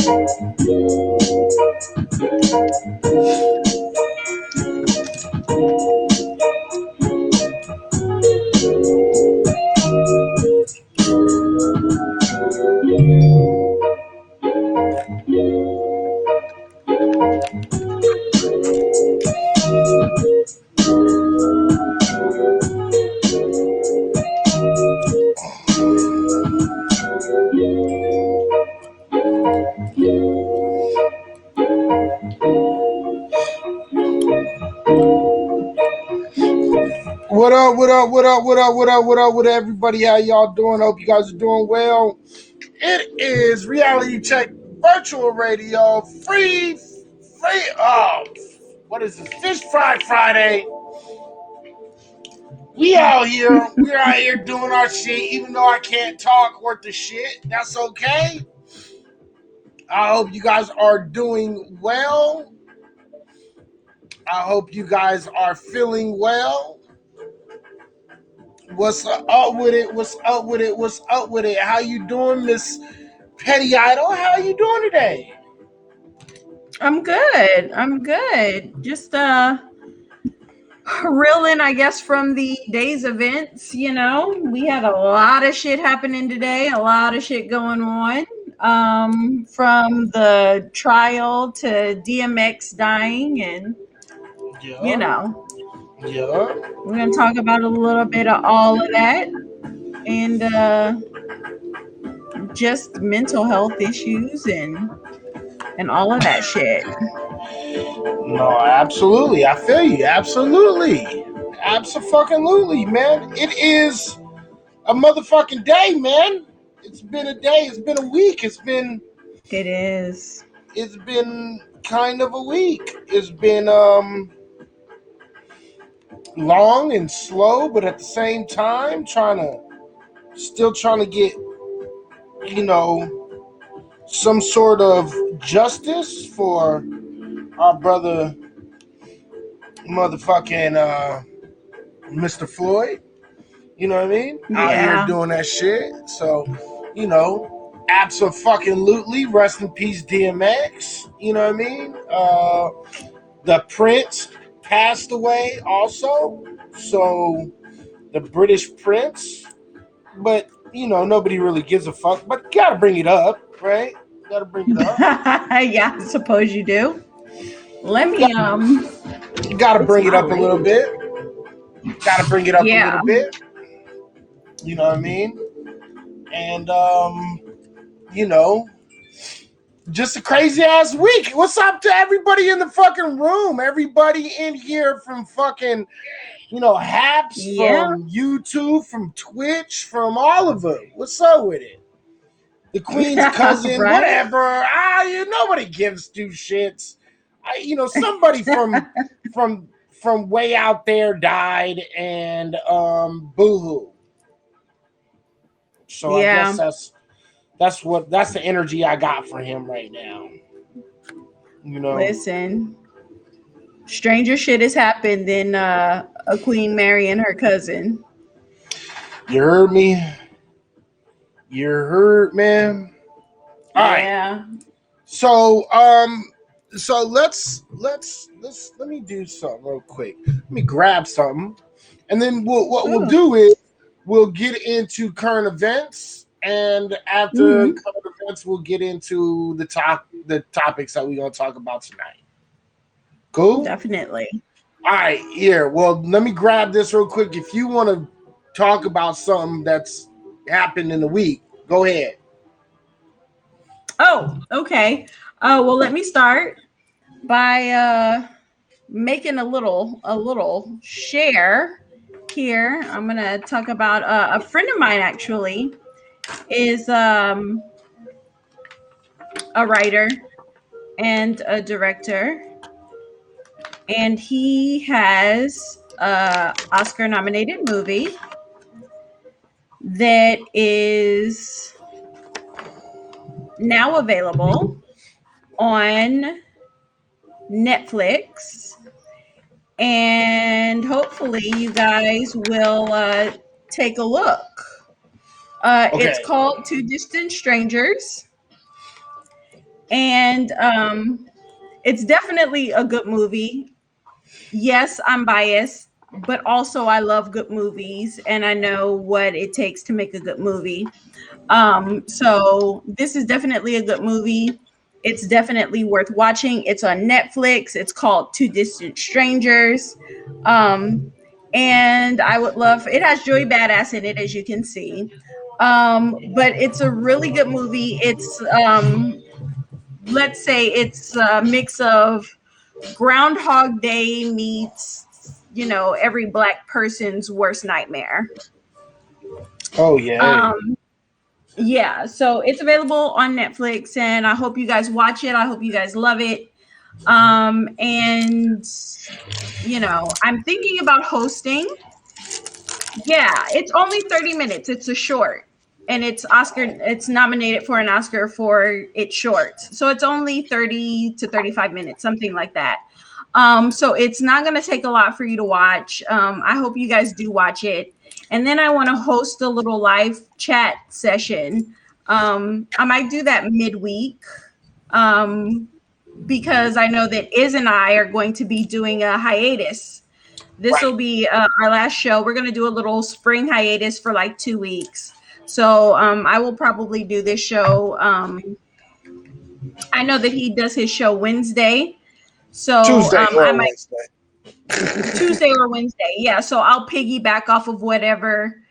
What up, what up, what up, what up, what up, what up, what up, everybody? How y'all doing? Hope you guys are doing well. It is Reality Check Virtual Radio, what is this? Fish Fry Friday. We're out here doing our shit, even though I can't talk worth the shit. That's okay. I hope you guys are doing well. I hope you guys are feeling well. What's up with it? What's up with it? What's up with it? How you doing, Miss Petty Idol? How are you doing today? I'm good. Just reeling, I guess, from the day's events. You know, we had a lot of shit happening today, a lot of shit going on. From the trial to DMX dying, and you know, we're gonna talk about a little bit of all of that, and just mental health issues and all of that shit. No, absolutely. I feel you. Absolutely. Absolutely, man. It is a motherfucking day, man. It's been a day. It's been a week. It's been kind of a week. It's been long and slow, but at the same time still trying to get, some sort of justice for our brother motherfucking Mr. Floyd. You know what I mean? Yeah. Out here doing that shit. So, absolutely. Rest in peace, DMX. You know what I mean? The Prince passed away also. So, the British Prince. But, nobody really gives a fuck. But you gotta bring it up, right? You gotta bring it up. Yeah, I suppose you do. Let me, You gotta bring it up a little bit. Gotta bring it up a little bit. You know what I mean? And, just a crazy ass week. What's up to everybody in the fucking room? Everybody in here from fucking, Haps, from YouTube, from Twitch, from all of it. What's up with it? The Queen's cousin, right? Whatever. Nobody gives two shits. Somebody from way out there died, and boo-hoo. So I guess that's the energy I got for him right now. Listen, stranger shit has happened than a queen marrying her cousin. You heard me? You heard, man? All right. So let me do something real quick. Let me grab something, and then we'll do is we'll get into current events, and after current events, we'll get into the topics that we're gonna talk about tonight. Cool? Definitely. All right, here. Well, let me grab this real quick. If you want to talk about something that's happened in the week, go ahead. Oh, okay. Well, let me start by making a little share here. I'm gonna talk about a friend of mine actually is a writer and a director, and he has a Oscar nominated movie that is now available on Netflix, and hopefully you guys will take a look. It's called Two Distant Strangers, And it's definitely a good movie. Yes, I'm biased, but also I love good movies and I know what it takes to make a good movie. So this is definitely a good movie. It's definitely worth watching. It's on Netflix. It's called Two Distant Strangers. Um, and I would love it has Joey Badass in it, as you can see. But it's a really good movie. It's let's say it's a mix of Groundhog Day meets, every black person's worst nightmare. Oh yeah. Um, yeah, so it's available on Netflix, and I hope you guys watch it. I hope you guys love it. And I'm thinking about hosting. Yeah, it's only 30 minutes. It's a short. And it's nominated for an Oscar for its shorts. So it's only 30 to 35 minutes, something like that. So it's not going to take a lot for you to watch. I hope you guys do watch it. And then I want to host a little live chat session. I might do that midweek um, because I know that Iz and I are going to be doing a hiatus. This Right. will be our last show. We're going to do a little spring hiatus for like 2 weeks. So I will probably do this show. I know that he does his show Wednesday. So Tuesday I or might Wednesday. Tuesday or Wednesday. Yeah. So I'll piggyback off of whatever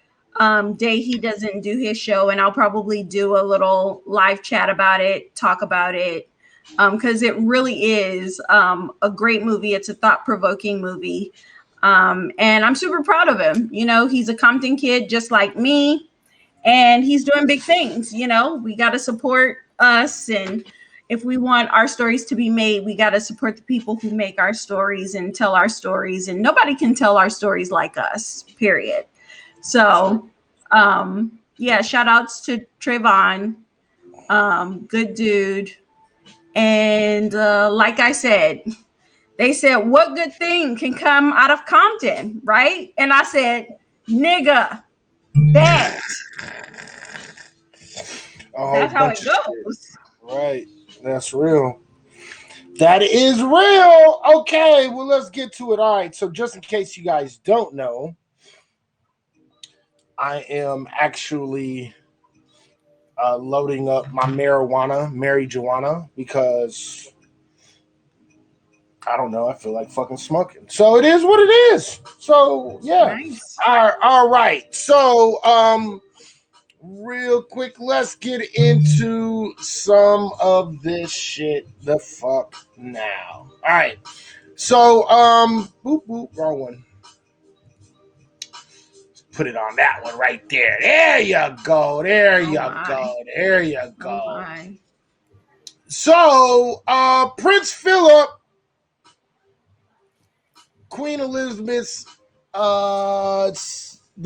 day he doesn't do his show. And I'll probably do a little live chat about it, talk about it. Because it really is a great movie. It's a thought provoking movie. And I'm super proud of him. He's a Compton kid just like me, and he's doing big things. We got to support us. And if we want our stories to be made, we got to support the people who make our stories and tell our stories. And nobody can tell our stories like us, period. So, yeah, shout outs to Trayvon. Good dude. And like I said, they said, what good thing can come out of Compton, right? And I said, nigga, bet. A whole That's how it bunch of shit. goes. Right. That's real. That is real. Okay, well, let's get to it. All right. So, just in case you guys don't know, I am actually loading up my marijuana, because I don't know. I feel like fucking smoking. So, it is what it is. So, yeah. Nice. All right. So, real quick, let's get into some of this shit the fuck now. All right. So, boop, boop, wrong one. Put it on that one right there. There you go. There you go. There you go. My. So, Prince Philip, Queen Elizabeth's the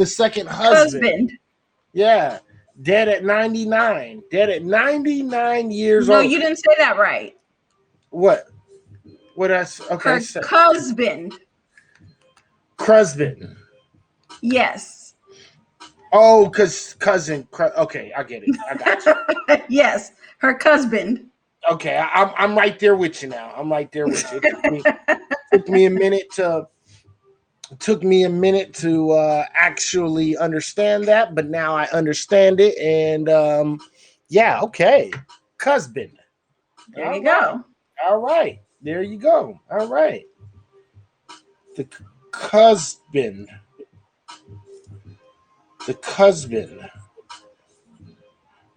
second husband. Yeah. Dead at 99. Dead at 99 years No, old. you didn't say that right. What? What else? Okay. Her husband. Husband. Yes. Oh, because cousin. Okay, I get it. I got you. Yes, her husband. Okay, I'm right there with you now. I'm right there with you. Took me a minute to actually understand that, but now I understand it, and yeah, okay, husband. There you go. All right, there you go. All right, the husband. The husband.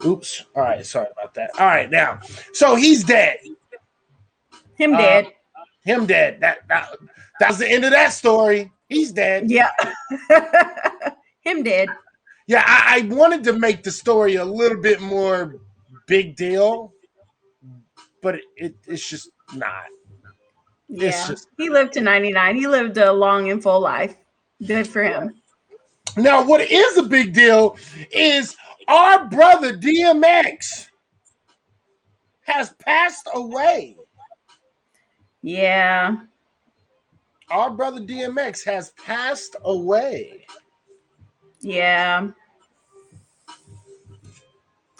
Oops. All right. Sorry about that. All right. Now, so he's dead. Him dead. Him dead. That was the end of that story. He's dead. Yeah. Him dead. Yeah. I wanted to make the story a little bit more big deal, but it's just not. Yeah. He lived to 99. He lived a long and full life. Good for him. Now, what is a big deal is our brother DMX has passed away. Yeah. Our brother DMX has passed away. Yeah.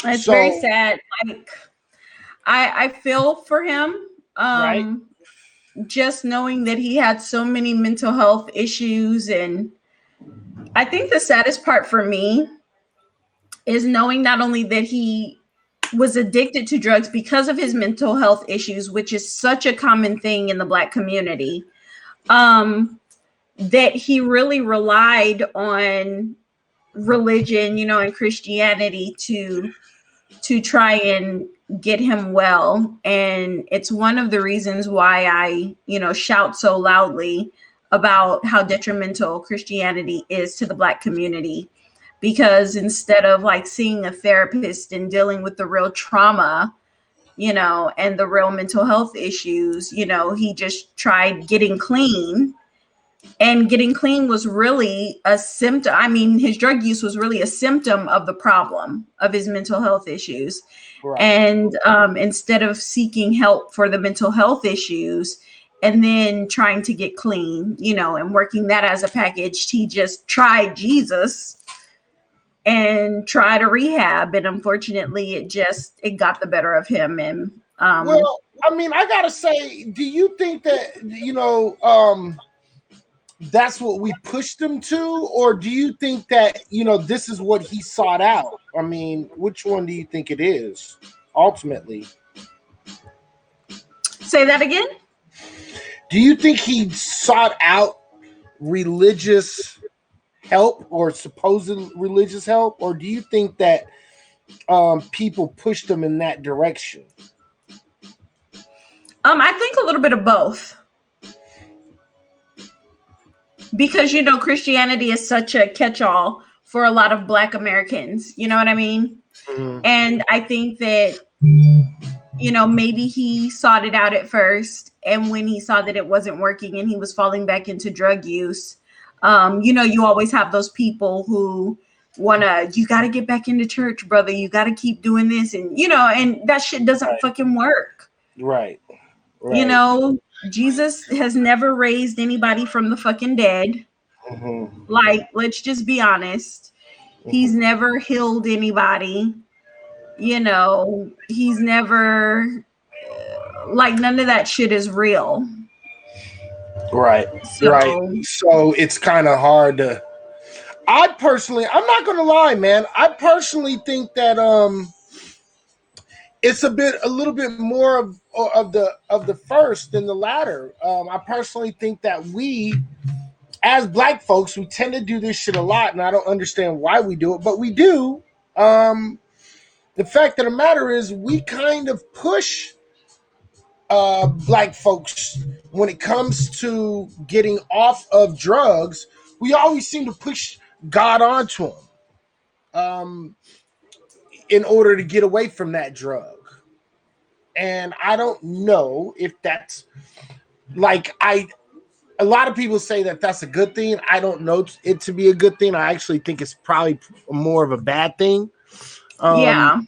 It's very sad. Like, I feel for him. Right. Just knowing that he had so many mental health issues. And I think the saddest part for me is knowing not only that he was addicted to drugs because of his mental health issues, which is such a common thing in the Black community, that he really relied on religion, and Christianity to try and get him well. And it's one of the reasons why I, shout so loudly about how detrimental Christianity is to the Black community. Because instead of like seeing a therapist and dealing with the real trauma, and the real mental health issues, he just tried getting clean. And getting clean was really a symptom. I mean, his drug use was really a symptom of the problem of his mental health issues. Right. And instead of seeking help for the mental health issues and then trying to get clean, and working that as a package, he just tried Jesus and tried a rehab. And unfortunately, it got the better of him. And well, I mean, I gotta say, do you think that that's what we pushed him to, or do you think that this is what he sought out? I mean, which one do you think it is ultimately? Say that again. Do you think he sought out religious help or supposed religious help, or do you think that people pushed him in that direction? I think a little bit of both. Because, Christianity is such a catch-all for a lot of Black Americans. You know what I mean? Mm-hmm. And I think that, maybe he sought it out at first. And when he saw that it wasn't working and he was falling back into drug use, you always have those people who you got to get back into church, brother. You got to keep doing this. And, and that shit doesn't fucking work. Right. Jesus has never raised anybody from the fucking dead. Mm-hmm. Like, let's just be honest. Mm-hmm. He's never healed anybody. He's never, none of that shit is real. Right. Right. So it's kind of hard to, I'm not going to lie, man. I personally think that, it's a little bit more of the first than the latter. I personally think that we, as Black folks, we tend to do this shit a lot, and I don't understand why we do it, but we do. The fact of the matter is, we kind of push Black folks when it comes to getting off of drugs. We always seem to push God onto them. In order to get away from that drug. And I don't know if that's a lot of people say that that's a good thing. I don't know it to be a good thing. I actually think it's probably more of a bad thing. Than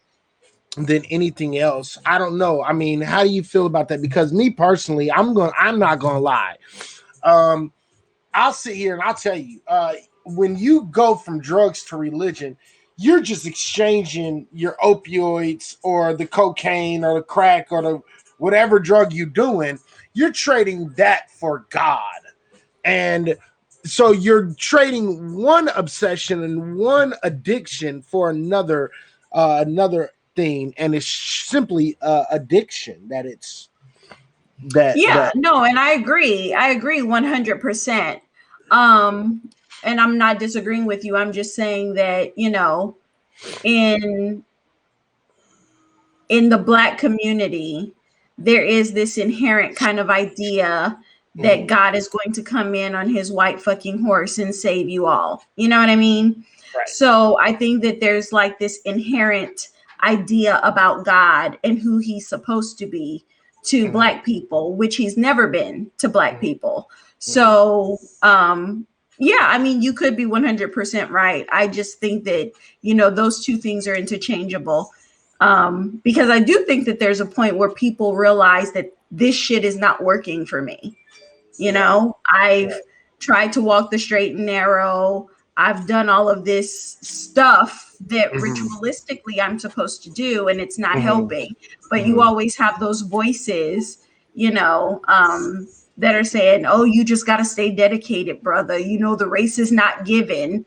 anything else. I don't know. I mean, how do you feel about that? Because me personally, I'm not gonna lie. I'll sit here and I'll tell you, when you go from drugs to religion, you're just exchanging your opioids or the cocaine or the crack or the whatever drug you're doing. You're trading that for God. And so you're trading one obsession and one addiction for another thing. And it's simply addiction that it's that. Yeah, no, and I agree 100%. And I'm not disagreeing with you. I'm just saying that, in the Black community, there is this inherent kind of idea that God is going to come in on his white fucking horse and save you all. You know what I mean? Right. So I think that there's like this inherent idea about God and who he's supposed to be to Black people, which he's never been to Black people. So, yeah, I mean, you could be 100% right. I just think that, those two things are interchangeable. Because I do think that there's a point where people realize that this shit is not working for me. I've tried to walk the straight and narrow. I've done all of this stuff that Mhm. ritualistically I'm supposed to do, and it's not Mhm. helping. But you Mhm. always have those voices, that are saying, "Oh, you just got to stay dedicated, brother. The race is not given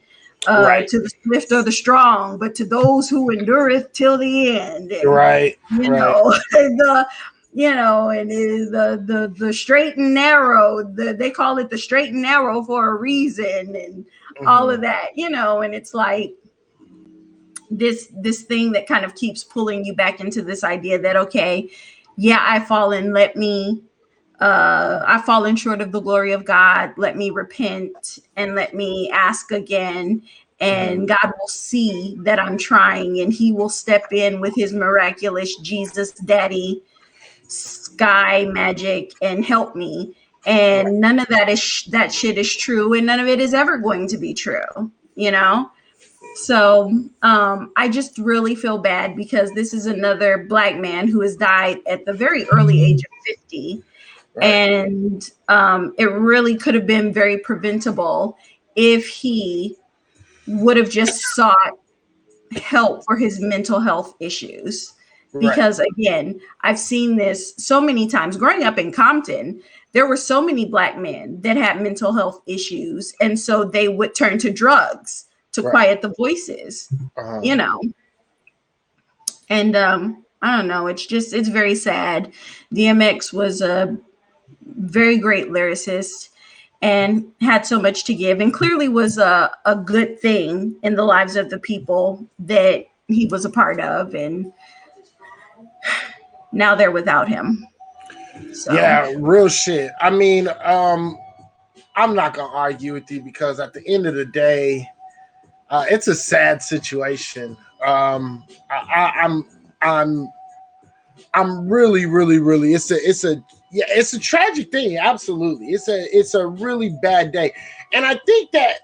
Right. to the swift or the strong, but to those who endureth till the end." And Right. Right. the and the straight and narrow, they call it the straight and narrow for a reason, and all of Mhm. that, and it's like this thing that kind of keeps pulling you back into this idea that, okay, yeah, I've fallen short of the glory of God. Let me repent and let me ask again. And Mhm. God will see that I'm trying, and He will step in with His miraculous Jesus Daddy sky magic and help me. Right. And none of that shit is true, and none of it is ever going to be true, So I just really feel bad because this is another Black man who has died at the very early age of 50. Right. And it really could have been very preventable if he would have just sought help for his mental health issues. Right. Because again, I've seen this so many times. Growing up in Compton, there were so many Black men that had mental health issues. And so they would turn to drugs to Right. quiet the voices, Uh-huh. you know. And I don't know, it's very sad. DMX was a very great lyricist and had so much to give, and clearly was a good thing in the lives of the people that he was a part of, and now they're without him. So Yeah, real shit. I mean, I'm not gonna argue with you because at the end of the day, it's a sad situation. I'm I'm really, really, really. It's a tragic thing. Absolutely, it's a really bad day, and I think that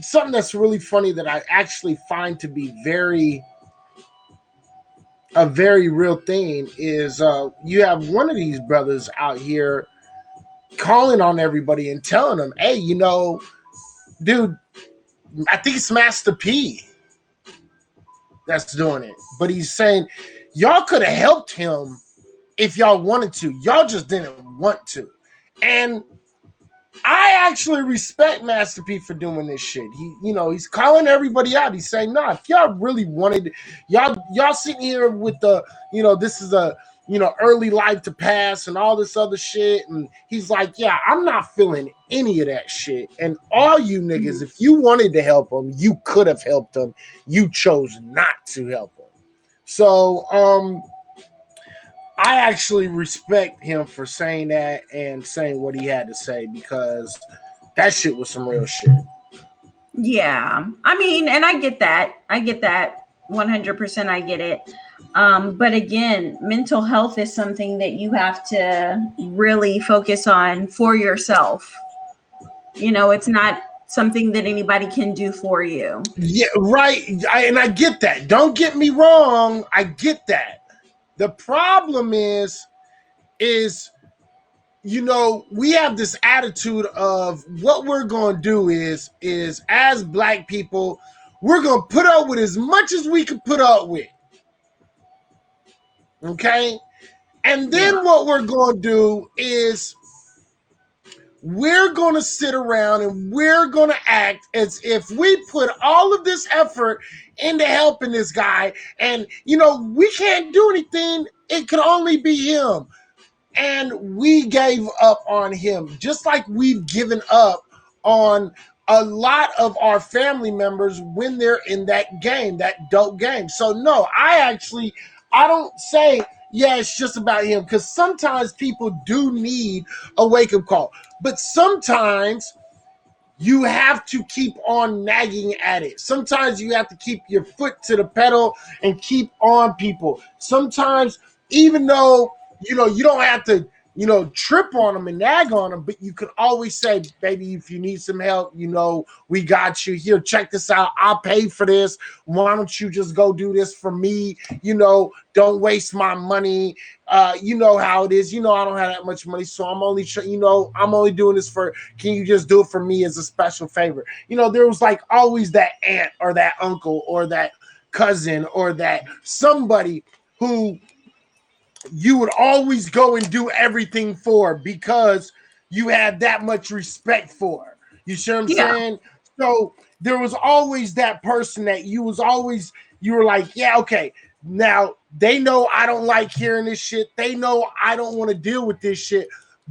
something that's really funny that I actually find to be a very real thing is you have one of these brothers out here calling on everybody and telling them, "Hey, dude, I think it's Master P that's doing it," but he's saying y'all could have helped him if y'all wanted to. Y'all just didn't want to. And I actually respect Master P for doing this shit. He's calling everybody out. He's saying, "Nah, if y'all really wanted, y'all sitting here with this is a early life to pass and all this other shit." And he's like, "Yeah, I'm not feeling any of that shit. And all you niggas, if you wanted to help them, you could have helped them. You chose not to help them." So, I actually respect him for saying that and saying what he had to say because that shit was some real shit. yeah, I mean, and I get that. 100%. I get it. But again, mental health is something that you have to really focus on for yourself. It's not something that anybody can do for you. Yeah, right. And I get that. Don't get me wrong. I get that. The problem is we have this attitude of what we're going to do is as Black people, we're going to put up with as much as we can put up with. Okay? And then Yeah. what we're going to do is we're going to sit around and we're going to act as if we put all of this effort into helping this guy. And, we can't do anything. It could only be him. And we gave up on him, just like we've given up on a lot of our family members when they're in that game, that dope game. So no, I don't say, yeah, it's just about him, because sometimes people do need a wake-up call. But sometimes you have to keep on nagging at it. Sometimes you have to keep your foot to the pedal and keep on people. Sometimes, even though you don't have to trip on them and nag on them, but you could always say, baby, if you need some help, we got you. Here, check this out. I'll pay for this. Why don't you just go do this for me? Don't waste my money. You know how it is. I don't have that much money, so I'm only doing this for, can you just do it for me as a special favor? There was like always that aunt or that uncle or that cousin or that somebody who you would always go and do everything for because you had that much respect for. You see what I'm saying? So there was always that person that you were like, yeah, okay. Now they know I don't like hearing this shit. They know I don't want to deal with this shit,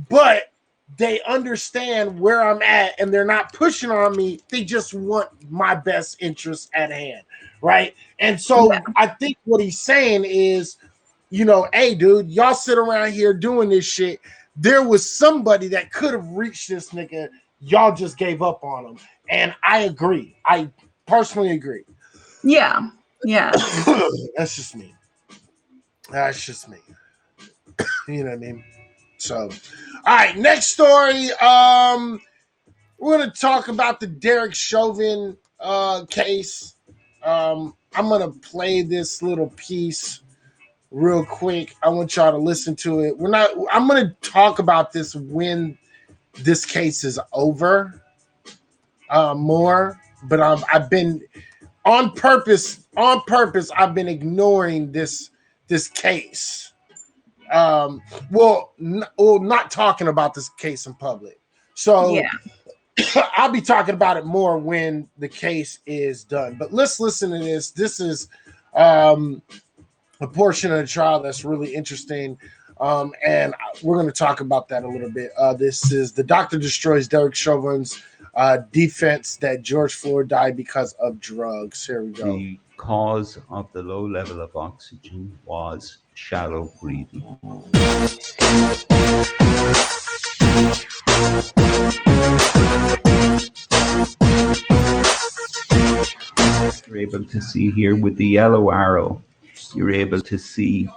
but they understand where I'm at and they're not pushing on me. They just want my best interest at hand. Right. And so I think what he's saying is, hey, dude, y'all sit around here doing this shit. There was somebody that could have reached this nigga. Y'all just gave up on him. And I agree. I personally agree. Yeah. That's just me. You know what I mean? So, all right, next story. We're going to talk about the Derek Chauvin case. I'm going to play this little piece real quick. I want y'all to listen to it. I'm going to talk about this when this case is over more, but I've been on purpose, I've been ignoring this case. Not talking about this case in public. So I'll be talking about it more when the case is done. But let's listen to this. This is a portion of the trial that's really interesting, and we're going to talk about that a little bit. This is the doctor destroys Derek Chauvin's defense that George Floyd died because of drugs. Here we go. The cause of the low level of oxygen was shallow breathing. You're able to see here with the yellow arrow, you're able to see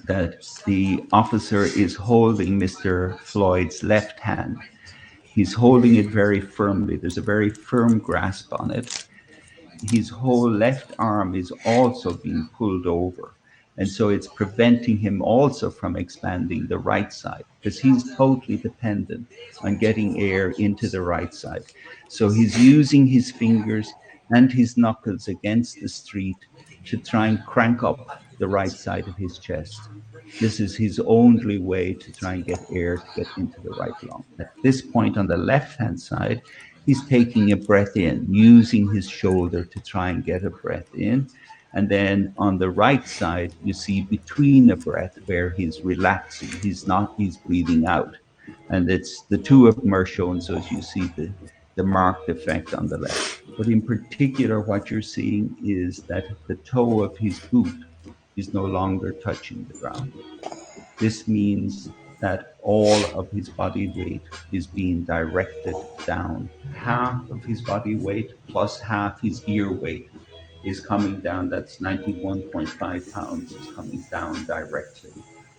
that the officer is holding Mr. Floyd's left hand. He's holding it very firmly. There's a very firm grasp on it. His whole left arm is also being pulled over. And so it's preventing him also from expanding the right side because he's totally dependent on getting air into the right side. So he's using his fingers and his knuckles against the street to try and crank up the right side of his chest. This is his only way to try and get air to get into the right lung. At this point on the left-hand side, he's taking a breath in, using his shoulder to try and get a breath in. And then on the right side, you see between a breath where he's relaxing. He's breathing out. And it's the two of them are shown, so as you see the marked effect on the left. But in particular, what you're seeing is that the toe of his boot is no longer touching the ground. This means that all of his body weight is being directed down. Half of his body weight plus half his ear weight is coming down. That's 91.5 pounds is coming down directly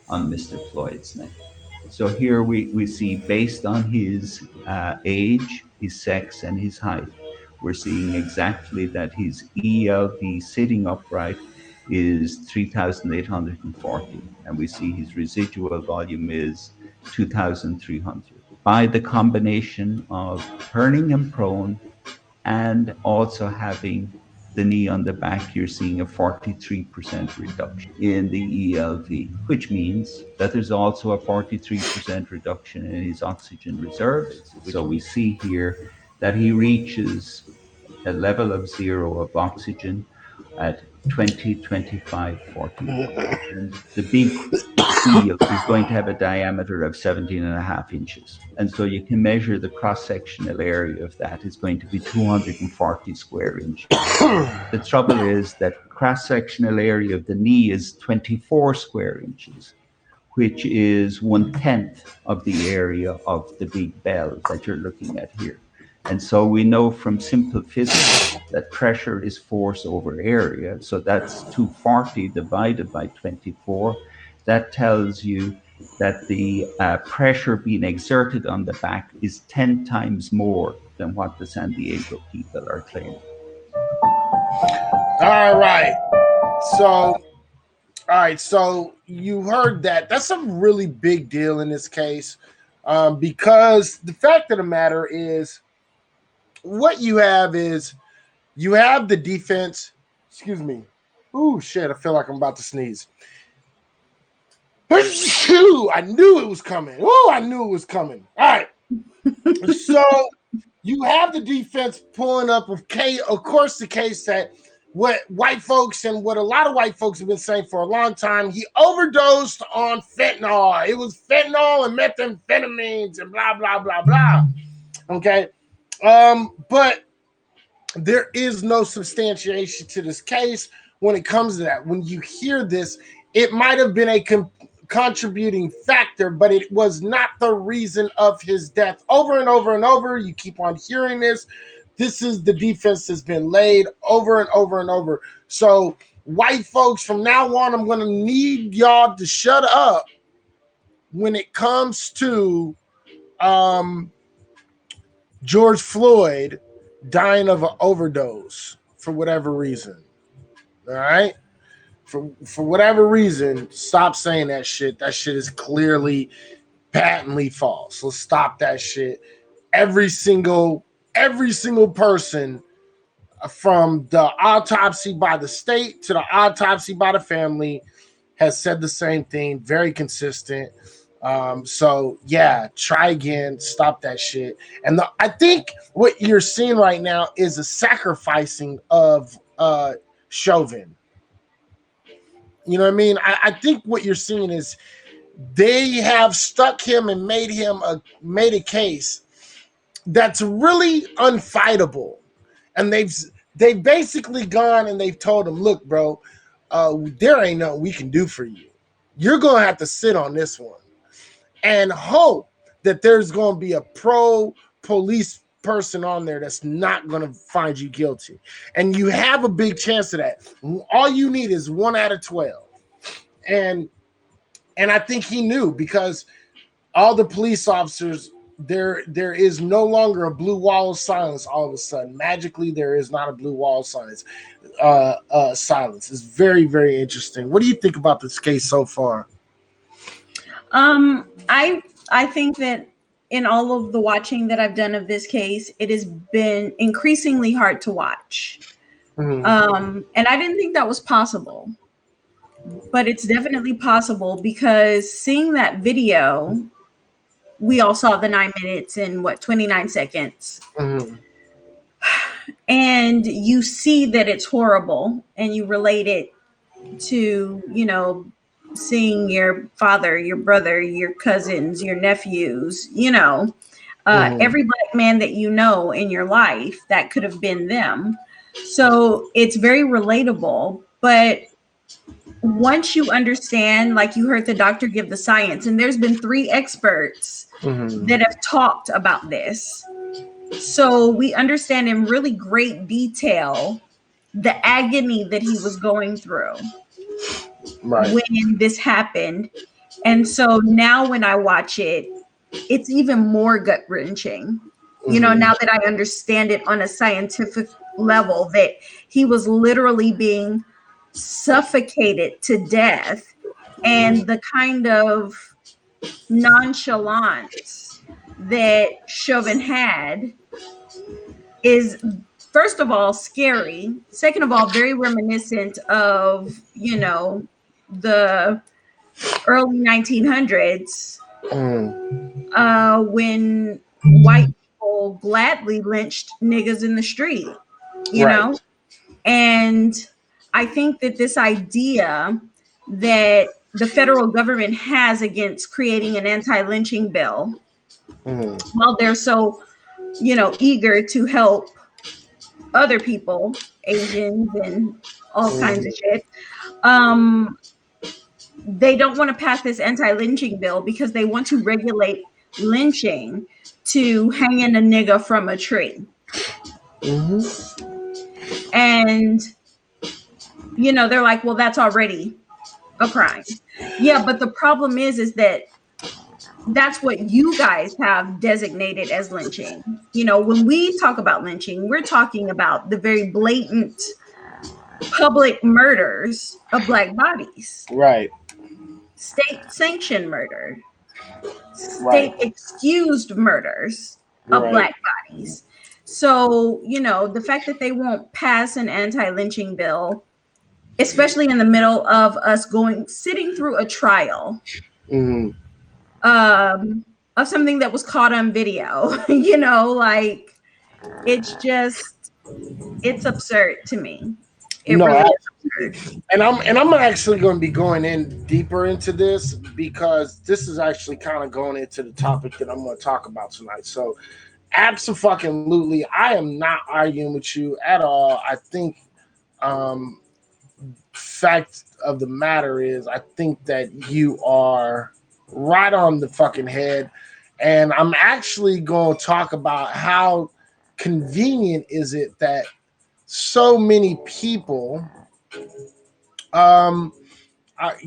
on Mr. Floyd's neck. So here we see, based on his age, his sex, and his height, we're seeing exactly that his ELV sitting upright is 3,840, and we see his residual volume is 2,300. By the combination of turning him prone and also having the knee on the back, you're seeing a 43% reduction in the ELV, which means that there's also a 43% reduction in his oxygen reserves. So we see here that he reaches a level of 0 of oxygen at 20, 25, 40. And the big seal is going to have a diameter of 17.5 inches. And so you can measure the cross-sectional area of that is going to be 240 square inches. The trouble is that cross-sectional area of the knee is 24 square inches, which is 1/10 of the area of the big bell that you're looking at here. And so we know from simple physics that pressure is force over area. So that's 240 divided by 24. That tells you that the pressure being exerted on the back is 10 times more than what the San Diego people are claiming. All right. So you heard that. That's a really big deal in this case, because the fact of the matter is, what you have is you have the defense. Excuse me. Ooh, shit! I feel like I'm about to sneeze. I knew it was coming. Oh, I knew it was coming. All right. So you have the defense pulling up of course, the case that what white folks and what a lot of white folks have been saying for a long time, he overdosed on fentanyl. It was fentanyl and methamphetamines and blah, blah, blah, blah. Okay. But there is no substantiation to this case when it comes to that. When you hear this, it might have been a contributing factor, but it was not the reason of his death. Over and over and over, you keep on hearing this. This is the defense that's been laid over and over and over. So white folks, from now on, I'm going to need y'all to shut up when it comes to George Floyd dying of an overdose for whatever reason. All right? For whatever reason, stop saying that shit. That shit is clearly, patently false. Let's stop that shit. Every single person, from the autopsy by the state to the autopsy by the family, has said the same thing. Very consistent. So yeah, try again. Stop that shit. And I think what you're seeing right now is a sacrificing of Chauvin. You know what I mean? I think what you're seeing is they have stuck him and made a case that's really unfightable. And they've basically gone and they've told him, look, bro, there ain't nothing we can do for you. You're going to have to sit on this one and hope that there's going to be a pro-police person on there that's not going to find you guilty. And you have a big chance of that. All you need is 1 out of 12. And I think he knew, because all the police officers, there is no longer a blue wall of silence all of a sudden. Magically, there is not a blue wall of silence. Silence is very, very interesting. What do you think about this case so far? I think that in all of the watching that I've done of this case, it has been increasingly hard to watch. Mm-hmm. And I didn't think that was possible, but it's definitely possible, because seeing that video, we all saw the 9 minutes and 29 seconds. Mm-hmm. And you see that it's horrible, and you relate it to, seeing your father, your brother, your cousins, your nephews, every Black man that you know in your life, that could have been them. So it's very relatable. But once you understand, like you heard the doctor give the science, and there's been 3 experts that have talked about this. So we understand in really great detail the agony that he was going through. Right. When this happened. And so now when I watch it, it's even more gut wrenching, now that I understand it on a scientific level, that he was literally being suffocated to death, and the kind of nonchalance that Chauvin had is, first of all, scary. Second of all, very reminiscent of, the early 1900s, when white people gladly lynched niggas in the street, you know? And I think that this idea that the federal government has against creating an anti-lynching bill, while they're so, eager to help other people, Asians and all kinds of shit, they don't want to pass this anti-lynching bill because they want to regulate lynching to hanging a nigga from a tree. And, they're like, well, that's already a crime. Yeah, but the problem is that that's what you guys have designated as lynching. You know, when we talk about lynching, we're talking about the very blatant public murders of Black bodies, Right. state sanctioned murder, Right. state excused murders of Right. Black bodies. So, you know, the fact that they won't pass an anti-lynching bill, especially in the middle of us sitting through a trial Mm-hmm. Of something that was caught on video, you know, like it's absurd to me. It No, really absolutely. is absurd. And I'm actually going to be going in deeper into this because this is actually kind of going into the topic that I'm going to talk about tonight. So, absolutely, I am not arguing with you at all. I think, fact of the matter is, I think that you are right on the fucking head, and I'm actually going to talk about how convenient is it that so many people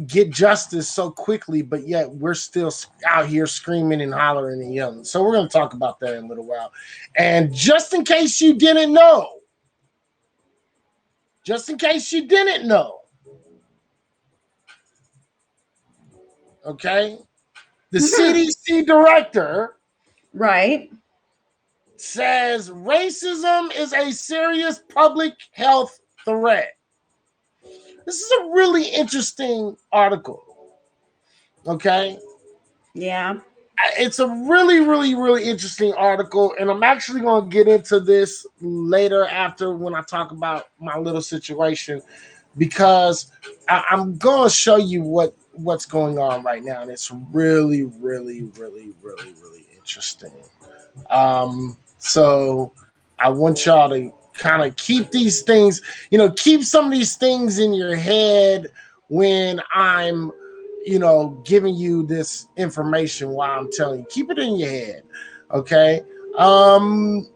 get justice so quickly, but yet we're still out here screaming and hollering and yelling. So we're going to talk about that in a little while. And just in case you didn't know, okay, the CDC director Right. says racism is a serious public health threat. This is a really interesting article. Okay. Yeah. It's a really, really, really interesting article. And I'm actually going to get into this later after when I talk about my little situation, because I'm going to show you what's going on right now. And it's really, really, really, really, really interesting. So I want y'all to kind of keep these things, keep some of these things in your head when I'm, giving you this information while I'm telling you. Keep it in your head, okay? Also,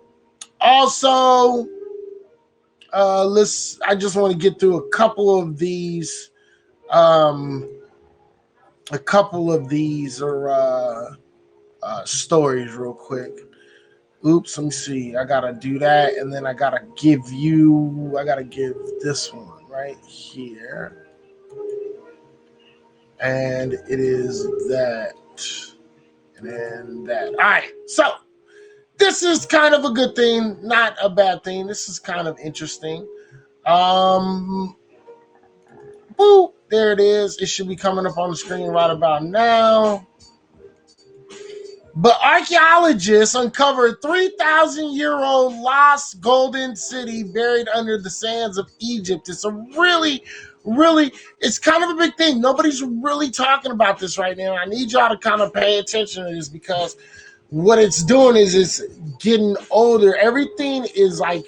I just want to get through a couple of these stories real quick. Oops, let me see. I gotta do that, and then I gotta give this one right here. And it is that, and then that. All right, so this is kind of a good thing, not a bad thing. This is kind of interesting. Boop, there it is. It should be coming up on the screen right about now. But archaeologists uncovered 3,000-year-old lost golden city buried under the sands of Egypt. It's a really, it's kind of a big thing. Nobody's really talking about this right now. I need y'all to kind of pay attention to this, because what it's doing is it's getting older. Everything is like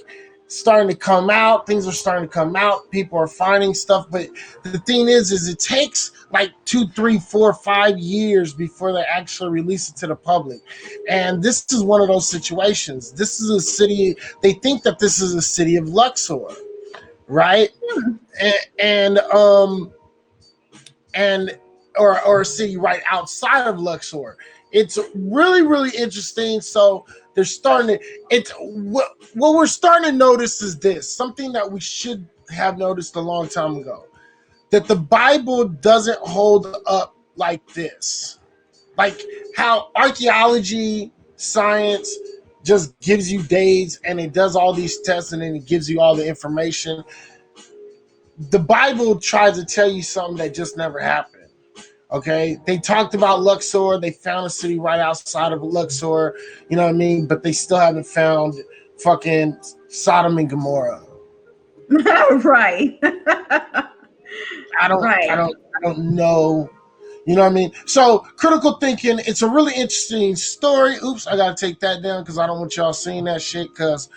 starting to come out. Things are starting to come out. People are finding stuff. But the thing is it takes like 2, 3, 4, 5 years before they actually release it to the public. And this is one of those situations. This is a city. They think that this is a city of Luxor, right? Or a city right outside of Luxor. It's really, really interesting. So they're starting to, what we're starting to notice is this, something that we should have noticed a long time ago, that the Bible doesn't hold up like this. Like how archaeology, science just gives you dates and it does all these tests and then it gives you all the information. The Bible tries to tell you something that just never happened. Okay, they talked about Luxor. They found a city right outside of Luxor. You know what I mean? But they still haven't found fucking Sodom and Gomorrah. Right. I don't know. You know what I mean? So critical thinking. It's a really interesting story. Oops, I gotta take that down because I don't want y'all seeing that shit. Because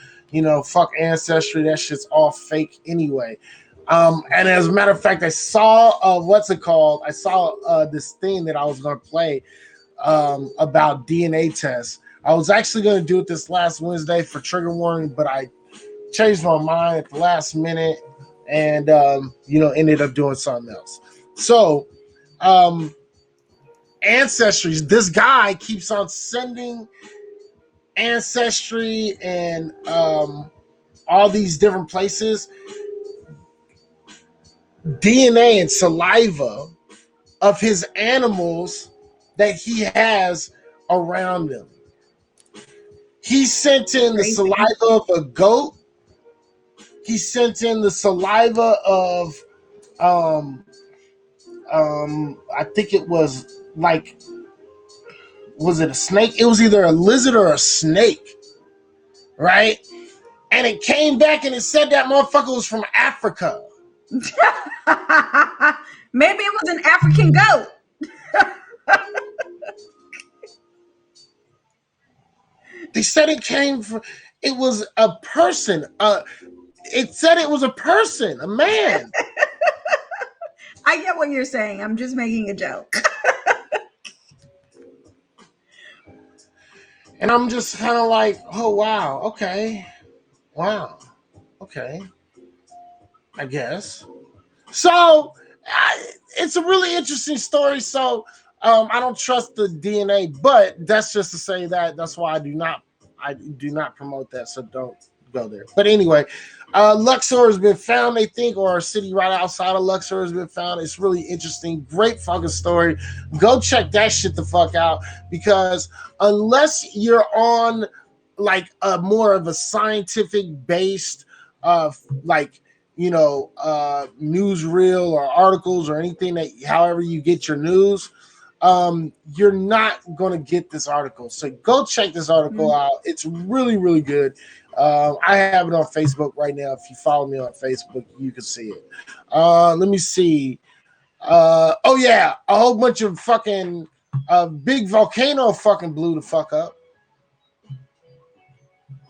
fuck Ancestry. That shit's all fake anyway. And as a matter of fact, I saw I saw this thing that I was going to play about DNA tests. I was actually going to do it this last Wednesday for trigger warning, but I changed my mind at the last minute and ended up doing something else. So, ancestries. This guy keeps on sending ancestry and all these different places, DNA and saliva of his animals that he has around him. He sent in the saliva of a goat. He sent in the saliva of I think it was like, was it a snake? It was either a lizard or a snake, right? And it came back and it said that motherfucker was from Africa. Maybe it was an African goat. They said it came from, it was a person. It said it was a person, a man. I get what you're saying. I'm just making a joke. And I'm just kind of like, oh, wow, okay. Wow, okay. I guess. So, it's a really interesting story. So, I don't trust the DNA, but that's just to say that's why I do not promote that. So don't go there. But anyway, Luxor has been found, they think, or a city right outside of Luxor has been found. It's really interesting. Great fucking story. Go check that shit the fuck out, because unless you're on like a more of a scientific based like, you know, newsreel or articles or anything that however you get your news, you're not going to get this article. So go check this article out. It's really, really good. I have it on Facebook right now. If you follow me on Facebook, you can see it. Let me see. Oh yeah, a whole bunch of fucking big volcano fucking blew the fuck up.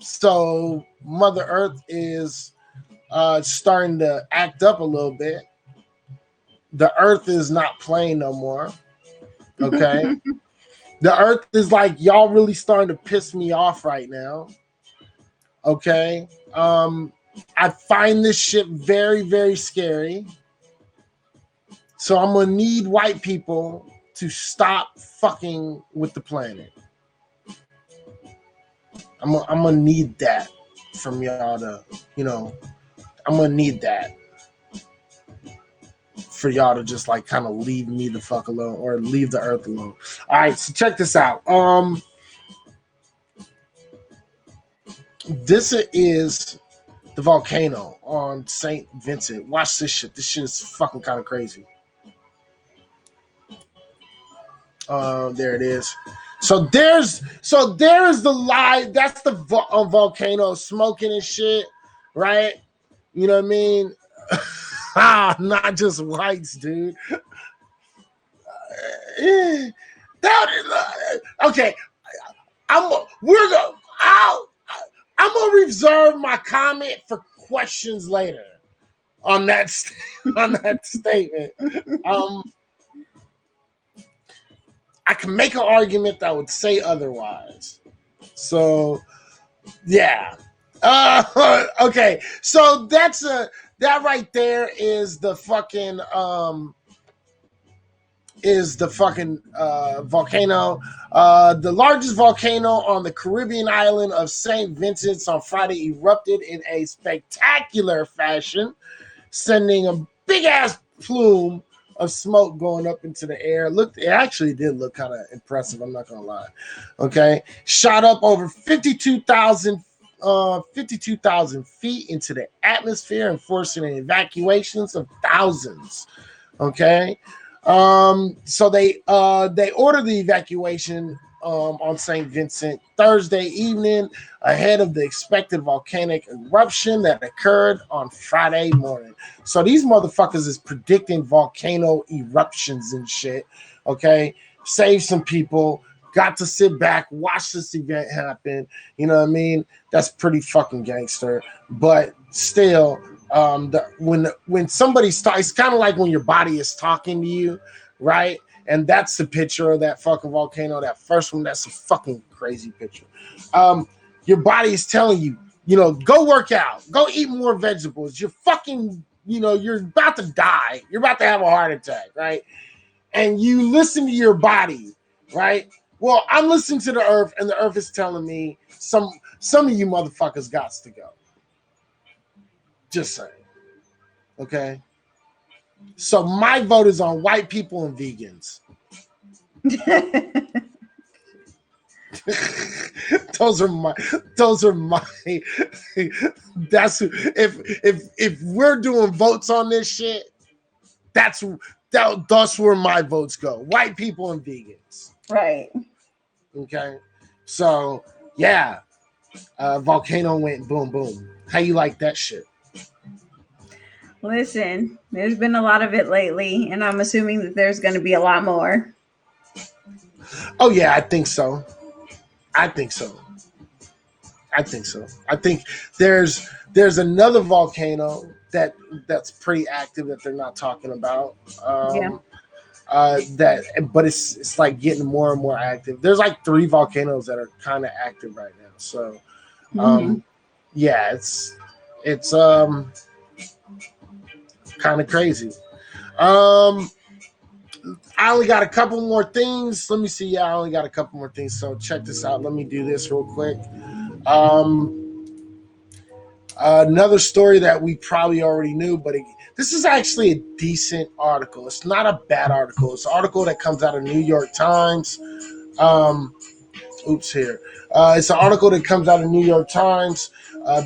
So Mother Earth is starting to act up a little bit. The Earth is not playing no more. Okay. The Earth is like, y'all really starting to piss me off right now. Okay. I find this shit very, very scary. So I'm gonna need white people to stop fucking with the planet. I'm gonna need that from y'all to, you know, I'm gonna need that for y'all to just like kind of leave me the fuck alone, or leave the Earth alone. All right, so check this out. This is the volcano on St. Vincent. Watch this shit. This shit is fucking kind of crazy. There it is. So there is the live. That's the volcano smoking and shit, right? You know what I mean? Not just whites, dude. Okay, I'm gonna reserve my comment for questions later on that statement. I can make an argument that would say otherwise. So, yeah. Okay, so that right there is the fucking volcano. The largest volcano on the Caribbean island of St. Vincent on Friday erupted in a spectacular fashion, sending a big ass plume of smoke going up into the air. It actually did look kind of impressive, I'm not gonna lie. Okay, shot up over 52,000 feet into the atmosphere and forcing evacuations of thousands. Okay, so they ordered the evacuation on St. Vincent Thursday evening ahead of the expected volcanic eruption that occurred on Friday morning. So these motherfuckers is predicting volcano eruptions and shit. Okay, save some people. Got to sit back, watch this event happen. You know what I mean? That's pretty fucking gangster. But still, when somebody starts, it's kind of like when your body is talking to you, right? And that's the picture of that fucking volcano. That first one, that's a fucking crazy picture. Your body is telling you, you know, go work out, go eat more vegetables. You're fucking you're about to die. You're about to have a heart attack, right? And you listen to your body, right? Well, I'm listening to the earth, and the earth is telling me some of you motherfuckers got to go. Just saying. Okay? So my vote is on white people and vegans. those are my that's if we're doing votes on this shit, that's where my votes go. White people and vegans. Right. Okay. So yeah. Volcano went boom boom. How you like that shit? Listen, there's been a lot of it lately, and I'm assuming that there's going to be a lot more. Oh yeah, I think so. I think there's another volcano that's pretty active that they're not talking about. But it's like getting more and more active. There's like 3 volcanoes that are kind of active right now. So yeah, it's kind of crazy. I only got a couple more things. Let me see. Yeah, I only got a couple more things. So check this out. Let me do this real quick. Another story that we probably already knew, but this is actually a decent article. It's not a bad article. It's an article that comes out of New York Times. It's an article that comes out of New York Times.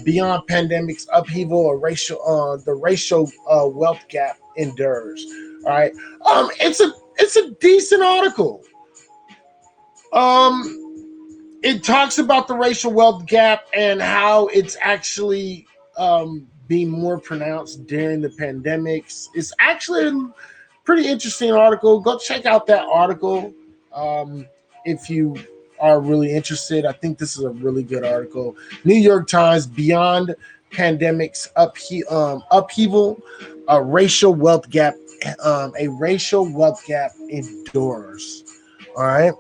Beyond pandemic's upheaval, the racial wealth gap endures. All right. It's a decent article. It talks about the racial wealth gap and how it's actually being more pronounced during the pandemics. It's actually a pretty interesting article. Go check out that article if you are really interested. I think this is a really good article. New York Times, Beyond Pandemic's upheaval, a racial wealth gap endures. All right.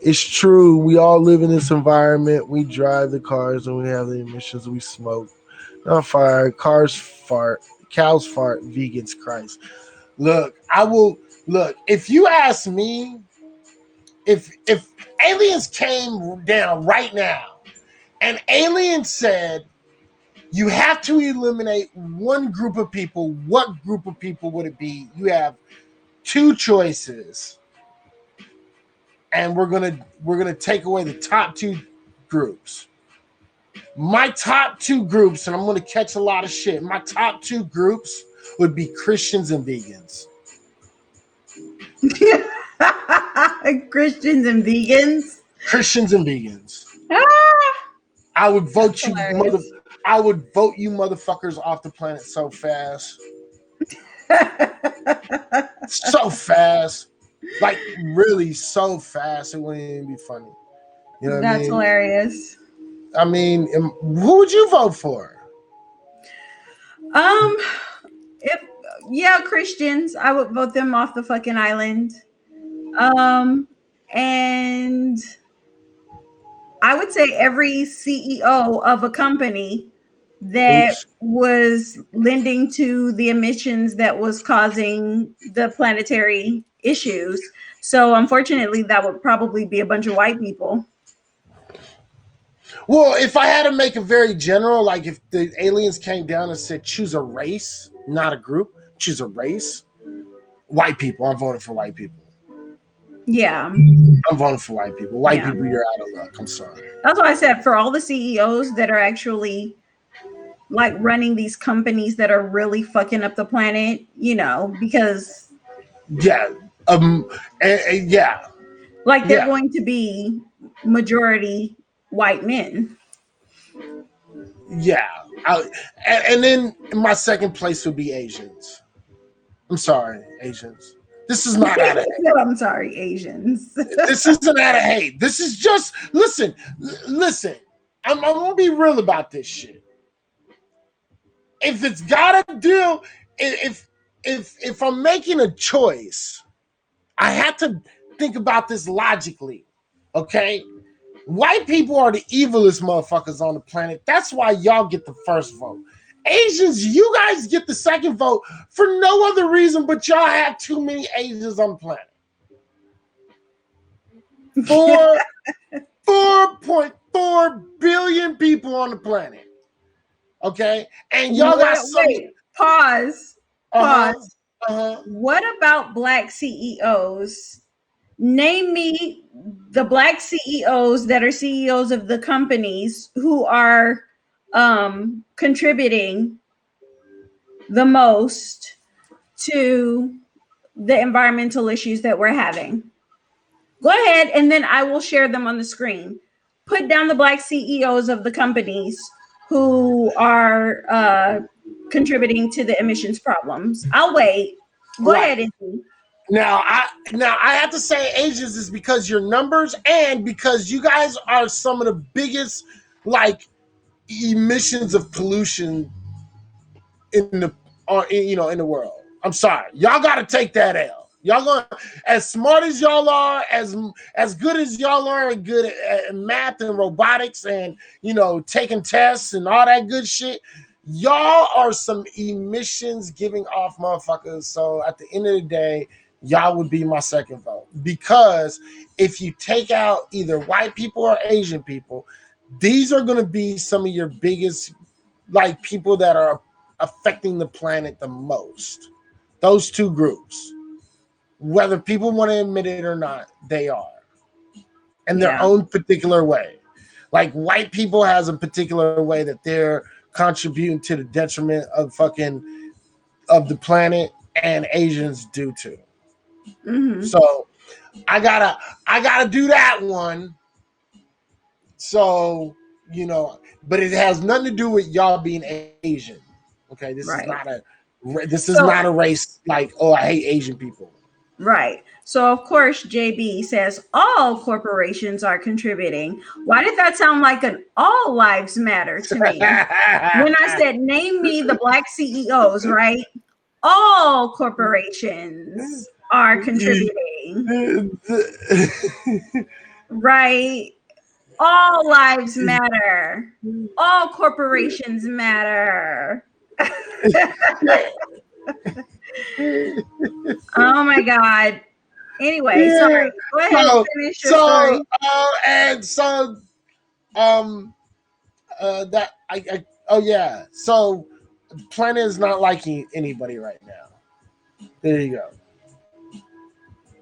It's true. We all live in this environment. We drive the cars and we have the emissions. We smoke. Not fire. Cars fart. Cows fart. Vegans Christ. Look, if you ask me, if aliens came down right now and aliens said you have to eliminate one group of people, what group of people would it be? You have 2 choices. And we're gonna take away the top 2 groups. My top 2 groups, and I'm gonna catch a lot of shit. My top 2 groups would be Christians and vegans. Christians and vegans. Christians and vegans. I would vote you. I would vote you motherfuckers off the planet so fast. So fast. Like really so fast it wouldn't even be funny. You know what I mean? That's hilarious. I mean, who would you vote for? Christians, I would vote them off the fucking island. And I would say every CEO of a company that was lending to the emissions that was causing the planetary issues. So unfortunately, that would probably be a bunch of white people. Well, if I had to make it very general, like if the aliens came down and said, choose a race, not a group, choose a race, white people. I'm voting for white people. Yeah. I'm voting for white people. White people, you're out of luck. I'm sorry. That's why I said for all the CEOs that are actually like running these companies that are really fucking up the planet, because they're going to be majority white men. Yeah. And then my second place would be Asians. I'm sorry, Asians. This is not out of hate. I'm sorry, Asians. This isn't out of hate. This is just listen. I'm gonna be real about this shit. If it's gotta do, if I'm making a choice, I have to think about this logically. Okay, white people are the evilest motherfuckers on the planet. That's why y'all get the first vote. Asians, you guys get the second vote for no other reason but y'all have too many Asians on the planet. 4.4 billion people on the planet. Okay? And y'all got some. Wait, pause. Pause. Uh-huh. What about Black CEOs? Name me the Black CEOs that are CEOs of the companies who are contributing the most to the environmental issues that we're having. Go ahead, and then I will share them on the screen. Put down the Black CEOs of the companies who are contributing to the emissions problems. I'll wait. Go ahead, Izzy. Now I have to say Asians is because your numbers and because you guys are some of the biggest like emissions of pollution in the world. I'm sorry, y'all got to take that L. Y'all going as smart as y'all are, as good as y'all are, and good at math and robotics and taking tests and all that good shit. Y'all are some emissions giving off motherfuckers. So at the end of the day, y'all would be my second vote, because if you take out either white people or Asian people, these are going to be some of your biggest like people that are affecting the planet the most. Those two groups, whether people want to admit it or not, they are in their own particular way. Like white people has a particular way that they're contributing to the detriment of the planet, and Asians do too. Mm-hmm. So I gotta do that one. So but it has nothing to do with y'all being Asian. Okay, this is not a race like, oh, I hate Asian people. Right. So of course JB says all corporations are contributing. Why did that sound like an all lives matter to me? When I said name me the Black CEOs, right? All corporations are contributing. Right? All lives matter. All corporations matter. Oh my God. Anyway, sorry. Go ahead and finish your story. So planet is not liking anybody right now. There you go.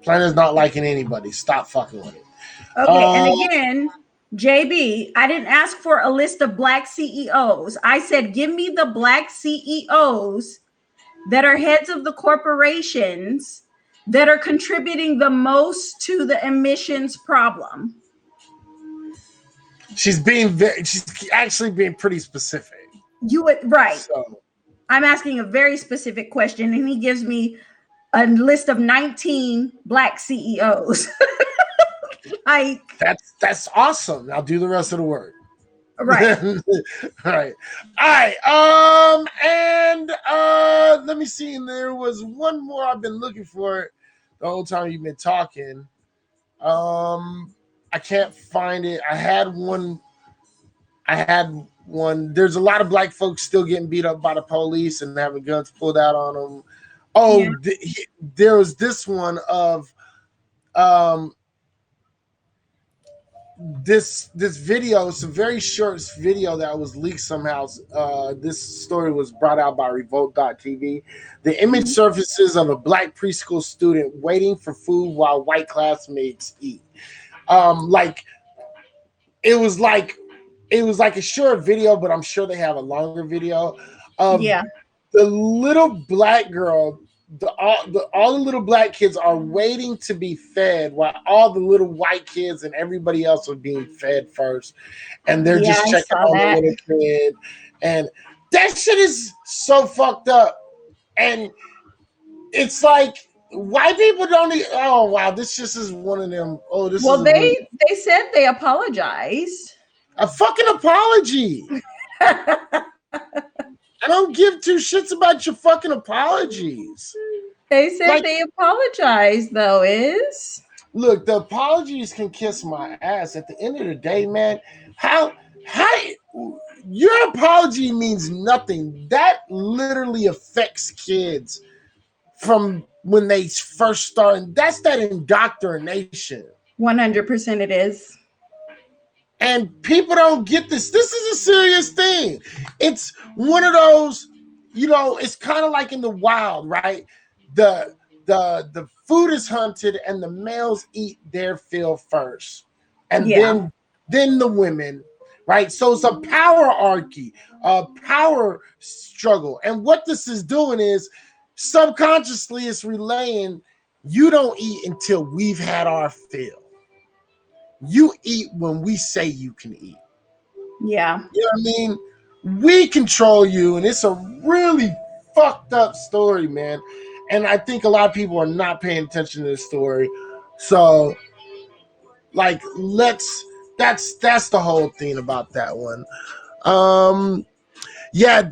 Planet is not liking anybody. Stop fucking with it. Okay, and again, JB, I didn't ask for a list of Black CEOs. I said, give me the Black CEOs that are heads of the corporations that are contributing the most to the emissions problem. She's actually being pretty specific. Right. So. I'm asking a very specific question, and he gives me a list of 19 Black CEOs. Like that's awesome. I'll do the rest of the work. Right. All right. And let me see. And there was one more I've been looking for the whole time you've been talking. I can't find it. I had one. There's a lot of Black folks still getting beat up by the police and having guns pulled out on them. Oh, yeah. There was this one of this video. It's a very short video that was leaked somehow. This story was brought out by Revolt.tv. The image surfaces of a Black preschool student waiting for food while white classmates eat. It was like a short video, but I'm sure they have a longer video of the little Black girl. All the little Black kids are waiting to be fed while all the little white kids and everybody else are being fed first. And they're just checking on the little kid. And that shit is so fucked up. And it's like white people don't eat. Oh, wow. This just is one of them. Oh, this is they said they apologized. A fucking apology. I don't give two shits about your fucking apologies. They said they apologized, though, Look, the apologies can kiss my ass. At the end of the day, man, how your apology means nothing. That literally affects kids from when they first start. And that's that indoctrination. 100% it is. And people don't get this. This is a serious thing. It's one of those, it's kind of like in the wild, right? The food is hunted and the males eat their fill first. And then the women, right? So it's a powerarchy, a power struggle. And what this is doing is subconsciously it's relaying, you don't eat until we've had our fill. You eat when we say you can eat. Yeah. You know what I mean? We control you, and it's a really fucked up story, man. And I think a lot of people are not paying attention to this story. So, like, that's the whole thing about that one. Yeah,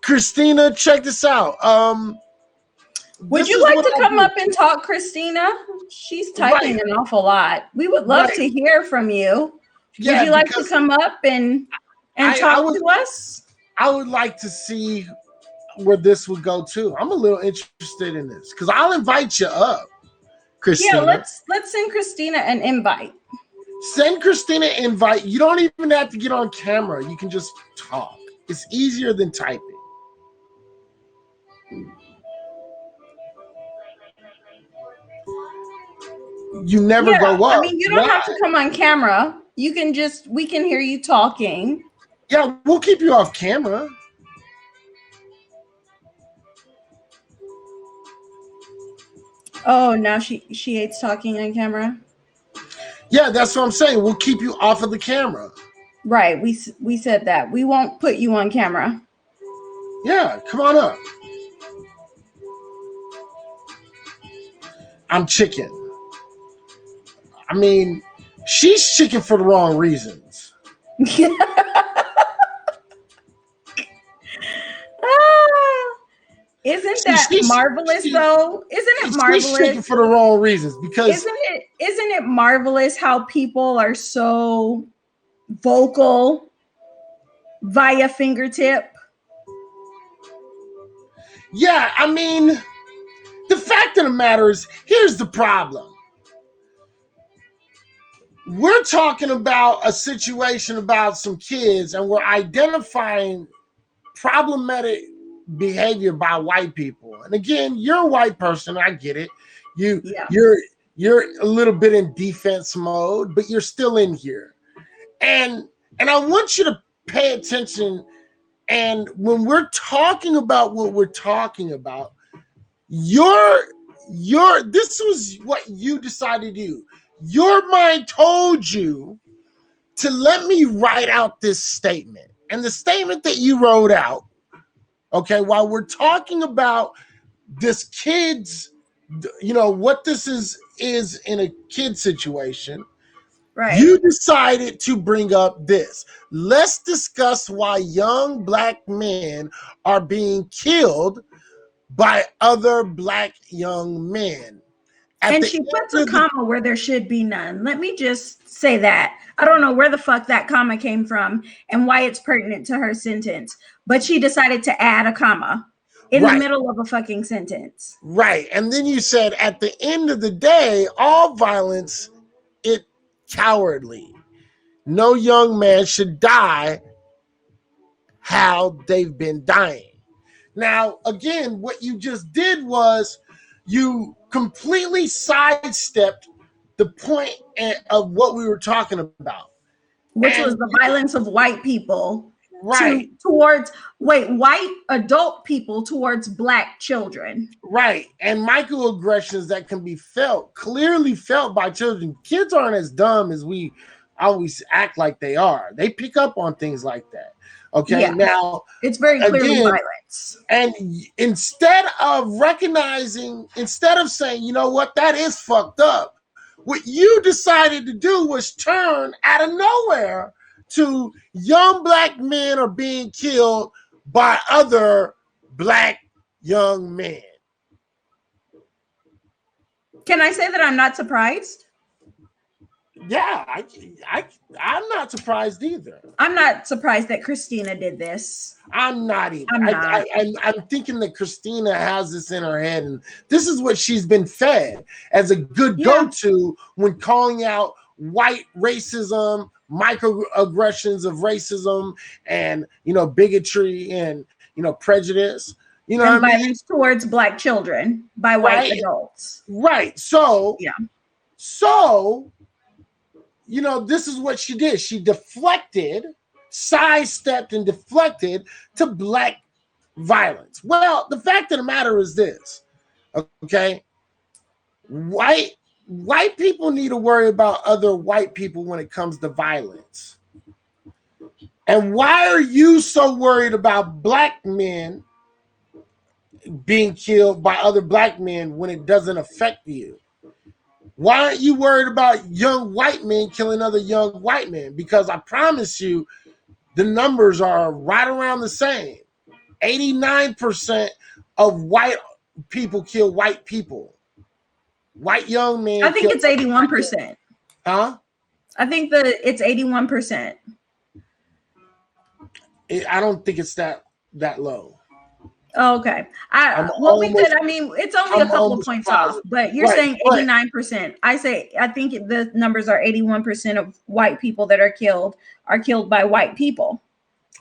Christina, check this out. Would you like to come up and talk, Christina? She's typing an awful lot. We would love to hear from you. Yeah, would you like to come up and talk to us? I would like to see where this would go too. I'm a little interested in this because I'll invite you up, Christina. Yeah, let's send Christina an invite. Send Christina an invite. You don't even have to get on camera. You can just talk. It's easier than typing. You never go up. I mean, you don't have to come on camera. You can we can hear you talking. Yeah, we'll keep you off camera. Oh, now she hates talking on camera. Yeah, that's what I'm saying. We'll keep you off of the camera. Right. We said that. We won't put you on camera. Yeah, come on up. I'm chicken. I mean, she's chicken for the wrong reasons. Isn't that marvelous though? Isn't it marvelous? She's chicken for the wrong reasons because isn't it marvelous how people are so vocal via fingertip? Yeah, I mean, the fact of the matter is, here's the problem. We're talking about a situation about some kids, and we're identifying problematic behavior by white people. And again, you're a white person. I get it. You're a little bit in defense mode, but you're still in here. And I want you to pay attention. And when we're talking about what we're talking about, this was what you decided to do. Your mind told you to let me write out this statement. And the statement that you wrote out, okay, while we're talking about this kid's, what this is in a kid situation, right? You decided to bring up this. Let's discuss why young black men are being killed by other black young men. And she puts a comma where there should be none. Let me just say that. I don't know where the fuck that comma came from and why it's pertinent to her sentence, but she decided to add a comma in the middle of a fucking sentence. Right. And then you said, at the end of the day, all violence is cowardly. No young man should die how they've been dying. Now, again, what you just did was you completely sidestepped the point of what we were talking about, which was the violence of white people, towards white adult people towards black children, right? And microaggressions that can be clearly felt by children. Kids aren't as dumb as we always act like they are. They pick up on things like that. Okay, now it's very clearly violence. And instead of saying, you know what, that is fucked up, what you decided to do was turn out of nowhere to young black men are being killed by other black young men. Can I say that I'm not surprised? Yeah, I'm not surprised either. I'm not surprised that Christina did this. I'm not either. I'm not. I'm thinking that Christina has this in her head, and this is what she's been fed as a good go-to when calling out white racism, microaggressions of racism, and bigotry and prejudice. You know And what I mean? violence towards Black children by white adults. Right. So yeah. So this is what she did. She deflected, sidestepped, and deflected to Black violence. Well, the fact of the matter is this, okay? White people need to worry about other white people when it comes to violence. And why are you so worried about Black men being killed by other Black men when it doesn't affect you? Why aren't you worried about young white men killing other young white men? Because I promise you, the numbers are right around the same. 89% of white people kill white people. White young men. I think it's 81%. Huh? I think that it's 81%. I don't think it's that low. Oh, okay. It's only a couple of points off, but you're saying 89%. I think the numbers are 81% of white people that are killed by white people.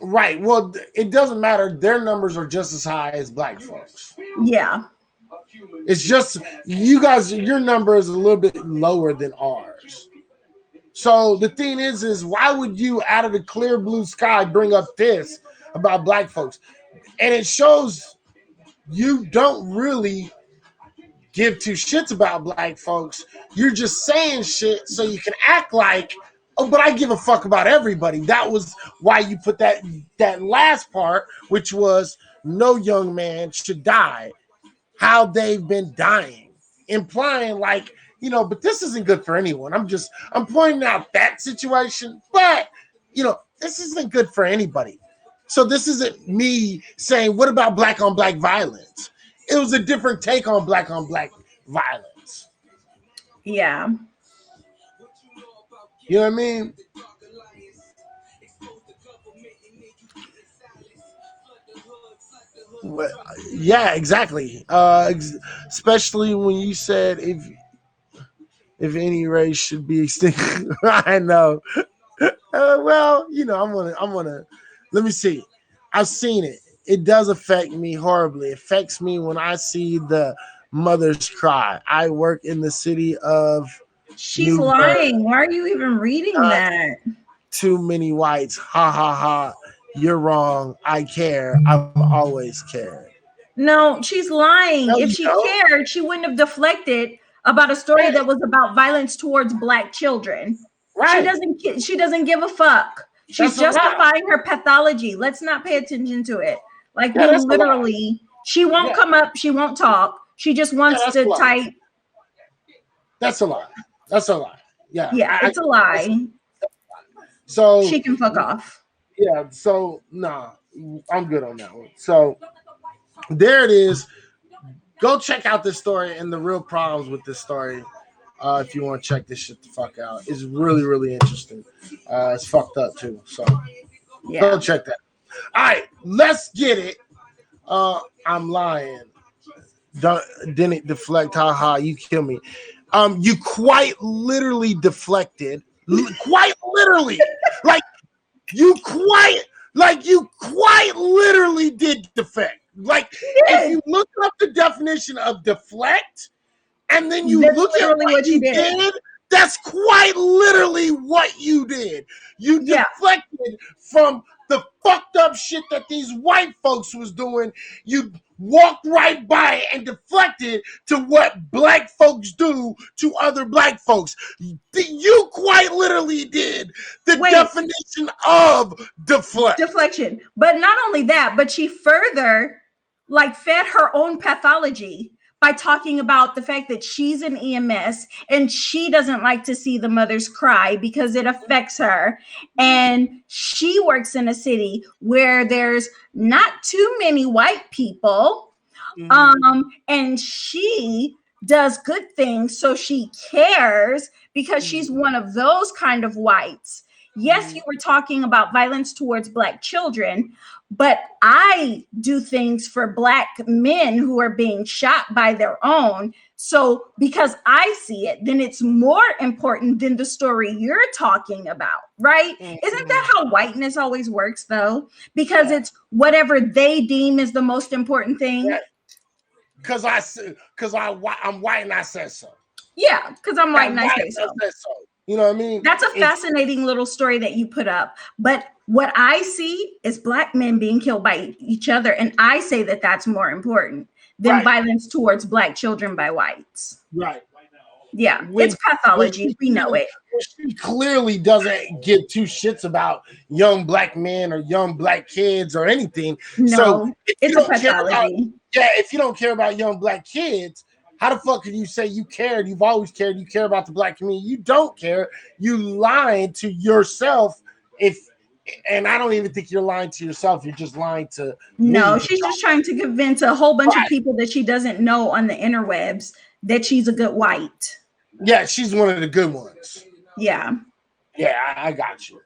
Right. Well, it doesn't matter. Their numbers are just as high as Black folks. Yeah. It's just you guys, your number is a little bit lower than ours. So the thing is why would you out of the clear blue sky bring up this about Black folks? And it shows you don't really give two shits about Black folks. You're just saying shit so you can act like, oh, but I give a fuck about everybody. That was why you put that last part, which was no young man should die. How they've been dying, implying like, but this isn't good for anyone. I'm pointing out that situation, but this isn't good for anybody. So this isn't me saying, what about Black on Black violence? It was a different take on Black violence. Yeah. You know what I mean? Yeah, exactly. Especially when you said if any race should be extinct. I know. Well, I'm gonna. Let me see. I've seen it. It does affect me horribly. It affects me when I see the mothers cry. I work in the city of. She's lying. Why are you even reading that? Too many whites. Ha ha ha. You're wrong. I care. I've always cared. No, she's lying. If she cared, she wouldn't have deflected about a story that was about violence towards Black children. Right. She doesn't give a fuck. She's justifying her pathology. Let's not pay attention to it. Like literally, she won't come up. She won't talk. She just wants to type. That's a lie. That's a lie. Yeah. Yeah, it's a lie. So she can fuck off. Yeah. So I'm good on that one. So there it is. Go check out this story and the real problems with this story. If you want to check this shit the fuck out, it's really, really interesting. It's fucked up too. So go check that. All right, let's get it. I'm lying. Didn't deflect. Haha, you kill me. You quite literally deflected. Quite literally, you quite literally did defect. If you look up the definition of deflect, and then you look at what you did, that's quite literally what you did. You deflected from the fucked up shit that these white folks was doing. You walked right by it and deflected to what Black folks do to other Black folks. You quite literally did the definition of deflection. But not only that, but she further fed her own pathology by talking about the fact that she's an EMS and she doesn't like to see the mothers cry because it affects her. And she works in a city where there's not too many white people. And she does good things, so she cares because she's one of those kind of whites. Yes, you were talking about violence towards Black children, but I do things for Black men who are being shot by their own. So because I see it, then it's more important than the story you're talking about, right? Isn't that how whiteness always works, though? Because it's whatever they deem is the most important thing. Yeah. Because I'm white and I said so. Yeah, because I'm white and I say so. You know what I mean? That's a fascinating little story that you put up. But what I see is Black men being killed by each other. And I say that that's more important than violence towards Black children by whites. Right. Yeah, it's pathology. We know it. She clearly doesn't give two shits about young Black men or young Black kids or anything. No, so it's a pathology. If you don't care about young Black kids, how the fuck can you say you cared? You've always cared. You care about the Black community. You don't care. You lying to yourself. And I don't even think you're lying to yourself. You're just lying to No, she's just trying to convince a whole bunch of people that she doesn't know on the interwebs that she's a good white. Yeah, she's one of the good ones. Yeah. Yeah, I got you.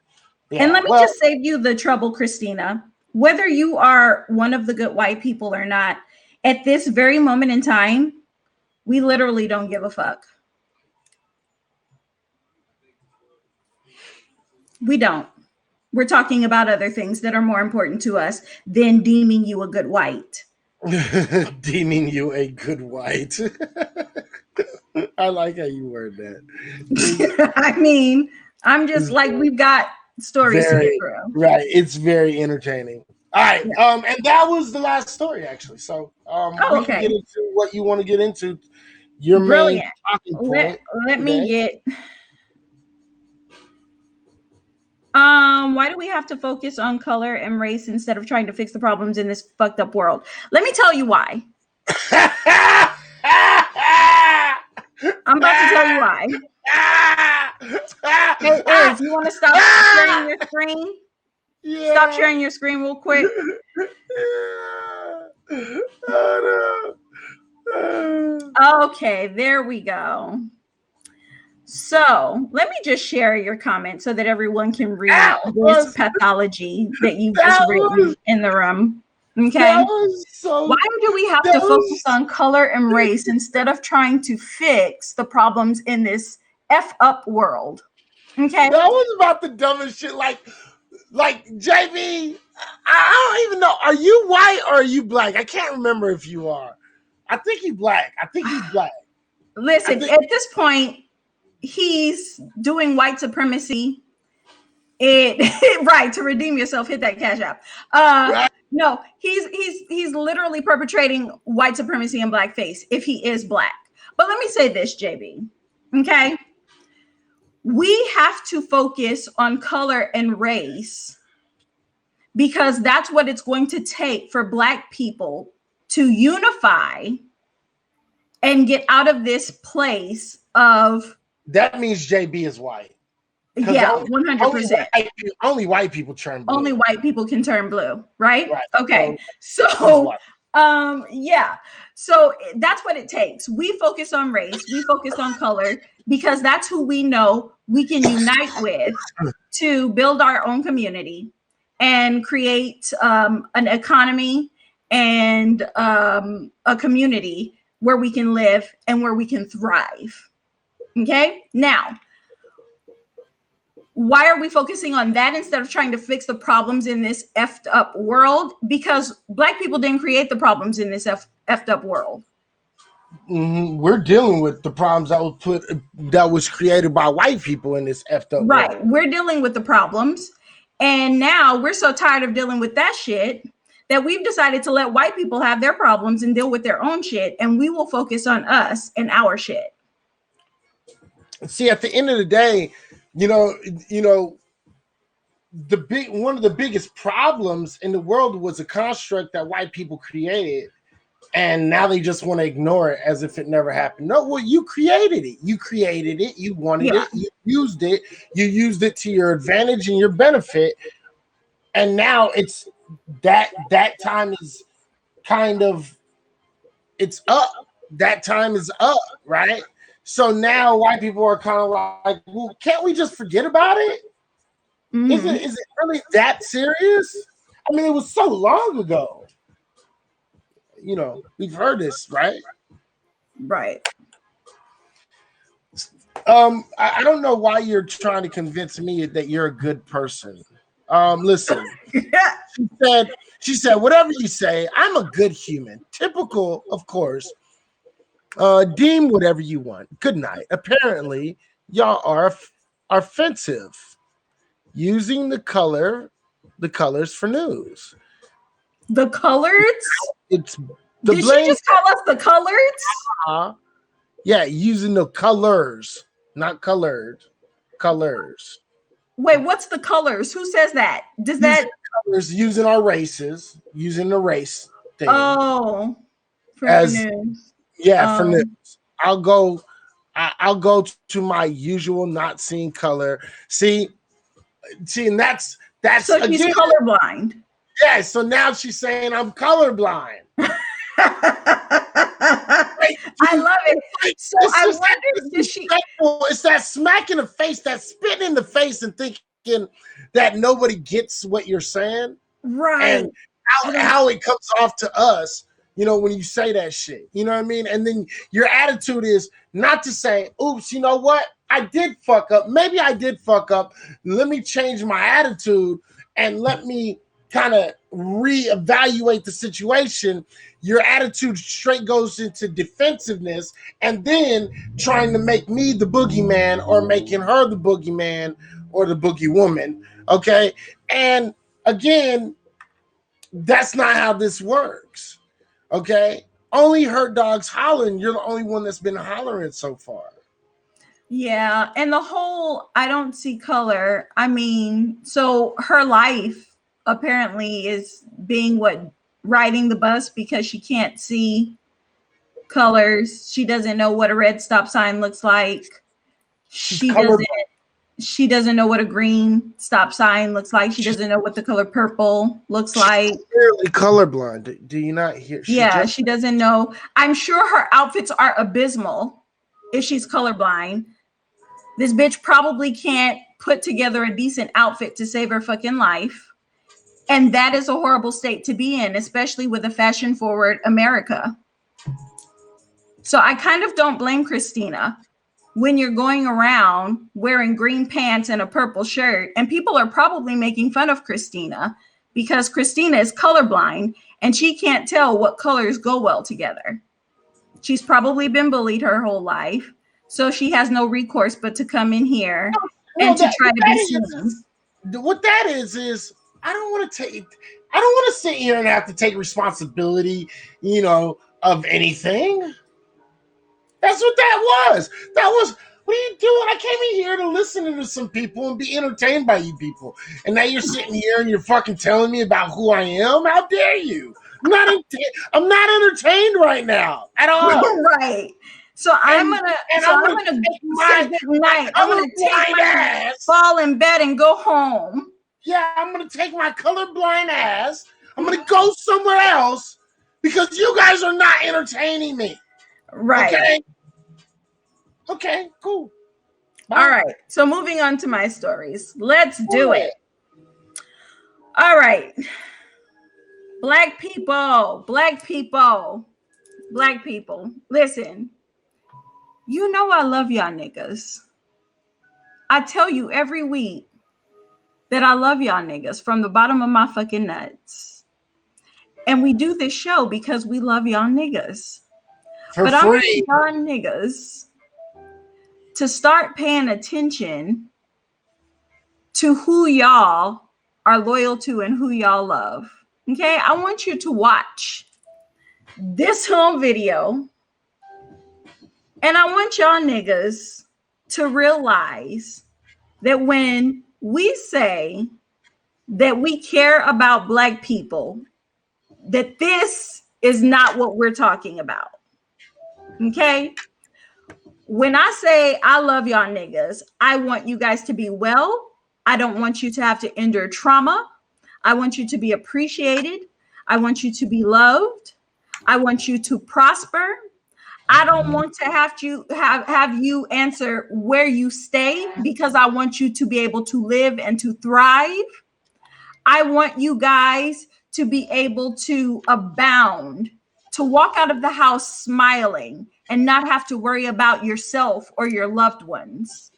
Yeah, and let me just save you the trouble, Christina. Whether you are one of the good white people or not, at this very moment in time, we literally don't give a fuck. We don't. We're talking about other things that are more important to us than deeming you a good white. Deeming you a good white. I like how you word that. I mean, I'm just like, we've got stories to get through. Right. It's very entertaining. All right. Yeah. And that was the last story, actually. So we can get into what you want to get into. Your Brilliant. main talking point. Let me get. Why do we have to focus on color and race instead of trying to fix the problems in this fucked up world? Let me tell you why. I'm about to tell you why. Hey, Iz, you want to stop sharing your screen? Yeah. Stop sharing your screen real quick. Okay, there we go. So let me just share your comment so that everyone can read this pathology that you just written in the room. Okay. Why do we have to focus on color and race instead of trying to fix the problems in this F up world? Okay. That was about the dumbest shit. Like JB, I don't even know. Are you white or are you Black? I can't remember if you are. I think he's Black. Listen, at this point, he's doing white supremacy. Right, to redeem yourself, hit that cash app. Right. No, he's literally perpetrating white supremacy and blackface if he is Black. But let me say this, JB. Okay. We have to focus on color and race because that's what it's going to take for Black people to unify and get out of this place of. That means JB is white. Yeah, 100%. Only white people turn blue. Only white people can turn blue, right? Okay. So yeah. So that's what it takes. We focus on race, we focus on color, because that's who we know we can unite with to build our own community and create an economy and a community where we can live and where we can thrive. Okay. Now, why are we focusing on that instead of trying to fix the problems in this effed up world? Because Black people didn't create the problems in this effed up world. Mm-hmm. We're dealing with the problems that was created by white people in this effed up world. Right. We're dealing with the problems. And now we're so tired of dealing with that shit that we've decided to let white people have their problems and deal with their own shit. And we will focus on us and our shit. See, at the end of the day, one of the biggest problems in the world was a construct that white people created, and now they just want to ignore it as if it never happened. No, well, you created it. You created it. You wanted it. You used it. You used it to your advantage and your benefit. And now it's that time is kind of it's up. that time is up, right? So now white people are kind of like, well, can't we just forget about it? Is it really that serious? I mean, it was so long ago. We've heard this, right? Right. I don't know why you're trying to convince me that you're a good person. Listen, she said, whatever you say, I'm a good human. Typical, of course. Deem whatever you want. Good night. Apparently, y'all are offensive. Using the colors for news. The colors? It's the Did blame. she just call us the colors? Yeah, using the colors, not colored. Colors. Wait, what's the colors? Who says that? Does that colors using our races, using the race thing? Oh, for as news. Yeah, for news. I'll go to my usual not seeing color. See, and that's so she's again, colorblind. Yeah, so now she's saying I'm colorblind. I love it. So I wonder, does she? It's that smack in the face, that spitting in the face, and thinking that nobody gets what you're saying, right? And how it comes off to us, when you say that shit. You know what I mean? And then your attitude is not to say, "Oops, you know what? I did fuck up. Maybe I did fuck up. Let me change my attitude and let me kind of reevaluate the situation." Your attitude straight goes into defensiveness and then trying to make me the boogeyman or making her the boogeyman or the boogie woman. Okay. And again, that's not how this works. Okay. Only hurt dogs hollering. You're the only one that's been hollering so far. Yeah. And the whole, I don't see color. I mean, so her life apparently is being riding the bus because she can't see colors. She doesn't know what a red stop sign looks like. She doesn't know what a green stop sign looks like. She doesn't know what the color purple looks like. She's clearly colorblind. Do you not hear? She doesn't know. I'm sure her outfits are abysmal if she's colorblind. This bitch probably can't put together a decent outfit to save her fucking life. And that is a horrible state to be in, especially with a fashion-forward America. So I kind of don't blame Christina when you're going around wearing green pants and a purple shirt, and people are probably making fun of Christina because Christina is colorblind and she can't tell what colors go well together. She's probably been bullied her whole life, so she has no recourse but to come in here and to try to be seen. What that is I don't want to sit here and have to take responsibility, of anything. That's what that was. What are you doing? I came in here to listen to some people and be entertained by you people. And now you're sitting here and you're fucking telling me about who I am? How dare you? I'm not entertained right now at all. Right. So I'm gonna take my fall in bed and go home. Yeah, I'm gonna take my colorblind ass. I'm gonna go somewhere else because you guys are not entertaining me. Right. Okay, cool. Bye. All right. So moving on to my stories. Let's do it. All right. Black people. Listen, I love y'all niggas. I tell you every week that I love y'all niggas from the bottom of my fucking nuts. And we do this show because we love y'all niggas. For but free. I want y'all niggas to start paying attention to who y'all are loyal to and who y'all love. Okay? I want you to watch this home video. And I want y'all niggas to realize that when we say that we care about Black people, that this is not what we're talking about. Okay? When I say I love y'all niggas, I want you guys to be well. I don't want you to have to endure trauma. I want you to be appreciated. I want you to be loved. I want you to prosper. I don't want to have you answer where you stay, because I want you to be able to live and to thrive. I want you guys to be able to abound, to walk out of the house smiling and not have to worry about yourself or your loved ones.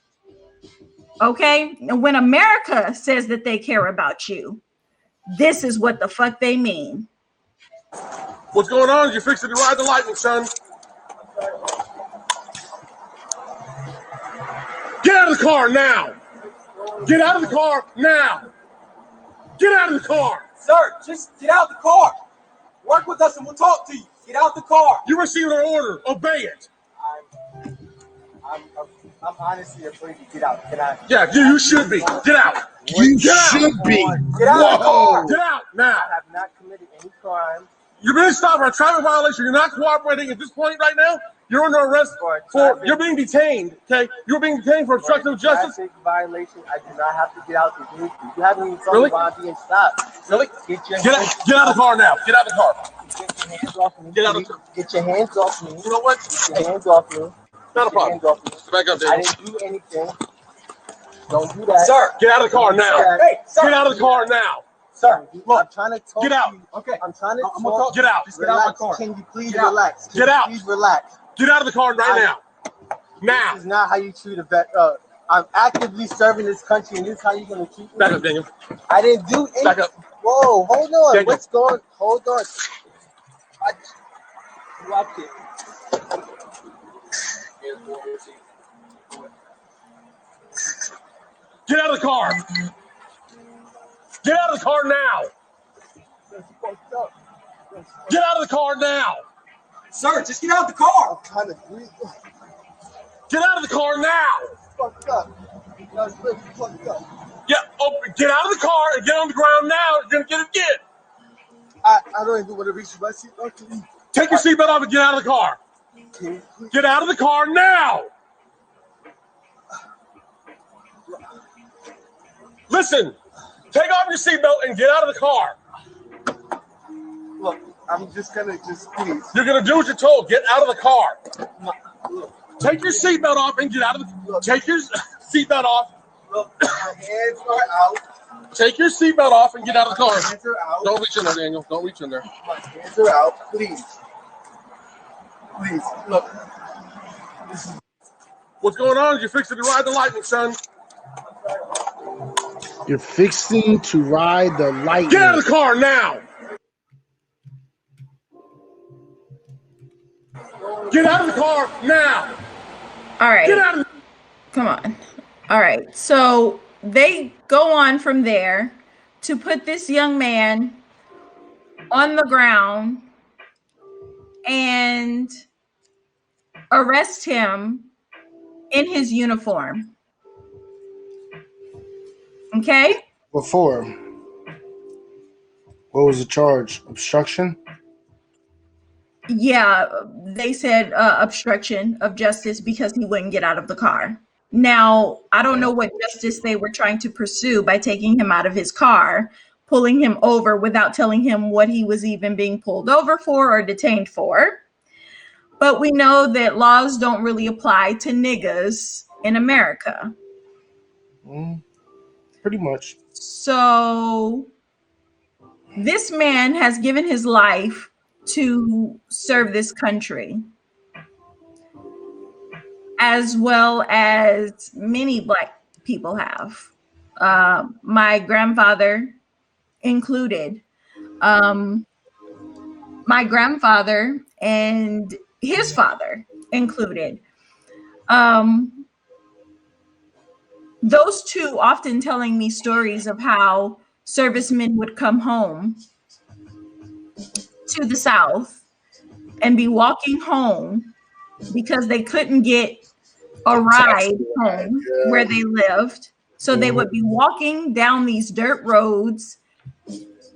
Okay? And when America says that they care about you, this is what the fuck they mean. What's going on? You're fixing to ride the lightning, son. Get out of the car now! Get out of the car now! Get out of the car! Sir, just get out the car. Work with us and we'll talk to you. Get out the car. You received an order. Obey it. I'm honestly afraid to get out. Can I? Yeah, you should be. Get out. You Get out. should be. Get out of the Whoa. car. Get out now. I have not committed any crime. You're being stopped for a traffic violation. You're not cooperating at this point right now. You're under arrest for. You're being detained. Okay, you're being detained for obstruction of justice. Traffic violation. I do not have to get out the vehicle. You haven't even told Really? me why I'm being stopped. Really? Get your Get hands, out of the car now. Get out of the car. get your hands off me. Get out of the car. Get your hands off me. You know what? Get your hands off me. Not a Get your problem. hands off me. Back up, I Daniel. didn't do anything. Don't do that. Sir, get out of the car now. Hey, sir. Get out of the car now. Sir, I'm trying to talk Get out. to you. Okay. I'm trying to I'm gonna talk. talk. Get out. Just get out of my car. Can you please Get out. relax? Can Get you out. Please relax. Get out of the car right now. Now. This is not how you treat a vet. I'm actively serving this country, and this is how you're gonna treat me. Back up, Daniel. I didn't do anything. Back up. Whoa, hold on. Daniel. What's going? Hold on. You out there? Get out of the car. Get out of the car now. That's fucked up. Get out of the car now. Sir, just get out of the car. I'm trying to breathe. Get out of the car now. Fucked up. That's really fucked up. Yeah. Oh, get out of the car and get on the ground now. You're gonna get it again. I don't even want to reach my seat. Okay. Take your seatbelt off and get out of the car. Can you please? Get out of the car now. Listen. Take off your seatbelt and get out of the car. Look, I'm just gonna please. You're gonna do what you're told. Get out of the car. Look, Take your seatbelt off and get out of the. Take your seatbelt off. look, my hands are out. Take your seatbelt off and get out of the My car. hands are out. Don't reach in there, Daniel. Don't reach in there. My hands are out. Please. Please. Look. What's going on? You're fixing to ride the lightning, son. You're fixing to ride the lightning. Get out of the car now. Get out of the car now. All right. Get out of the Come on. All right. So they go on from there to put this young man on the ground and arrest him in his uniform. Okay? Before. What was the charge? Obstruction? Yeah, they said obstruction of justice because he wouldn't get out of the car. Now, I don't know what justice they were trying to pursue by taking him out of his car, pulling him over without telling him what he was even being pulled over for or detained for. But we know that laws don't really apply to niggas in America. Pretty much. So this man has given his life to serve this country, as well as many Black people have. My grandfather included. My grandfather and his father included. Those two often telling me stories of how servicemen would come home to the South and be walking home because they couldn't get a ride home where they lived. So they would be walking down these dirt roads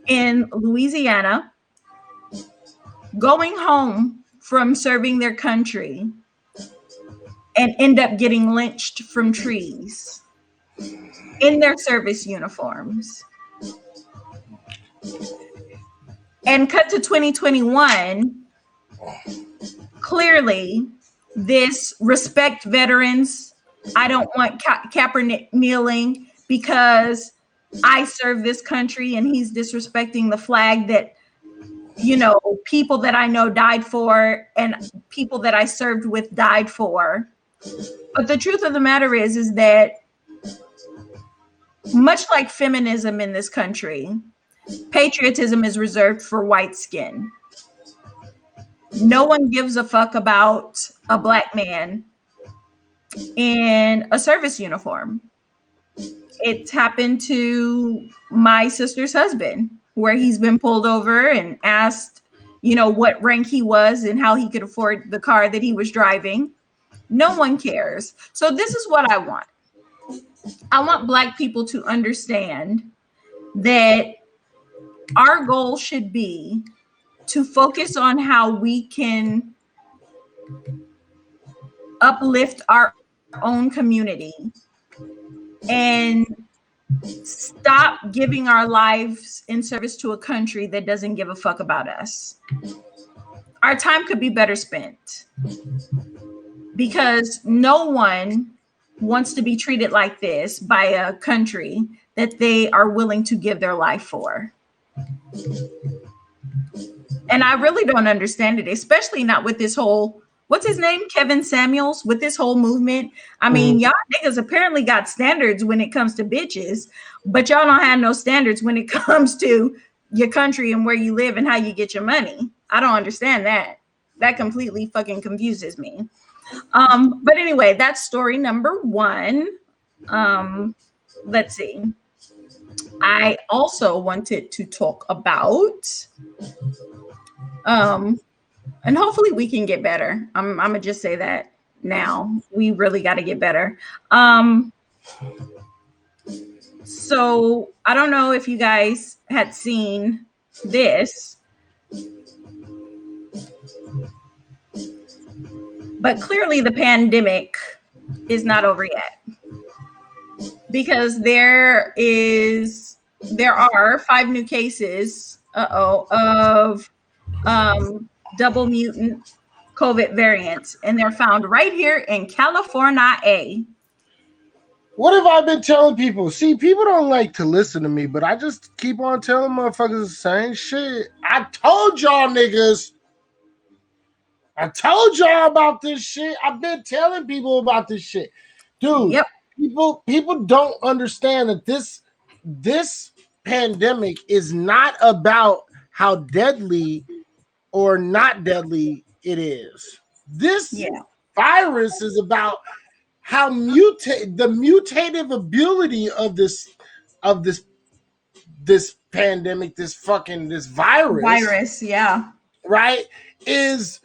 in Louisiana, going home from serving their country, and end up getting lynched from trees in their service uniforms. And cut to 2021, clearly this respect veterans. I don't want Kaepernick kneeling because I serve this country and he's disrespecting the flag that, you know, people that I know died for and people that I served with died for. But the truth of the matter is that much like feminism in this country, patriotism is reserved for white skin. No one gives a fuck about a black man in a service uniform. It's happened to my sister's husband, where he's been pulled over and asked, you know, what rank he was and how he could afford the car that he was driving. No one cares. So this is what I want. I want Black people to understand that our goal should be to focus on how we can uplift our own community and stop giving our lives in service to a country that doesn't give a fuck about us. Our time could be better spent because no one wants to be treated like this by a country that they are willing to give their life for. And I really don't understand it, especially not with this whole, what's his name? Kevin Samuels, with this whole movement. I mean, y'all niggas apparently got standards when it comes to bitches, but y'all don't have no standards when it comes to your country and where you live and how you get your money. I don't understand that. That completely fucking confuses me. But anyway, that's story number one. Let's see. I also wanted to talk about, and hopefully we can get better. I'm gonna just say that now. We really got to get better. So I don't know if you guys had seen this, but clearly the pandemic is not over yet, because there are 5 new cases of double mutant COVID variants, and they're found right here in California. What have I been telling people? See, people don't like to listen to me, but I just keep on telling motherfuckers the same shit. I told y'all niggas. I told y'all about this shit. I've been telling people about this shit. Dude, Yep. People don't understand that this pandemic is not about how deadly or not deadly it is. This virus is about how the mutative ability of this pandemic, this virus, right, is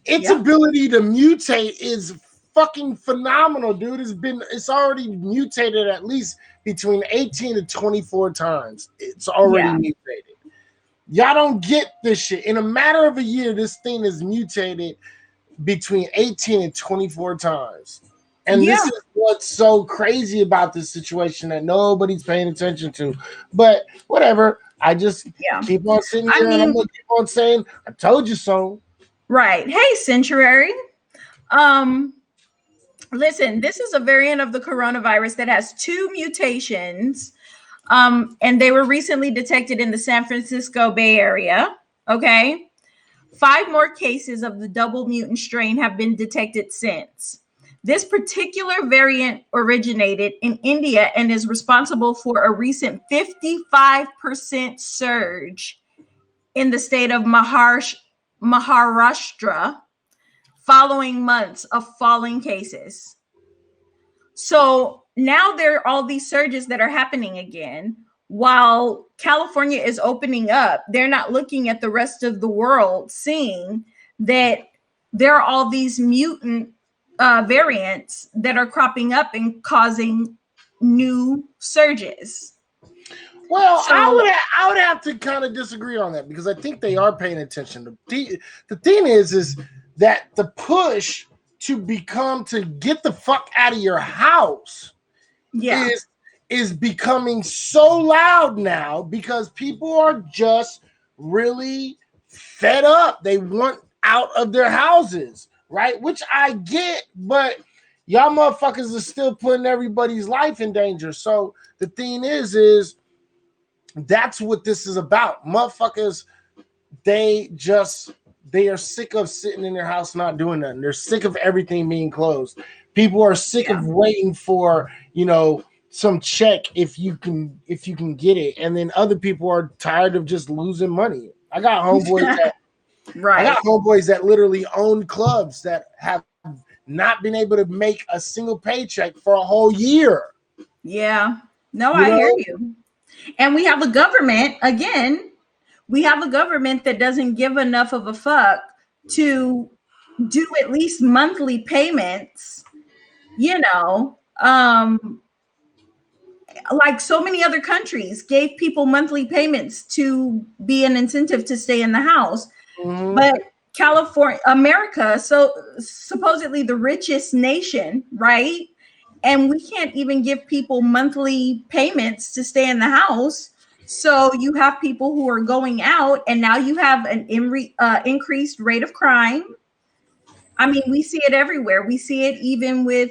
its ability to mutate is fucking phenomenal, dude. It's already mutated at least between 18 to 24 times. It's already mutated. Y'all don't get this shit. In a matter of a year, this thing is mutated between 18 and 24 times. And this is what's so crazy about this situation that nobody's paying attention to. But whatever. I just keep on sitting here and I'm gonna keep on saying, I told you so. Right. Hey, Century. Listen, this is a variant of the coronavirus that has 2 mutations. And they were recently detected in the San Francisco Bay Area. Okay. 5 more cases of the double mutant strain have been detected since. This particular variant originated in India and is responsible for a recent 55% surge in the state of Maharashtra following months of falling cases. So now there are all these surges that are happening again. While California is opening up, they're not looking at the rest of the world, seeing that there are all these mutant variants that are cropping up and causing new surges. Well, I would have to kind of disagree on that, because I think they are paying attention. The thing is that the push to get the fuck out of your house is becoming so loud now, because people are just really fed up. They want out of their houses, right? Which I get, but y'all motherfuckers are still putting everybody's life in danger. So the thing is that's what this is about. Motherfuckers, they are sick of sitting in their house not doing nothing. They're sick of everything being closed. People are sick of waiting for, some check if you can get it. And then other people are tired of just losing money. I got homeboys that literally own clubs that have not been able to make a single paycheck for a whole year. Yeah. No, I hear you. And we have a government, again, that doesn't give enough of a fuck to do at least monthly payments, like so many other countries gave people monthly payments to be an incentive to stay in the house. Mm-hmm. But America, so supposedly the richest nation, right? And we can't even give people monthly payments to stay in the house. So you have people who are going out, and now you have an increased rate of crime. I mean, we see it everywhere. We see it even with,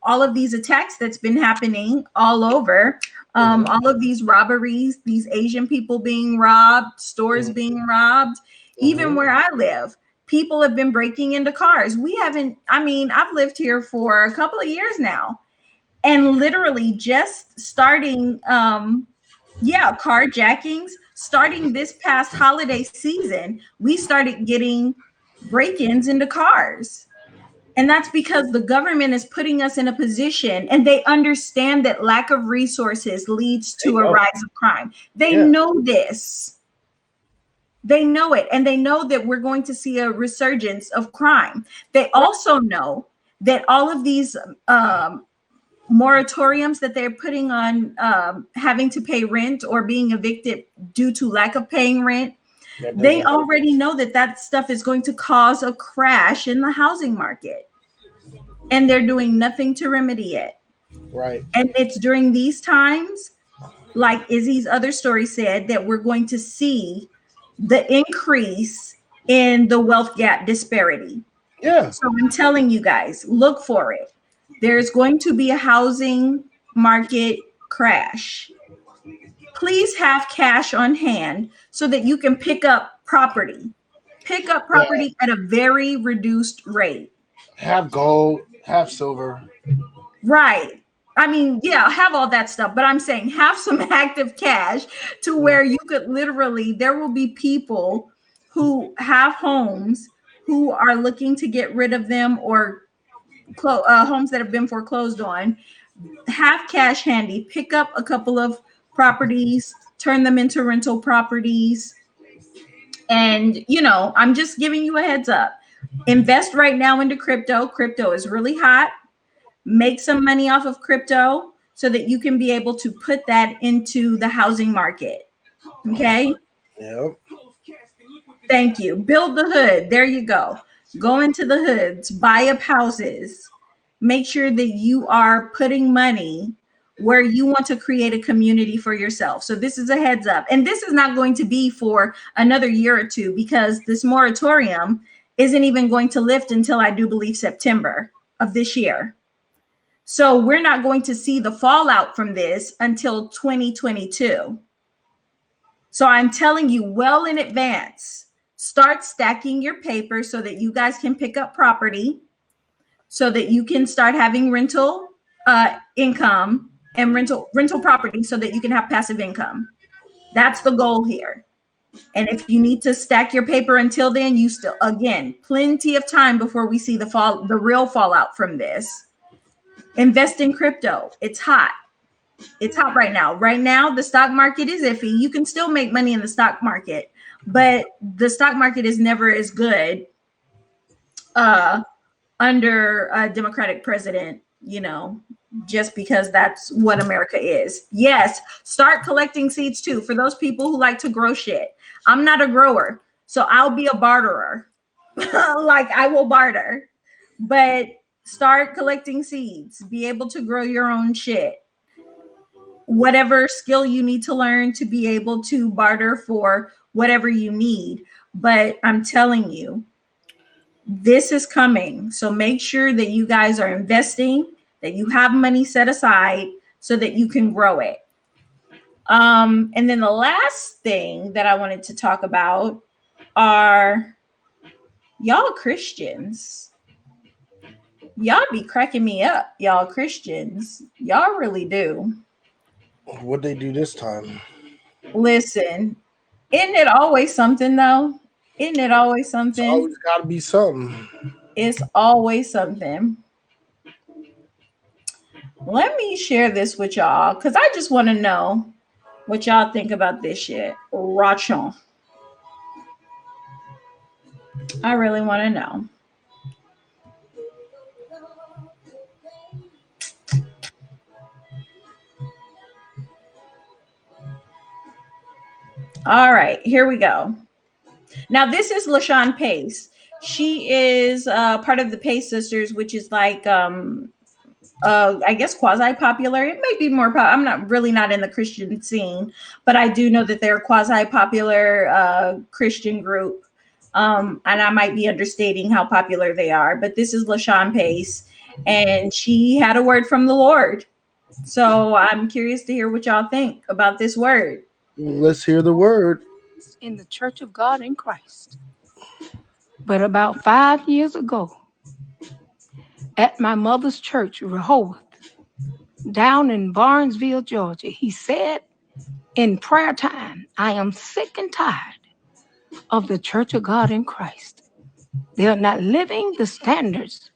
all of these attacks that's been happening all over. All of these robberies, these Asian people being robbed, stores being robbed. Even where I live, people have been breaking into cars. I've lived here for a couple of years now, and literally just starting, carjackings, starting this past holiday season, we started getting break-ins into cars. And that's because the government is putting us in a position, and they understand that lack of resources leads to a rise of crime. They know this. They know it, and they know that we're going to see a resurgence of crime. They also know that all of these moratoriums that they're putting on having to pay rent or being evicted due to lack of paying rent, they already know that stuff is going to cause a crash in the housing market, and they're doing nothing to remedy it. Right. And it's during these times, like Izzy's other story said, that we're going to see the increase in the wealth gap disparity. Yeah. So I'm telling you guys, look for it. There's going to be a housing market crash. Please have cash on hand so that you can pick up property. Pick up property at a very reduced rate. Have gold, have silver. Right. Have all that stuff, but I'm saying have some active cash to where you could literally, there will be people who have homes who are looking to get rid of them, or homes that have been foreclosed on. Have cash handy, pick up a couple of properties, turn them into rental properties. And, I'm just giving you a heads up. Invest right now into crypto. Crypto is really hot. Make some money off of crypto so that you can be able to put that into the housing market. Okay? Yep. Thank you. Build the hood. There you go. Go into the hoods, buy up houses. Make sure that you are putting money where you want to create a community for yourself. So this is a heads up. And this is not going to be for another year or two, because this moratorium isn't even going to lift until, I do believe, September of this year. So we're not going to see the fallout from this until 2022. So I'm telling you well in advance, start stacking your paper so that you guys can pick up property, so that you can start having rental income and rental property, so that you can have passive income. That's the goal here. And if you need to stack your paper until then, you still, again, plenty of time before we see the real fallout from this. Invest in crypto. It's hot. It's hot right now. Right now, the stock market is iffy. You can still make money in the stock market, but the stock market is never as good under a Democratic president, just because that's what America is. Yes, start collecting seeds too. For those people who like to grow shit. I'm not a grower, so I'll be a barterer. Like, I will barter. But start collecting seeds. Be able to grow your own shit. Whatever skill you need to learn to be able to barter for whatever you need. But I'm telling you, This is coming. So make sure that you guys are investing, that you have money set aside so that you can grow it. And then the last thing that I wanted to talk about are y'all Christians. Y'all be cracking me up, y'all Christians. Y'all really do. What'd they do this time? Listen, isn't it always something though? Isn't it always It's something? always got to be something. It's always something. Let me share this with y'all because I just want to know what y'all think about this shit. Rachon. I really want to know. All right, here we go. Now, this is LaShawn Pace. She is part of the Pace Sisters, which is like, I guess, quasi-popular. It may be more. I'm not in the Christian scene, but I do know that they're a quasi-popular Christian group. And I might be understating how popular they are, but this is LaShawn Pace, and she had a word from the Lord. So I'm curious to hear what y'all think about this word. Let's hear the word. In the Church of God in Christ. But about 5 years ago, at my mother's church, Rehoboth, down in Barnesville, Georgia, he said in prayer time, I am sick and tired of the Church of God in Christ. They are not living the standards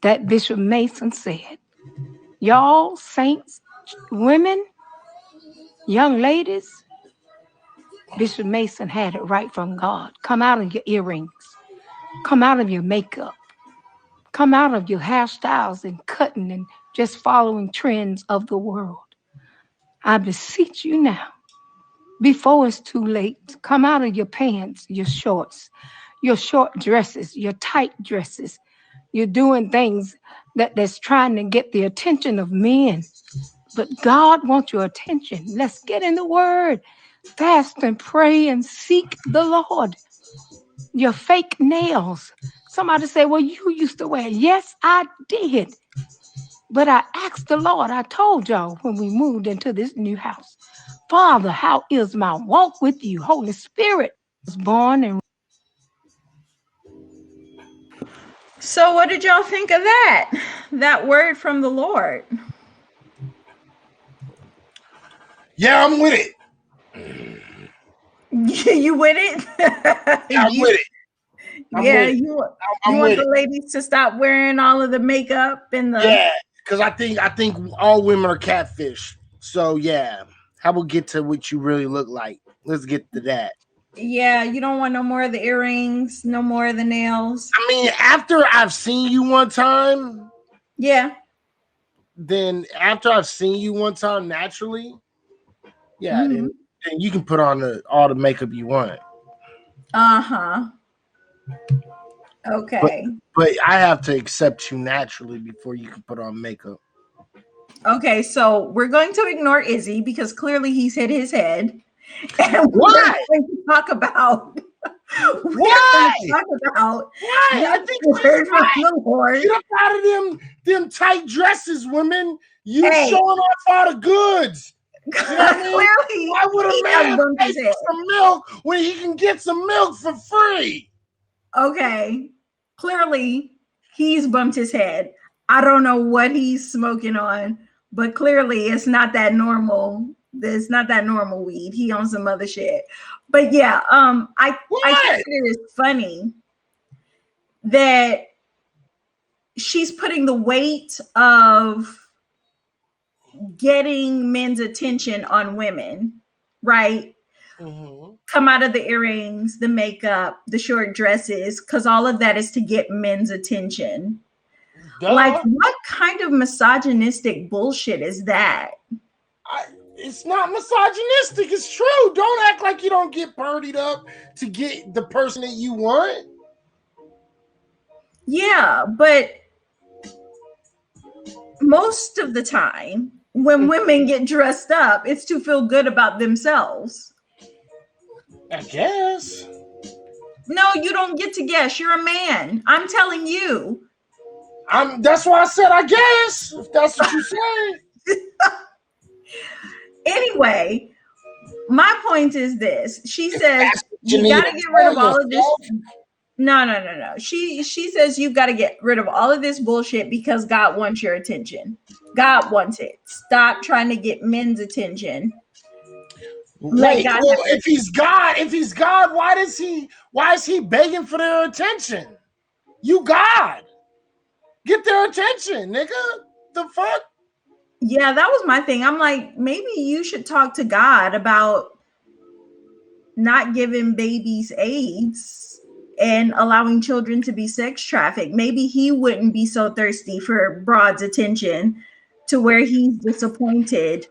that Bishop Mason said. Y'all saints, women, young ladies, Bishop Mason had it right from God. Come out of your earrings. Come out of your makeup. Come out of your hairstyles and cutting and just following trends of the world. I beseech you now, before it's too late, come out of your pants, your shorts, your short dresses, your tight dresses. You're doing things that's trying to get the attention of men. But God wants your attention. Let's get in the word. Fast and pray and seek the Lord. Your fake nails. Somebody say, well, you used to wear. Yes, I did. But I asked the Lord, I told y'all when we moved into this new house, Father, how is my walk with you? Holy Spirit was born and So what did y'all think of that word from the Lord? Yeah, I'm with it. You with it? Yeah, I'm with it. You I'm want with the it. ladies to stop wearing all of the makeup and the Yeah, because I think all women are catfish. So yeah, how about get to what you really look like? Let's get to that. yeah, you don't want no more of the earrings, no more of the nails. I mean, after I've seen you one time, Yeah. then after I've seen you one time naturally, yeah, Mhm. then you can put on all the makeup you want. Uh-huh. Okay. But I have to accept you naturally before you can put on makeup. Okay, so we're going to ignore Izzy because clearly he's hit his head. And Why? we're going to talk about Why? Why? I this think word she's from right. the Lord. Get up out of them tight dresses, women. You Hey. showing off all the goods. You know what I mean? Clearly, Why would a he man bumped pay his for head. some milk when he can get some milk for free? Okay, clearly he's bumped his head. I don't know what he's smoking on, but clearly it's not that normal. It's not that normal weed. He on some other shit. But yeah, I think it is funny that she's putting the weight of getting men's attention on women, right? Mm-hmm. Come out of the earrings, the makeup, the short dresses, because all of that is to get men's attention. Duh. Like, what kind of misogynistic bullshit is that? It's not misogynistic. It's true. Don't act like you don't get birdied up to get the person that you want. Yeah, but most of the time, when women get dressed up, it's to feel good about themselves. I guess. No, you don't get to guess. You're a man. I'm telling you. That's why I said I guess, if that's what you say. Anyway, my point is this. She says That's what you you need got to to get rid of tell all of this. yourself. No. She says you've got to get rid of all of this bullshit because God wants your attention. God wants it. Stop trying to get men's attention. Let Wait, God well, have- if he's God, why is he begging for their attention? You God. Get their attention, nigga. The fuck? Yeah, that was my thing. I'm like, maybe you should talk to God about not giving babies AIDS and allowing children to be sex trafficked. Maybe he wouldn't be so thirsty for broad's attention to where he's disappointed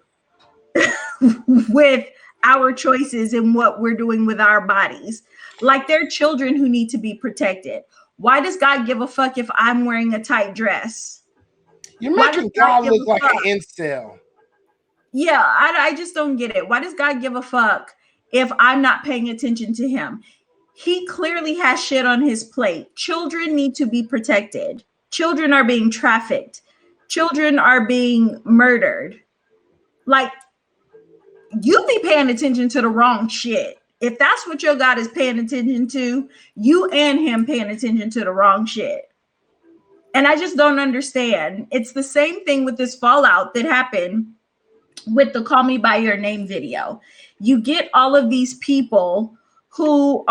with our choices and what we're doing with our bodies. Like, they're children who need to be protected. Why does God give a fuck if I'm wearing a tight dress? You're Why making does God God give look a like fuck? an incel. Yeah, I just don't get it. Why does God give a fuck if I'm not paying attention to him? He clearly has shit on his plate. Children need to be protected. Children are being trafficked. Children are being murdered. Like, you be paying attention to the wrong shit. If that's what your God is paying attention to, you and him paying attention to the wrong shit. And I just don't understand. It's the same thing with this fallout that happened with the Call Me By Your Name video. You get all of these people who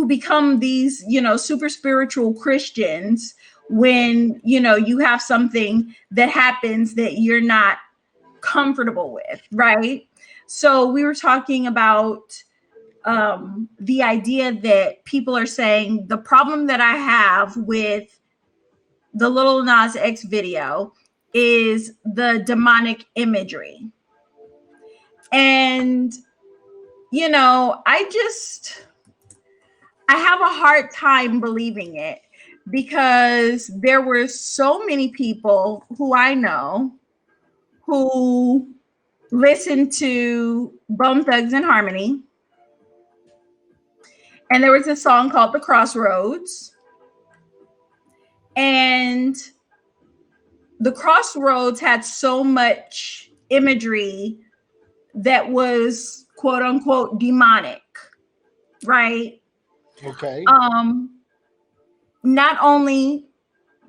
become these, super spiritual Christians when, you have something that happens that you're not comfortable with, right? So we were talking about the idea that people are saying the problem that I have with the Lil Nas X video is the demonic imagery. And, I have a hard time believing it because there were so many people who I know who listened to Bone Thugs and Harmony. And there was a song called The Crossroads. And The Crossroads had so much imagery that was quote unquote demonic, right? Okay. Not only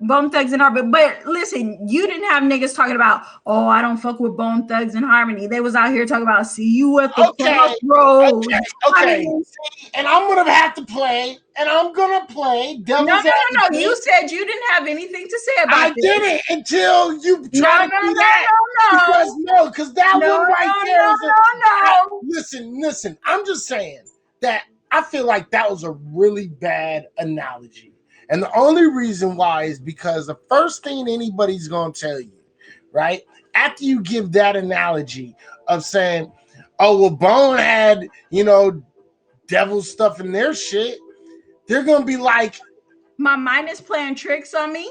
Bone Thugs and Harmony, but listen, you didn't have niggas talking about, oh, I don't fuck with Bone Thugs and Harmony. They was out here talking about, see you at the crossroads. Okay. And I'm gonna have to play, devil's No. advocate. You said you didn't have anything to say about this. I didn't until you tried to do that. Because that one right there is listen. I'm just saying that I feel like that was a really bad analogy. And the only reason why is because the first thing anybody's going to tell you, right, after you give that analogy of saying, oh, well, Bone had, devil stuff in their shit, they're going to be like, My Mind Is Playing Tricks on Me.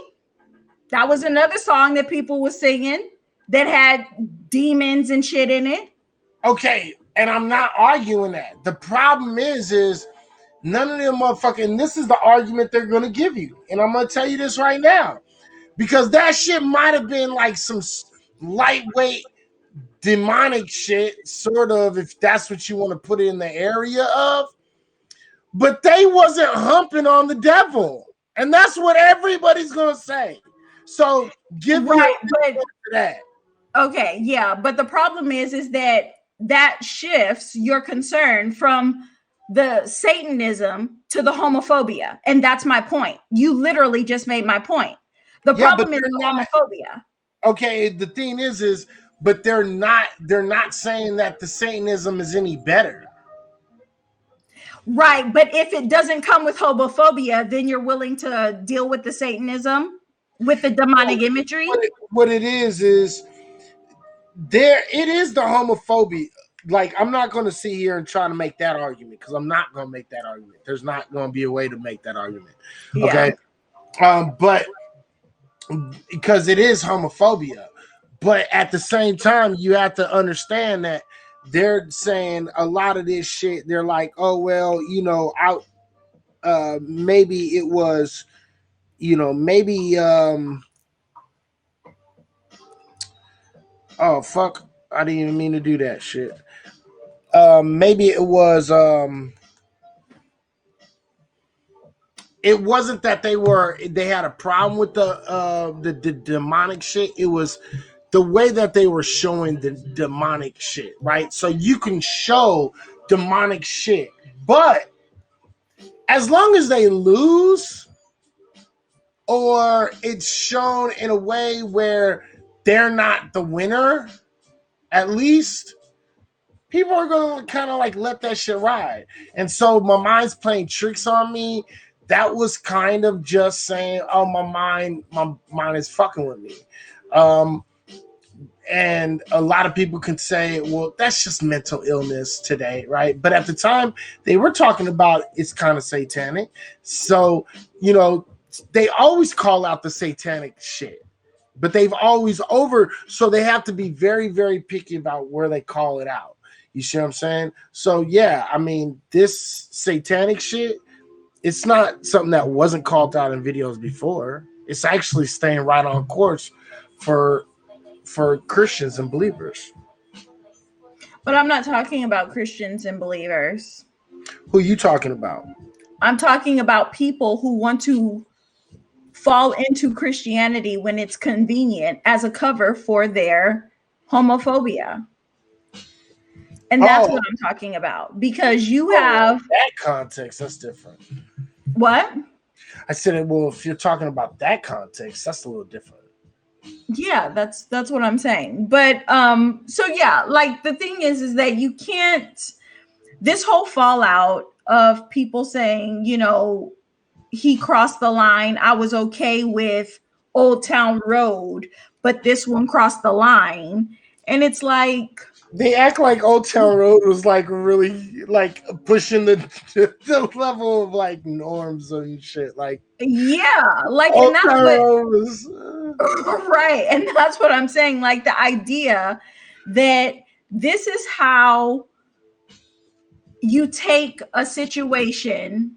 That was another song that people were singing that had demons and shit in it. Okay, and I'm not arguing that. The problem is none of them motherfucking, this is the argument they're going to give you. And I'm going to tell you this right now. Because that shit might have been like some lightweight demonic shit, sort of, if that's what you want to put it in the area of. But they wasn't humping on the devil. And that's what everybody's going to say. So give me that. Okay, yeah. But the problem is that shifts your concern from the Satanism to the homophobia. And that's my point. You literally just made my point. The problem is the homophobia. Okay, the thing is, but they're not saying that the Satanism is any better. Right, but if it doesn't come with homophobia, then you're willing to deal with the Satanism, with the demonic imagery? What it is it is the homophobia. Like, I'm not going to sit here and try to make that argument because I'm not going to make that argument. There's not going to be a way to make that argument. Okay. Yeah. But because it is homophobia, but at the same time, you have to understand that they're saying a lot of this shit. They're like, oh well, maybe it was, maybe oh fuck, I didn't even mean to do that shit. Maybe it was it wasn't that they had a problem with the demonic shit. It was the way that they were showing the demonic shit, right? So you can show demonic shit, but as long as they lose or it's shown in a way where they're not the winner, at least people are going to kind of like let that shit ride. And so my mind's playing tricks on me. That was kind of just saying, oh, my mind is fucking with me. And a lot of people can say, well, that's just mental illness today, right? But at the time, they were talking about it's kind of satanic. So, they always call out the satanic shit. But they've always so they have to be very, very picky about where they call it out. You see what I'm saying? So, yeah, I mean, this satanic shit, it's not something that wasn't called out in videos before. It's actually staying right on course for Christians and believers. But I'm not talking about Christians and believers. Who are you talking about? I'm talking about people who want to fall into Christianity when it's convenient as a cover for their homophobia. And that's what I'm talking about. Because you have that context, that's different. What? I said, well, if you're talking about that context, that's a little different. Yeah, that's what I'm saying. But so yeah, like the thing is that you can't, this whole fallout of people saying, he crossed the line. I was okay with Old Town Road, but this one crossed the line. And it's like, they act like Old Town Road was like really like pushing the level of like norms and shit. Like, yeah, like, Old and that's Town what, Road was, right. And that's what I'm saying. Like the idea that this is how you take a situation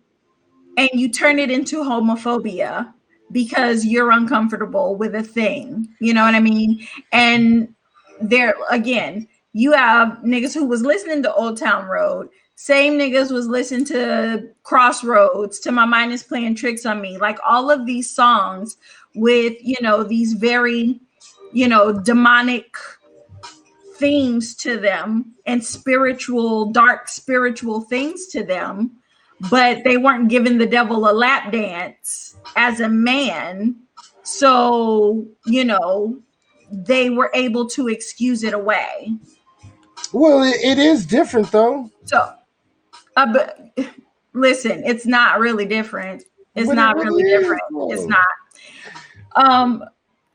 and you turn it into homophobia because you're uncomfortable with a thing. You know what I mean? And there again, you have niggas who was listening to Old Town Road, same niggas was listening to Crossroads, to My Mind Is Playing Tricks on Me. Like all of these songs with, these very, demonic themes to them and dark spiritual things to them, but they weren't giving the devil a lap dance as a man. So, they were able to excuse it away. well, it is different though. So, but listen, it's not really different. It's not really different. It's not.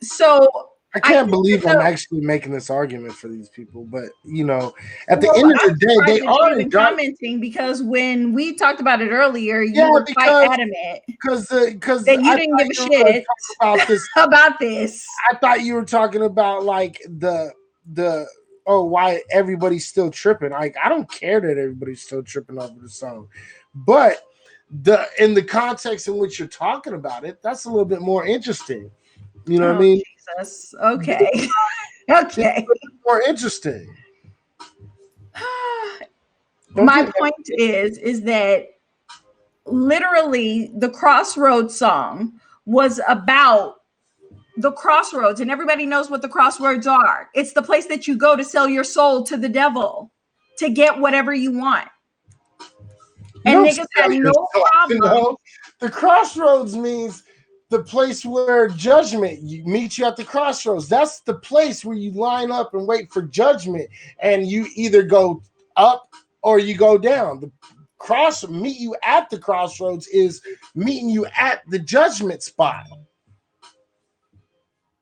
So I can't believe I'm actually making this argument for these people, but at the end of the day, they are commenting because when we talked about it earlier, you were quite adamant because that you didn't give a shit about this. About this. I thought you were talking about like the why everybody's still tripping. Like I don't care that everybody's still tripping over the song, but in the context in which you're talking about it, that's a little bit more interesting. You know what I mean? Jesus. Okay. Okay. More interesting. My point is that literally the Crossroads song was about the crossroads, and everybody knows what the crossroads are. It's the place that you go to sell your soul to the devil to get whatever you want. And niggas had no problem. The crossroads means the place where judgment meets you at the crossroads. That's the place where you line up and wait for judgment, and you either go up or you go down. The meet you at the crossroads is meeting you at the judgment spot.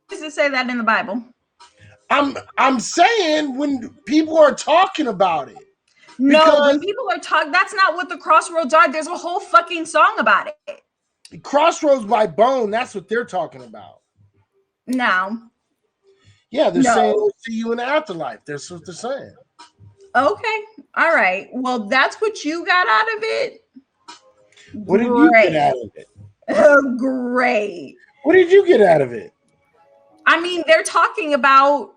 Does it say that in the Bible? I'm saying when people are talking about it. No, when people are talking, that's not what the crossroads are. There's a whole fucking song about it. Crossroads by Bone, that's what they're talking about. No. Yeah, they're saying we'll see you in the afterlife. That's what they're saying. Okay. All right. Well, that's what you got out of it. What did you get out of it? Great. What did you get out of it? I mean, they're talking about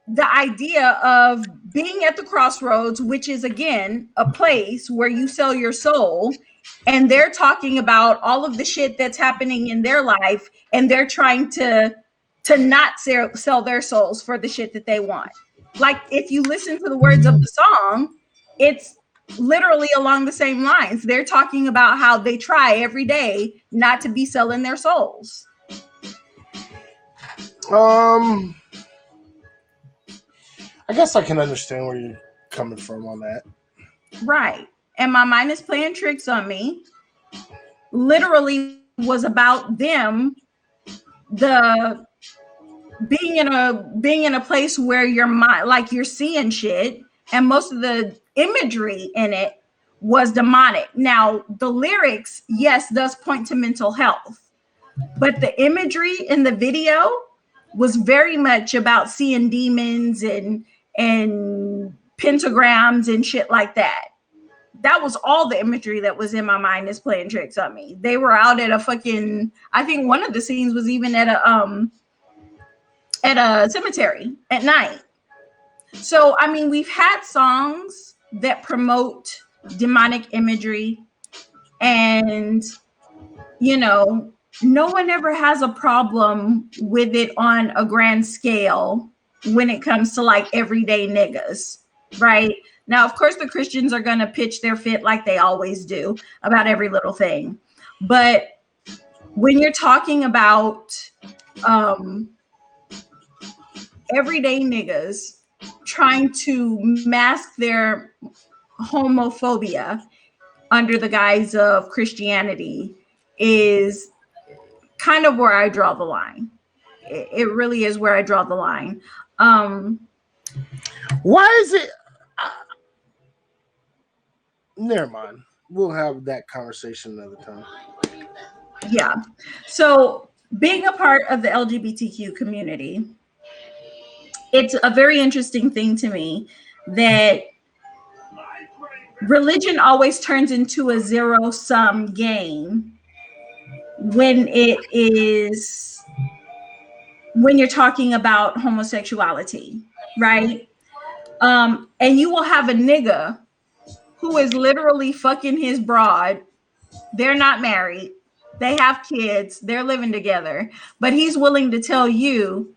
the idea of being at the crossroads, which is, again, a place where you sell your soul. And they're talking about all of the shit that's happening in their life. And they're trying to not sell their souls for the shit that they want. Like, if you listen to the words of the song, it's literally along the same lines. They're talking about how they try every day not to be selling their souls. I guess I can understand where you're coming from on that. Right. And My Mind is Playing Tricks on Me literally was about them being in a place where your mind, like, you're seeing shit, and most of the imagery in it was demonic. Now, the lyrics, yes, does point to mental health, but the imagery in the video was very much about seeing demons and pentagrams and shit like that. That was all the imagery that was in My Mind is Playing Tricks on Me. They were out at a fucking, I think one of the scenes was even at a cemetery at night. So, I mean, we've had songs that promote demonic imagery, and, you know, no one ever has a problem with it on a grand scale when it comes to, like, everyday niggas, right? Now, of course, the Christians are going to pitch their fit like they always do about every little thing. But when you're talking about everyday niggas trying to mask their homophobia under the guise of Christianity, is kind of where I draw the line. It really is where I draw the line. Why is it? Never mind. We'll have that conversation another time. Yeah. So, being a part of the LGBTQ community, it's a very interesting thing to me that religion always turns into a zero-sum game when you're talking about homosexuality, right? And you will have a nigga who is literally fucking his broad. They're not married. They have kids. They're living together. But he's willing to tell you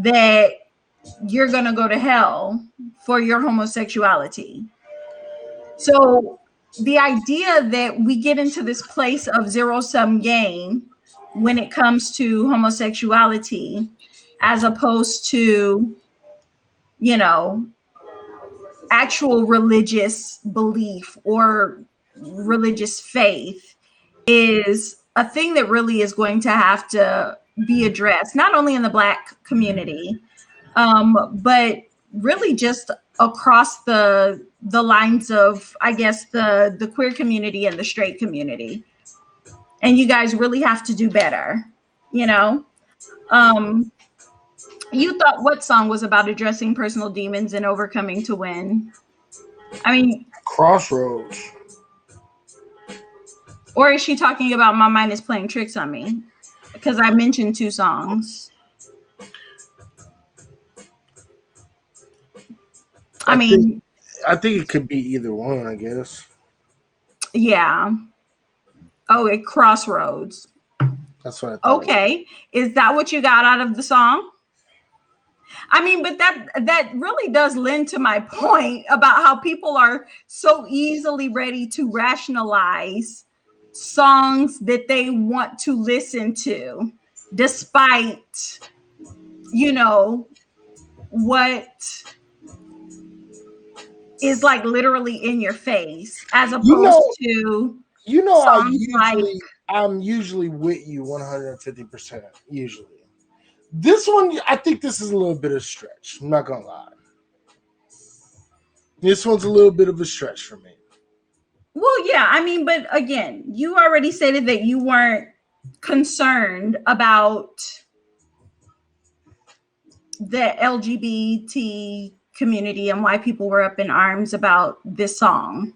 that you're going to go to hell for your homosexuality. So the idea that we get into this place of zero-sum game when it comes to homosexuality, as opposed to, you know, actual religious belief or religious faith, is a thing that really is going to have to be addressed, not only in the Black community, but really just across the lines of, I guess, the queer community and the straight community. And you guys really have to do better, you know? You thought what song was about addressing personal demons and overcoming to win? I mean, Crossroads. or is she talking about My Mind is Playing Tricks on Me? Because I mentioned two songs. I mean, I think it could be either one, I guess. yeah. Oh, it Crossroads. That's what I thought. Okay. Is that what you got out of the song? I mean, but that really does lend to my point about how people are so easily ready to rationalize songs that they want to listen to, despite, you know, what is like literally in your face, as opposed to songs I'm usually with you 150%. Usually, this one, I think this is a little bit of a stretch. I'm not gonna lie. This one's a little bit of a stretch for me. Well, yeah, I mean, but again, you already stated that you weren't concerned about the LGBT community and why people were up in arms about this song.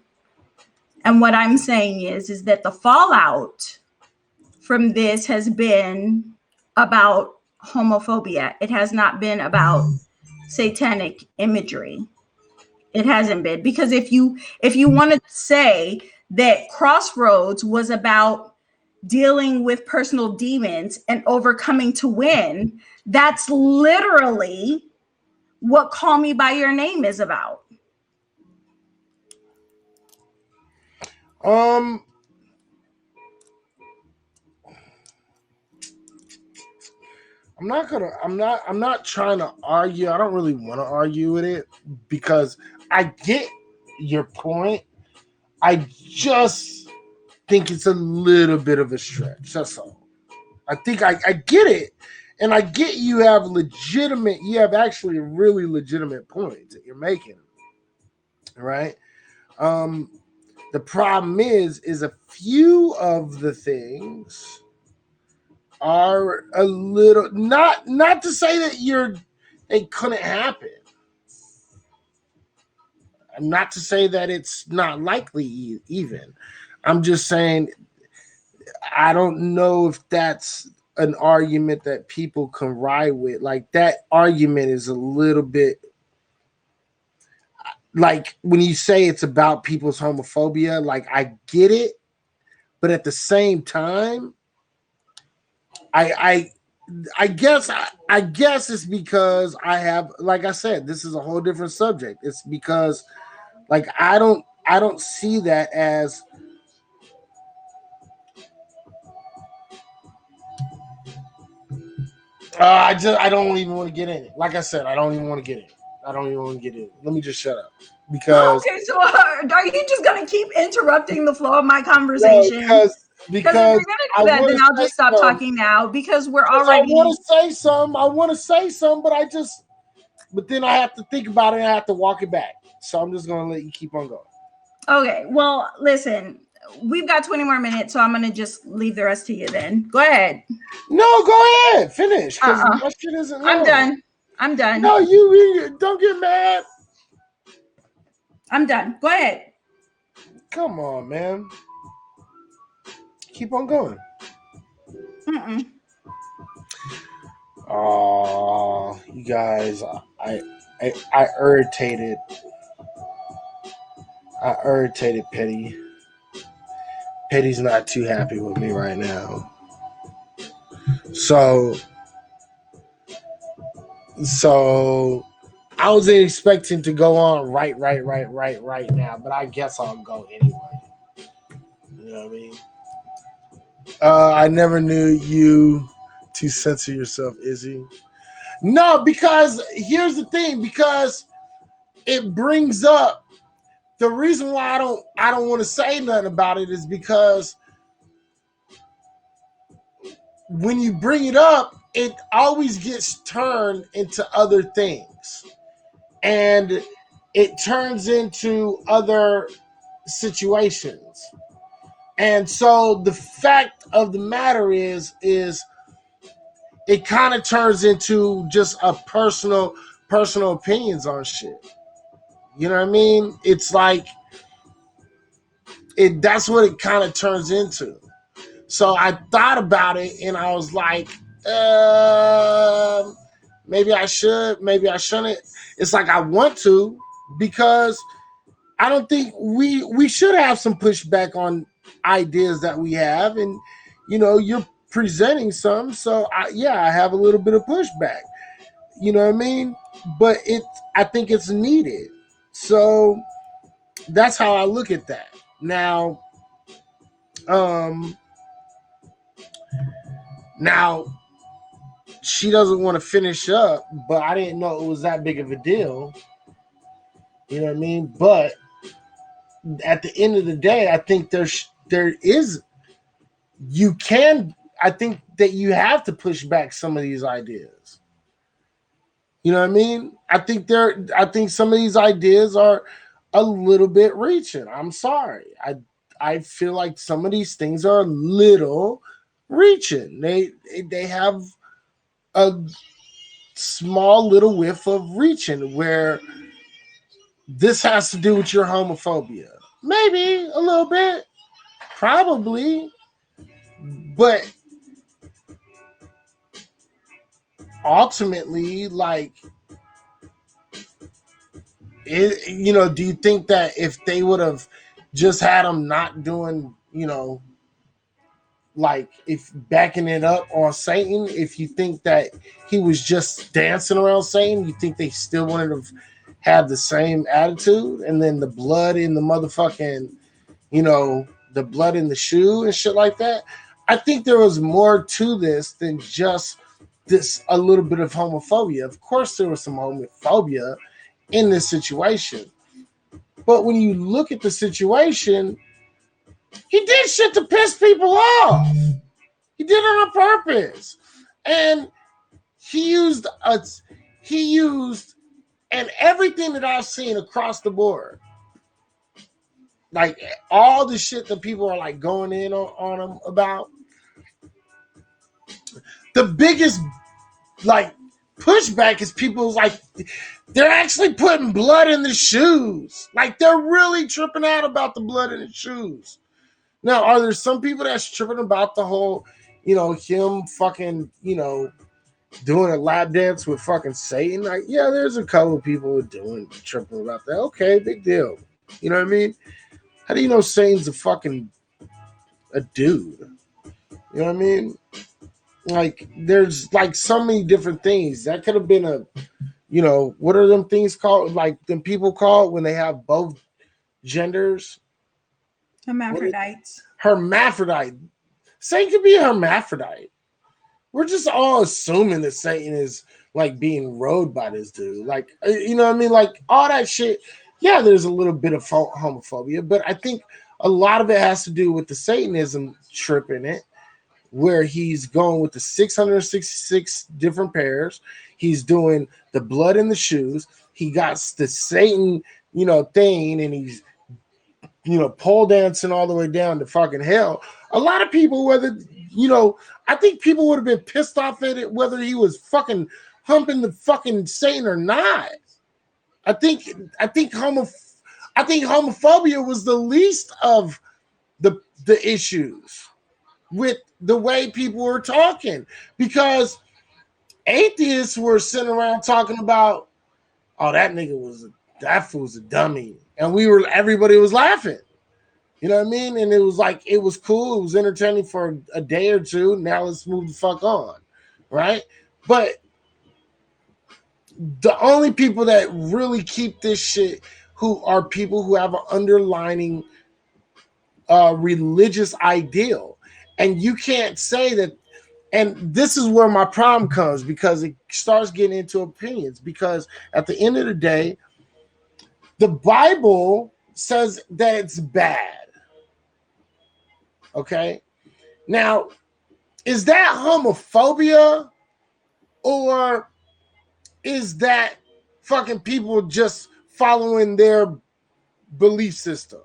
And what I'm saying is that the fallout from this has been about homophobia. It has not been about satanic imagery. It hasn't been, because if you want to say that Crossroads was about dealing with personal demons and overcoming to win, that's literally what Call Me by Your Name is about. I'm not trying to argue. I don't really want to argue with it because I get your point. I just think it's a little bit of a stretch. That's all. I think I get it. And I get you have actually a really legitimate point that you're making. Right? The problem is a few of the things are a little not to say that they couldn't happen. Not to say that it's not likely even. I'm just saying I don't know if that's an argument that people can ride with. Like, that argument is a little bit like when you say it's about people's homophobia, like I get it, but at the same time, I guess it's because I have, like I said, this is a whole different subject. It's because like I don't see that as I don't even want to get in it. Like I said, I don't even want to get in it. Let me just shut up. Because okay, so are you just gonna keep interrupting the flow of my conversation? Because if you're gonna do that, then I'll just stop talking now because we're already. I want to say some, but then I have to think about it and I have to walk it back. So I'm just gonna let you keep on going. Okay. Well, listen, we've got 20 more minutes, so I'm gonna just leave the rest to you. Then go ahead. No, go ahead. Finish. My shit isn't long. I'm done. No, you don't get mad. I'm done. Go ahead. Come on, man. Keep on going. Oh, you guys, I irritated. I irritated Petty. Petty's not too happy with me right now. So I wasn't expecting to go on right now, but I guess I'll go anyway. You know what I mean? I never knew you to censor yourself, Izzy. No, because here's the thing, because it brings up the reason why I don't want to say nothing about it is because when you bring it up, it always gets turned into other things. And it turns into other situations. And so the fact of the matter is it kind of turns into just a personal opinions on shit. You know what I mean? It's like that's what it kind of turns into. So I thought about it and I was like, maybe I should, maybe I shouldn't. It's like I want to, because I don't think we should have some pushback on ideas that we have. And, you know, you're presenting some. So, I have a little bit of pushback. You know what I mean? But I think it's needed. So that's how I look at that. Now, she doesn't want to finish up, but I didn't know it was that big of a deal. You know what I mean? But at the end of the day, I think I think that you have to push back some of these ideas. You know what I mean? I think some of these ideas are a little bit reaching. I'm sorry. I feel like some of these things are a little reaching. They have a small little whiff of reaching where this has to do with your homophobia. Maybe a little bit, probably, but ultimately, like, do you think that if they would have just had him not doing, like, if backing it up on Satan, if you think that he was just dancing around Satan, you think they still wanted to have the same attitude? And then the blood in the motherfucking, the blood in the shoe and shit like that. I think there was more to this than just a little bit of homophobia. Of course, there was some homophobia in this situation. But when you look at the situation, he did shit to piss people off. He did it on purpose. And he used, and everything that I've seen across the board, like all the shit that people are like going in on him about, the biggest like pushback is people like, they're actually putting blood in the shoes. Like, they're really tripping out about the blood in the shoes. Now, are there some people that's tripping about the whole, him fucking, doing a lap dance with fucking Satan? Like, yeah, there's a couple of people tripping about that. Okay, big deal. You know what I mean? How do you know Satan's a dude? You know what I mean? Like, there's like so many different things. That could have been what are them things called? Like, them people call it when they have both genders? Hermaphrodites. Hermaphrodite. Satan could be a hermaphrodite. We're just all assuming that Satan is like being rode by this dude. Like, you know what I mean? Like, all that shit. Yeah, there's a little bit of homophobia, but I think a lot of it has to do with the Satanism trip in it, where he's going with the 666 different pairs. He's doing the blood in the shoes. He got the Satan, thing, and he's, pole dancing all the way down to fucking hell. A lot of people, I think people would have been pissed off at it whether he was fucking humping the fucking Satan or not. I think homophobia was the least of the issues with the way people were talking, because atheists were sitting around talking about, oh, that fool's a dummy, and everybody was laughing. You know what I mean? And it was like, it was cool, it was entertaining for a day or two. Now let's move the fuck on, right? But the only people that really keep this shit, who are people who have an underlining religious ideal. And you can't say that. And this is where my problem comes, because it starts getting into opinions. Because at the end of the day, the Bible says that it's bad. Okay? Now, is that homophobia, or is that fucking people just following their belief system?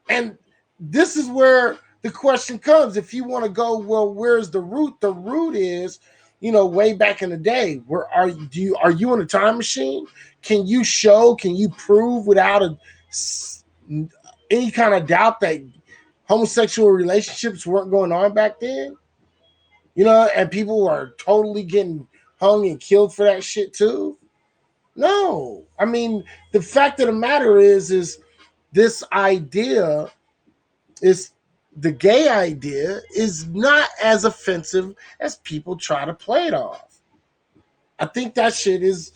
And this is where the question comes. If you want to go, well, where's the root? The root is, way back in the day. Where are you in a time machine? Can you prove without any kind of doubt that homosexual relationships weren't going on back then? And people are totally getting hung and killed for that shit too? No. I mean, the fact of the matter is this idea is, the gay idea is not as offensive as people try to play it off. I think that shit is,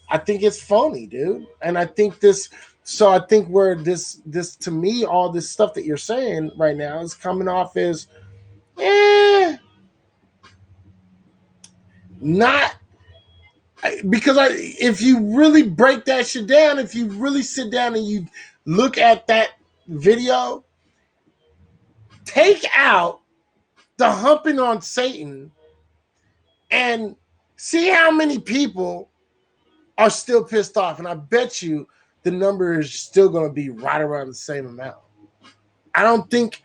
I think it's phony, dude. And I think where this to me, all this stuff that you're saying right now is coming off as, not, because if you really break that shit down, if you really sit down and you look at that video, take out the humping on Satan and see how many people are still pissed off. And I bet you the number is still going to be right around the same amount. I think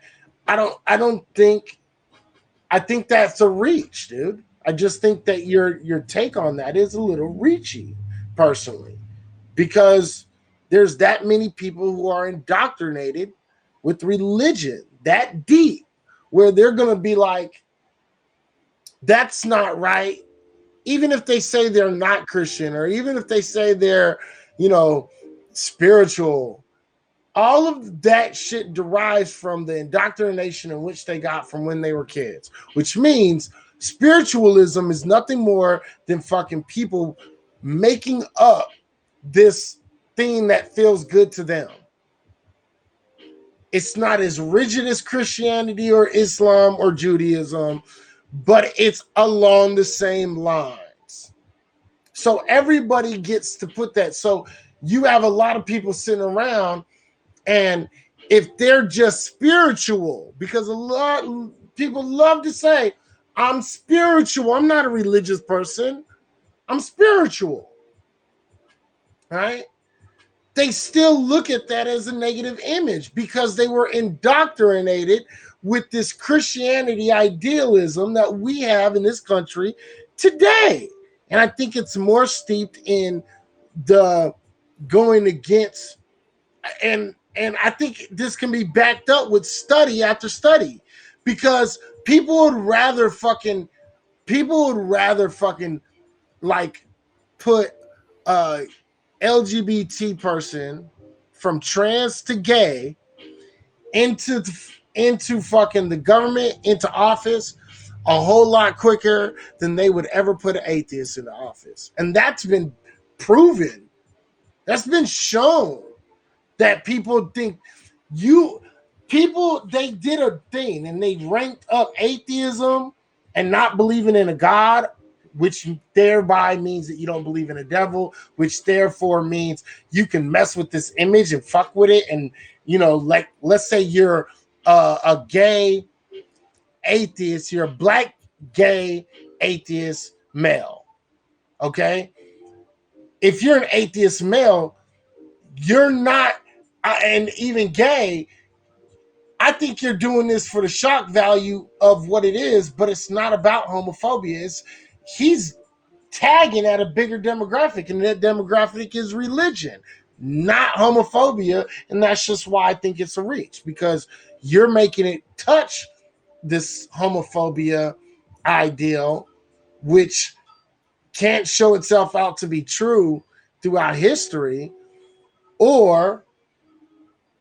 that's a reach, dude. I just think that your take on that is a little reachy, personally, because there's that many people who are indoctrinated with religion that deep, where they're going to be like, that's not right. Even if they say they're not Christian, or even if they say they're, spiritual, all of that shit derives from the indoctrination in which they got from when they were kids, which means spiritualism is nothing more than fucking people making up this thing that feels good to them. It's not as rigid as Christianity or Islam or Judaism, but it's along the same lines. So everybody gets to put that. So you have a lot of people sitting around, and if they're just spiritual, because a lot of people love to say, I'm spiritual. I'm not a religious person. I'm spiritual. Right? They still look at that as a negative image because they were indoctrinated with this Christianity idealism that we have in this country today. And I think it's more steeped in the going against, and I think this can be backed up with study after study, because people would rather fucking like put LGBT person from trans to gay into fucking the government, into office, a whole lot quicker than they would ever put an atheist in the office. And that's been proven. That's been shown, that people think they did a thing and they ranked up atheism and not believing in a God, which thereby means that you don't believe in a devil, which therefore means you can mess with this image and fuck with it. And, like, let's say you're a gay atheist, you're a black gay atheist male, okay? If you're an atheist male, you're not, and even gay, I think you're doing this for the shock value of what it is, but it's not about homophobia. He's tagging at a bigger demographic, and that demographic is religion, not homophobia. And that's just why I think it's a reach, because you're making it touch this homophobia ideal, which can't show itself out to be true throughout history, or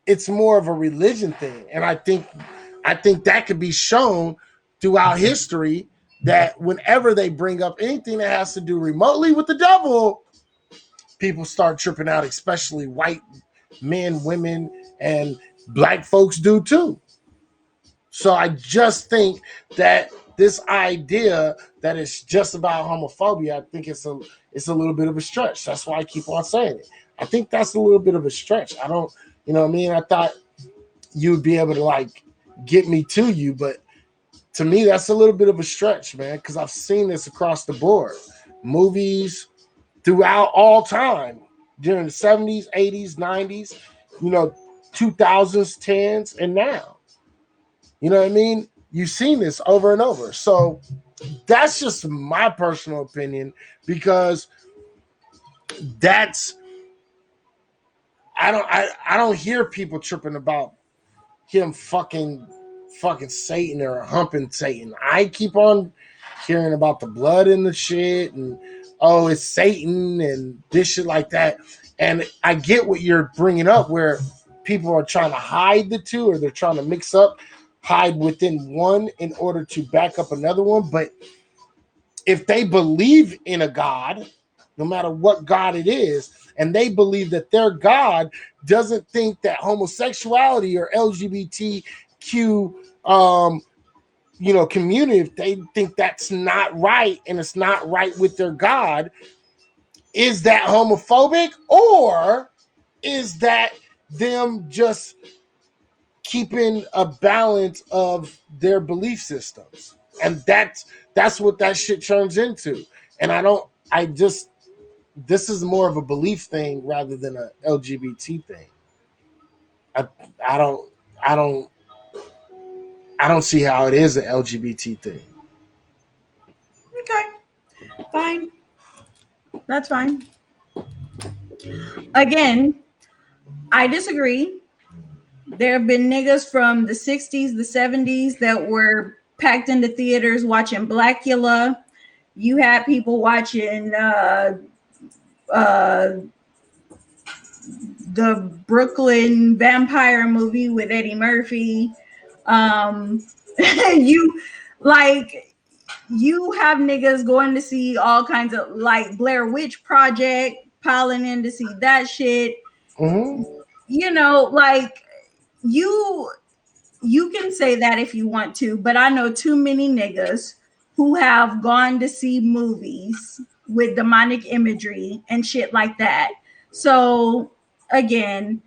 it's more of a religion thing. And I think that could be shown throughout history, that whenever they bring up anything that has to do remotely with the devil, people start tripping out, especially white men, women, and black folks do too. So I just think that this idea that it's just about homophobia, I think it's a little bit of a stretch. That's why I keep on saying it. I think that's a little bit of a stretch. I don't, what I mean? I thought you would be able to like get me to you, but to me, that's a little bit of a stretch, man, because I've seen this across the board. Movies throughout all time, during the 70s, 80s, 90s, 2000s, 10s, and now. You know what I mean? You've seen this over and over. So that's just my personal opinion, because I don't hear people tripping about him fucking Satan or humping Satan. I keep on hearing about the blood in the shit, and it's Satan and this shit like that. And I get what you're bringing up, where people are trying to hide the two, or they're trying to hide within one in order to back up another one. But if they believe in a God, no matter what God it is, and they believe that their God doesn't think that homosexuality or LGBTQ community, if they think that's not right and it's not right with their God, is that homophobic, or is that them just keeping a balance of their belief systems? And that's what that shit turns into. And this is more of a belief thing rather than a LGBT thing. I don't see how it is an LGBT thing. Okay, fine. That's fine. Again, I disagree. There have been niggas from the 60s, the 70s that were packed into theaters watching Blackula. You had people watching the Brooklyn vampire movie with Eddie Murphy. You have niggas going to see all kinds of like Blair Witch Project, piling in to see that shit. Mm-hmm. You know, like you can say that if you want to, but I know too many niggas who have gone to see movies with demonic imagery and shit like that. So again,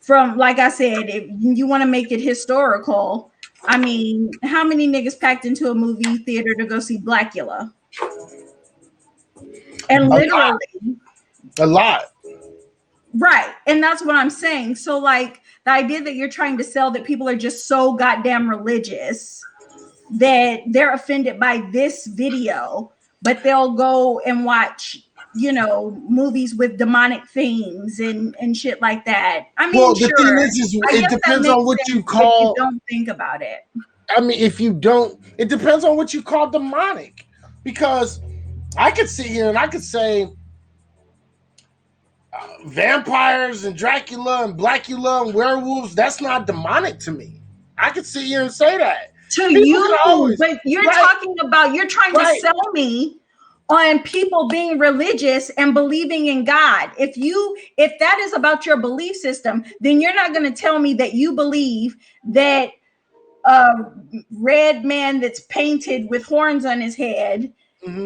from like I said, if you want to make it historical, I mean, how many niggas packed into a movie theater to go see Blackula? And literally a lot. Right. And that's what I'm saying. So like the idea that you're trying to sell that people are just so goddamn religious that they're offended by this video, but they'll go and watch, you know, movies with demonic themes and shit like that. I mean, well, the sure, thing is it depends on what you call. You don't think about it. I mean, if you don't, it depends on what you call demonic. Because I could sit here and I could say vampires and Dracula and Blackula and werewolves, that's not demonic to me. I could sit here and say that. To you, but you're talking about, you're trying to sell me on people being religious and believing in God. If that is about your belief system, then you're not going to tell me that you believe that a red man that's painted with horns on his head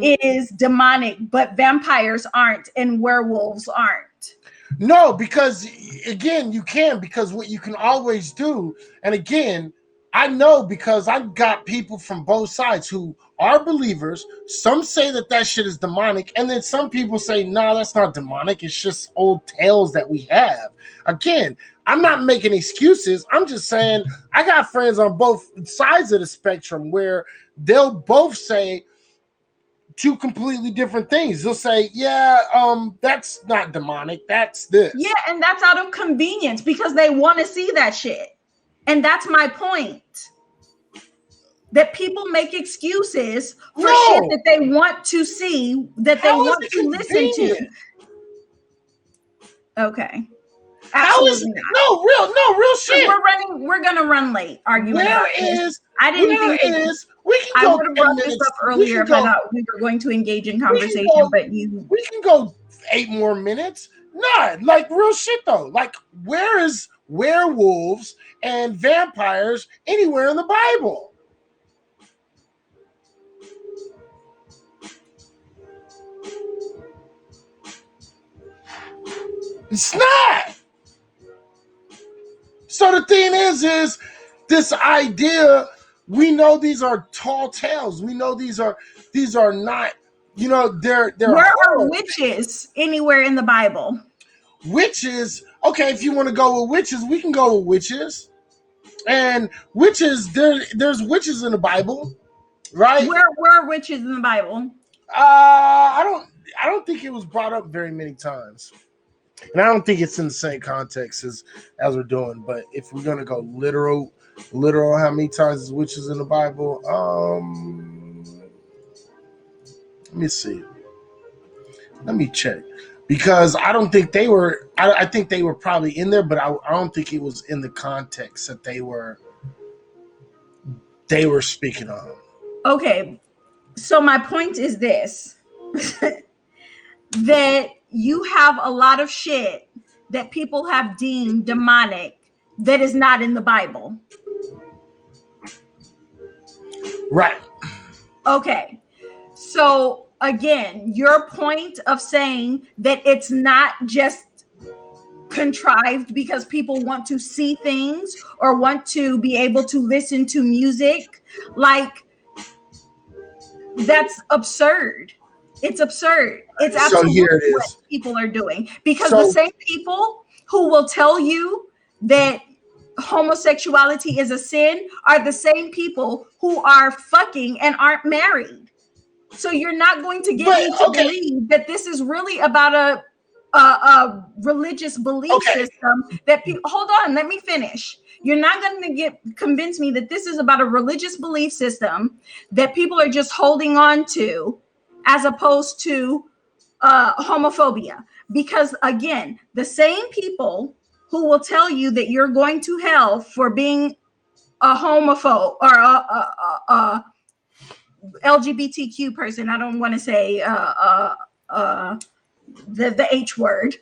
is demonic, but vampires aren't and werewolves aren't. No, because again, you can, because what you can always do, and again, I know because I've got people from both sides who are believers. Some say that shit is demonic, and then some people say, no, that's not demonic. It's just old tales that we have. Again, I'm not making excuses. I'm just saying I got friends on both sides of the spectrum where they'll both say two completely different things. They'll say, yeah, that's not demonic. That's this. Yeah, and that's out of convenience because they want to see that shit. And that's my point. That people make excuses for shit that they want to see, that they want to listen to. Okay. Absolutely not. No, real shit. We're gonna run late arguing about this. I didn't think we can I go would have brought this up earlier if I thought we were going to engage in conversation, but we can go 8 more minutes. Nah, like real shit though. Like, where is werewolves and vampires anywhere in the Bible? It's not. So the thing is this idea, we know these are tall tales. We know these are not, you know, they're where are witches anywhere in the Bible? Witches, okay, if you want to go with witches, we can go with witches. And witches, there's witches in the Bible, right? Where are witches in the Bible? I don't think it was brought up very many times. And I don't think it's in the same context as we're doing. But if we're gonna go literal, how many times is witches in the Bible? Let me see. Let me check. Because I don't think they were. I think they were probably in there, but I don't think it was in the context that they were speaking of. Okay, so my point is this: that you have a lot of shit that people have deemed demonic that is not in the Bible. Right. Okay, so. Again, your point of saying that it's not just contrived because people want to see things or want to be able to listen to music, like, that's absurd. It's absurd. It's absolutely what people are doing. Because the same people who will tell you that homosexuality is a sin are the same people who are fucking and aren't married. So you're not going to get me to believe that this is really about religious belief Okay. system that people. Hold on, let me finish. You're not going to convince me that this is about a religious belief system that people are just holding on to, as opposed to homophobia. Because again, the same people who will tell you that you're going to hell for being a homophobe or a LGBTQ person. I don't want to say the H word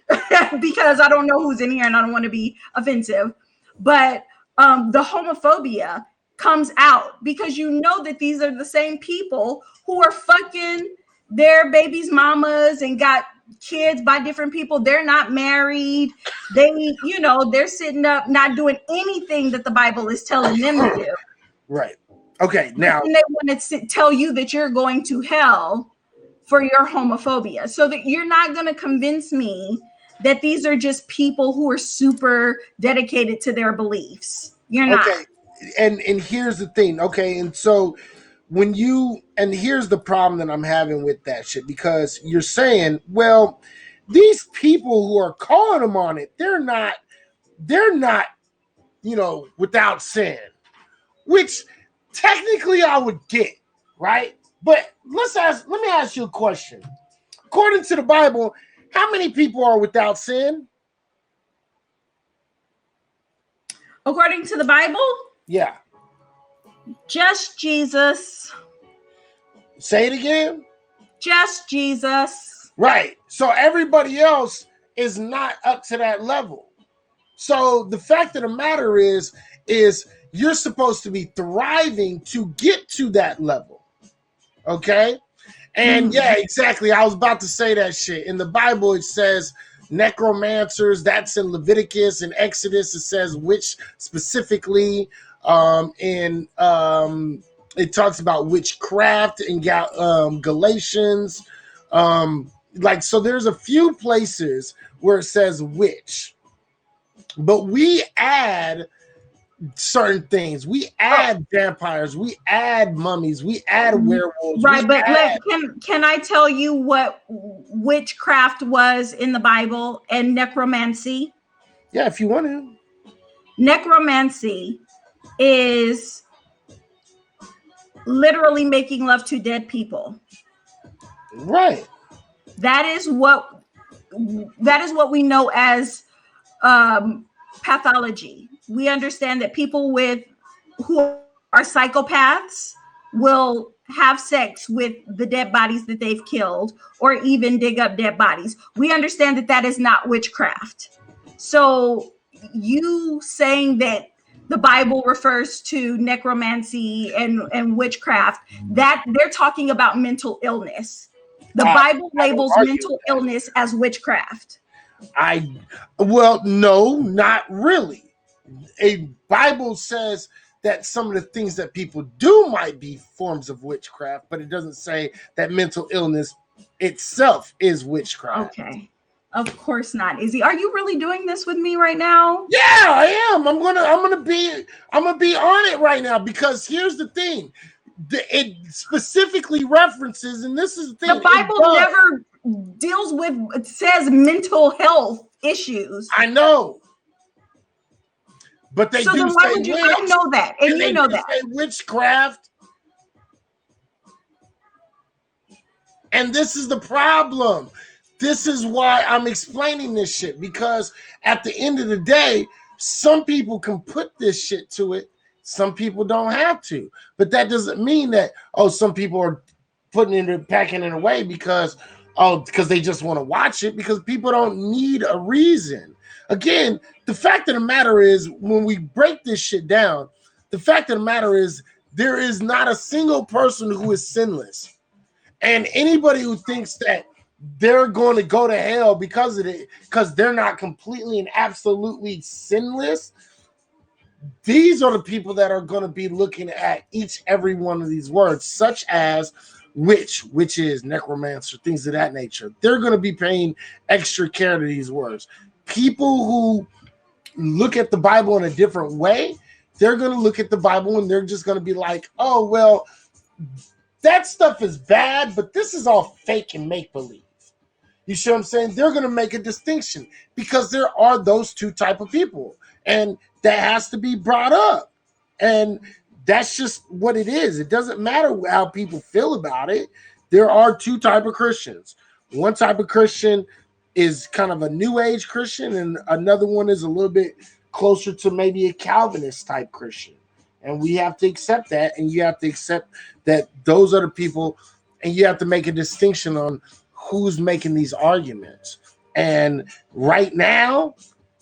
because I don't know who's in here and I don't want to be offensive. But the homophobia comes out because you know that these are the same people who are fucking their babies' mamas and got kids by different people. They're not married. They, they're sitting up not doing anything that the Bible is telling them to do. Right. Okay. Now, and they want to tell you that you're going to hell for your homophobia, so that you're not going to convince me that these are just people who are super dedicated to their beliefs. You're not. Okay. And here's the thing. Okay. And so here's the problem that I'm having with that shit, because you're saying, well, these people who are calling them on it, they're not, without sin, which technically I would get, right? But let me ask you a question. According to the Bible, how many people are without sin? According to the Bible? Yeah. Just Jesus. Say it again. Just Jesus. Right. So everybody else is not up to that level. So the fact of the matter is you're supposed to be thriving to get to that level. Okay? And yeah, exactly. I was about to say that shit. In the Bible, it says necromancers. That's in Leviticus and Exodus. It says witch specifically. It talks about witchcraft in Galatians. So there's a few places where it says witch. But we add certain things. We add vampires. We add mummies. We add werewolves. Right, but can I tell you what witchcraft was in the Bible and necromancy? Yeah, if you want to. Necromancy is literally making love to dead people. Right. That is what we know as pathology. We understand that people who are psychopaths will have sex with the dead bodies that they've killed, or even dig up dead bodies. We understand that is not witchcraft. So you saying that the Bible refers to necromancy and witchcraft, that they're talking about mental illness. The Bible labels mental illness as witchcraft. No, not really. A Bible says that some of the things that people do might be forms of witchcraft, but it doesn't say that mental illness itself is witchcraft. Okay. Of course not. Izzy, are you really doing this with me right now? Yeah, I am. I'm gonna be on it right now, because here's the thing. It specifically references, and this is the thing. The Bible never deals with, it says mental health issues. I know. But they do then why say would you? witch. I know that, and you know that. Say witchcraft. And this is the problem. This is why I'm explaining this shit, because at the end of the day, some people can put this shit to it. Some people don't have to. But that doesn't mean that, some people are packing it away because they just want to watch it, because people don't need a reason. Again, the fact of the matter is, when we break this shit down, the fact of the matter is there is not a single person who is sinless. And anybody who thinks that they're going to go to hell because of it, because they're not completely and absolutely sinless, these are the people that are going to be looking at every one of these words, such as witch, witches, necromancer, things of that nature. They're going to be paying extra care to these words. People who look at the Bible in a different way, they're going to look at the Bible and they're just going to be like, oh, well, that stuff is bad, but this is all fake and make-believe. You see what I'm saying? They're going to make a distinction because there are those two type of people, and that has to be brought up. And that's just what it is. It doesn't matter how people feel about it. There are two type of Christians. One type of Christian is kind of a new age Christian, and another one is a little bit closer to maybe a Calvinist type Christian. And we have to accept that, and you have to accept that those are the people, and you have to make a distinction on who's making these arguments. And right now,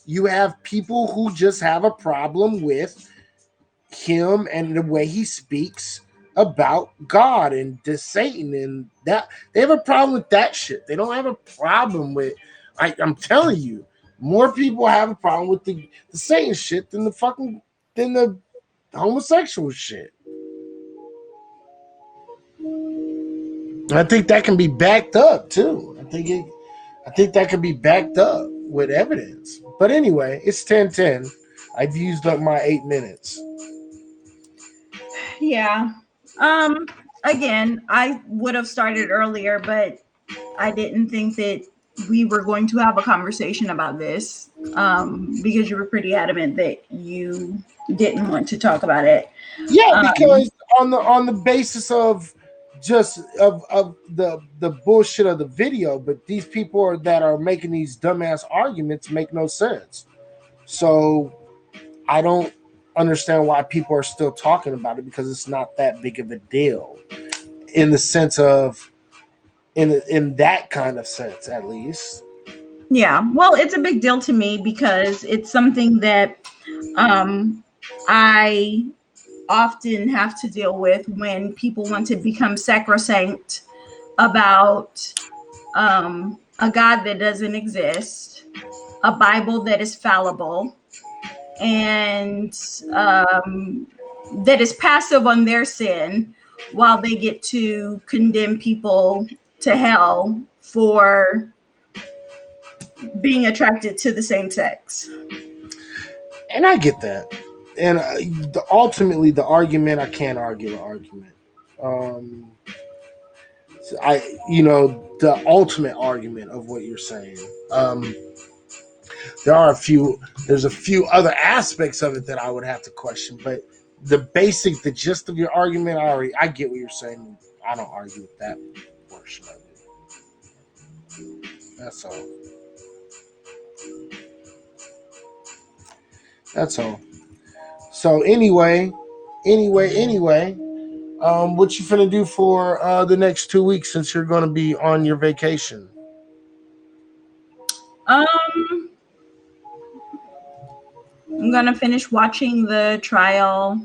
you have people who just have a problem with him and the way he speaks about God and Satan, and that they have a problem with that shit. They don't have a problem with, I'm telling you, more people have a problem with the Satan shit than the homosexual shit. I think that can be backed up too. I think that can be backed up with evidence. But anyway, it's 10:10. I've used up my 8 minutes. Yeah. Again, I would have started earlier, but I didn't think that we were going to have a conversation about this because you were pretty adamant that you didn't want to talk about it. Yeah, because on the basis of just of the bullshit of the video, but these people that are making these dumbass arguments make no sense. So I don't understand why people are still talking about it, because it's not that big of a deal in the sense of in that kind of sense, at least. Yeah, well, it's a big deal to me because it's something that I often have to deal with when people want to become sacrosanct about a God that doesn't exist, a Bible that is fallible, and that is passive on their sin, while they get to condemn people to hell for being attracted to the same sex. And I get that. And ultimately, the argument, I can't argue the argument. The ultimate argument of what you're saying. There's a few other aspects of it that I would have to question, but the gist of your argument, I get what you're saying. I don't argue with that portion of it. That's all. That's all. So anyway, what you finna do for the next 2 weeks since you're going to be on your vacation? I'm gonna finish watching the trial.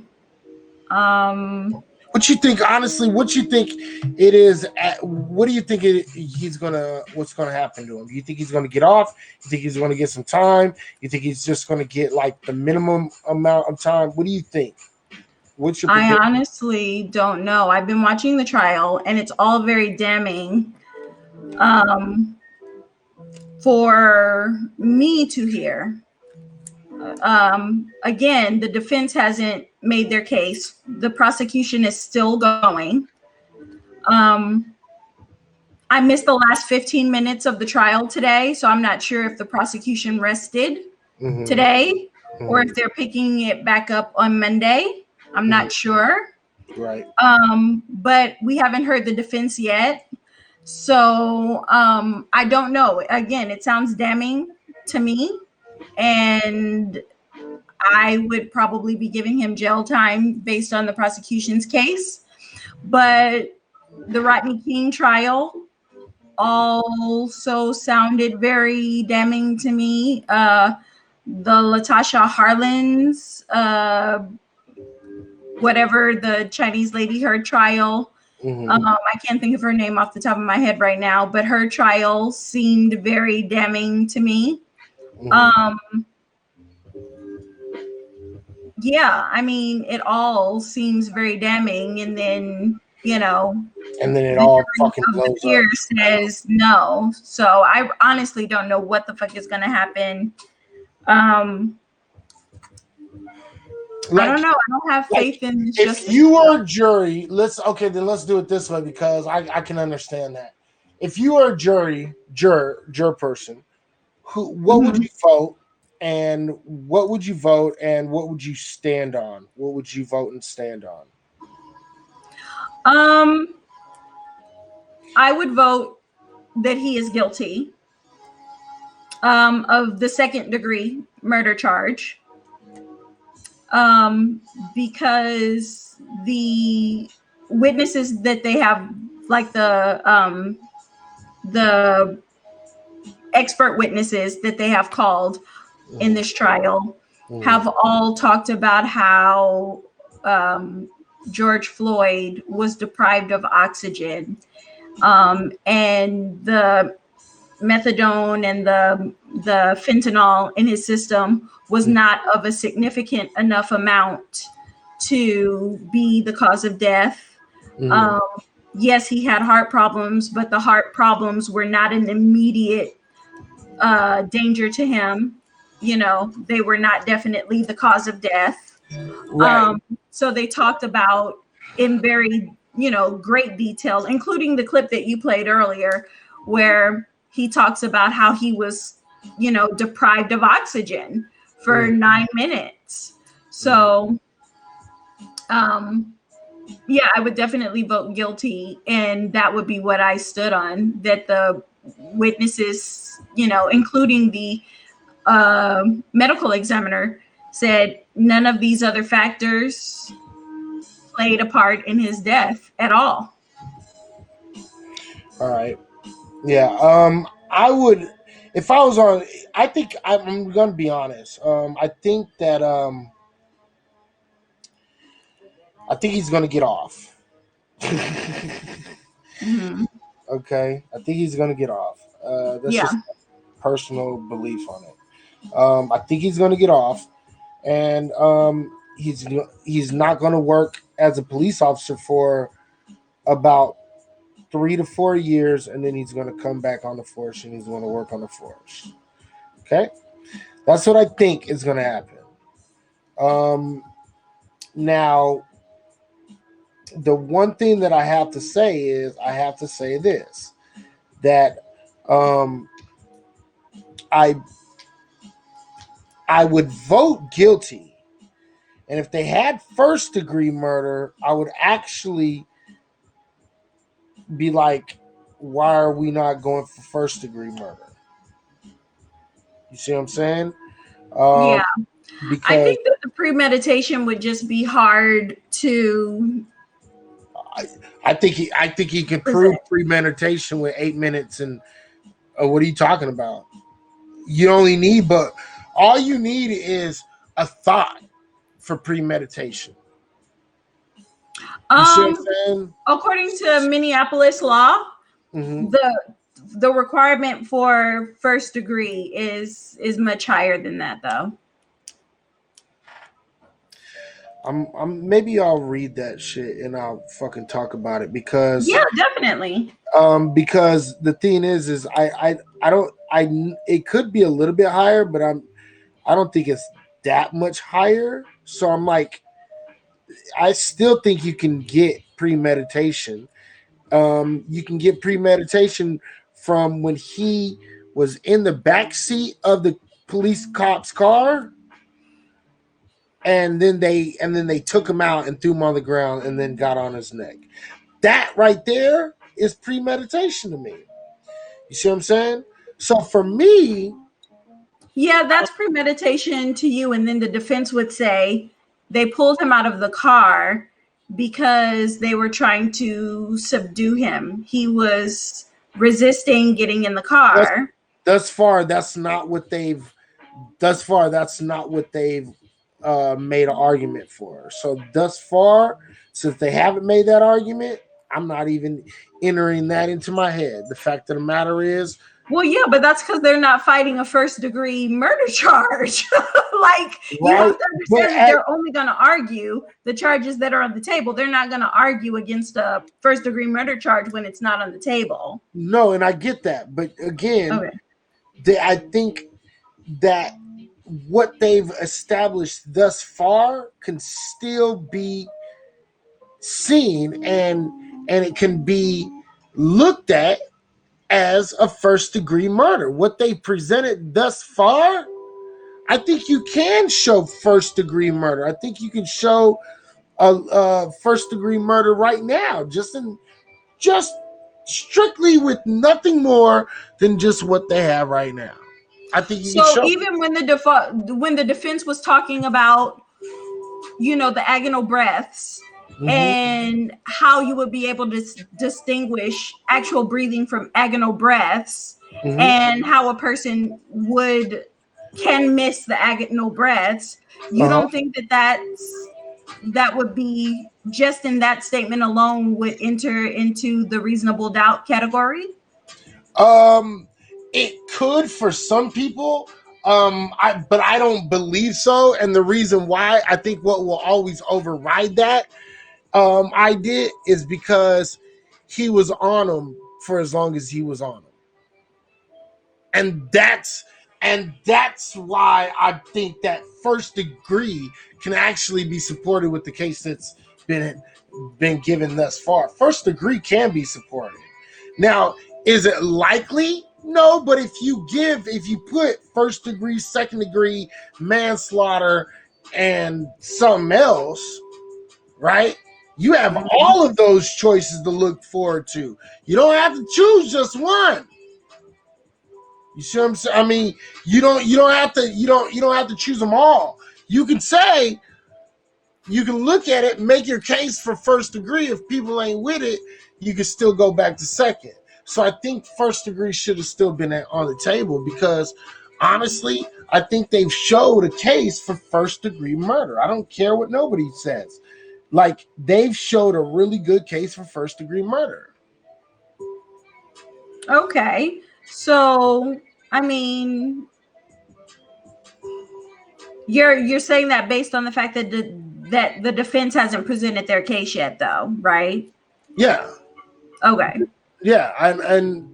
What you think, honestly? What you think it is? What do you think what's gonna happen to him? Do you think he's gonna get off? You think he's gonna get some time? You think he's just gonna get like the minimum amount of time? What do you think? What's your prediction? I honestly don't know. I've been watching the trial, and it's all very damning for me to hear. Again, the defense hasn't made their case. The prosecution is still going. I missed the last 15 minutes of the trial today, so I'm not sure if the prosecution rested today or if they're picking it back up on Monday. I'm not sure. Right. But we haven't heard the defense yet. So I don't know. Again, it sounds damning to me. And I would probably be giving him jail time based on the prosecution's case. But the Rodney King trial also sounded very damning to me. The Latasha Harlins, whatever the Chinese lady, her trial. I can't think of her name off the top of my head right now, but her trial seemed very damning to me. Yeah, I mean, it all seems very damning, and then and then it all fucking blows up. Says no, so I honestly don't know what the fuck is gonna happen. I don't know. I don't have faith in if you are a jury. Let's do it this way, because I can understand that. if you are a juror person, what would you vote, and what would you vote, and what would you stand on? What would you vote and stand on? I would vote that he is guilty of the second-degree murder charge, because the witnesses that they have, like the expert witnesses that they have called in this trial, have all talked about how George Floyd was deprived of oxygen, and the methadone and the fentanyl in his system was not of a significant enough amount to be the cause of death. Yes, he had heart problems, but the heart problems were not an immediate danger to him. You know, they were not definitely the cause of death. Right. So they talked about in very, great detail, including the clip that you played earlier, where he talks about how he was, deprived of oxygen for 9 minutes. So, yeah, I would definitely vote guilty. And that would be what I stood on, that the witnesses, including the medical examiner, said none of these other factors played a part in his death at all. All right. Yeah. I would, if I was on, I think I'm going to be honest. I think that, I think he's going to get off. Okay. I think he's going to get off. That's just personal belief on it. I think he's going to get off, and he's not going to work as a police officer for about 3 to 4 years, and then he's going to come back on the force and he's going to work on the force. Okay, that's what I think is going to happen. Now, the one thing that I have to say is this, that I would vote guilty, and if they had first degree murder, I would actually be like, why are we not going for first degree murder? You see what I'm saying? Yeah. Because I think that the premeditation would just be hard to. I think he can prove premeditation with 8 minutes. And what are you talking about? You only need, but all you need is a thought for premeditation. You see what I'm saying? According to Minneapolis law, the requirement for first degree is much higher than that, though. Maybe I'll read that shit and I'll fucking talk about it, because Definitely. Because the thing is I don't, it could be a little bit higher, but I don't think it's that much higher. So I'm like, I still think you can get premeditation. You can get premeditation from when he was in the back seat of the police cop's car, and then they took him out and threw him on the ground and then got on his neck. That right there is premeditation to me. You see what I'm saying? So for me, that's premeditation to you. And then the defense would say they pulled him out of the car because they were trying to subdue him. He was resisting getting in the car. Thus far, that's not what they've made an argument for. So thus far, since they haven't made that argument, I'm not even entering that into my head. The fact of the matter is, well, yeah, but that's because they're not fighting a first degree murder charge. You have to understand that they're only going to argue the charges that are on the table. They're not going to argue against a first degree murder charge when it's not on the table. No, and I get that. But again, I think that what they've established thus far can still be seen, and it can be looked at as a first-degree murder. What they presented thus far, I think you can show first-degree murder. I think you can show a first-degree murder right now, just strictly with nothing more than just what they have right now. I think you can So show. even when the defense was talking about, the agonal breaths and how you would be able to distinguish actual breathing from agonal breaths, and how a person can miss the agonal breaths, you don't think that would be, just in that statement alone, would enter into the reasonable doubt category? It could for some people, but I don't believe so. And the reason why, I think what will always override that idea is because he was on him for as long as he was on him, and that's why I think that first degree can actually be supported with the case that's been given thus far. First degree can be supported. Now, is it likely? No, but if you put first degree, second degree, manslaughter, and something else, right? You have all of those choices to look forward to. You don't have to choose just one. You see what I'm saying? I mean, you don't have to choose them all. You can look at it, make your case for first degree. If people ain't with it, you can still go back to second. So I think first degree should have still been on the table, because honestly, I think they've showed a case for first degree murder. I don't care what nobody says. Like, they've showed a really good case for first degree murder. Okay. So, I mean, you're saying that based on the fact that the defense hasn't presented their case yet, though, right? Yeah. Okay. Yeah, and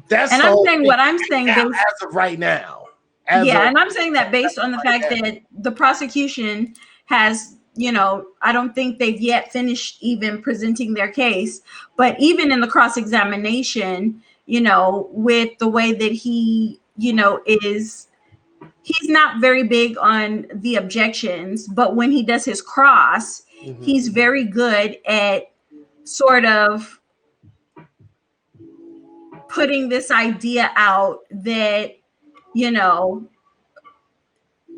that's, and I'm saying what I'm saying as of right now. And I'm saying that based on the fact that the prosecution has, I don't think they've yet finished even presenting their case, but even in the cross-examination, with the way that he, he's not very big on the objections, but when he does his cross, he's very good at sort of putting this idea out that,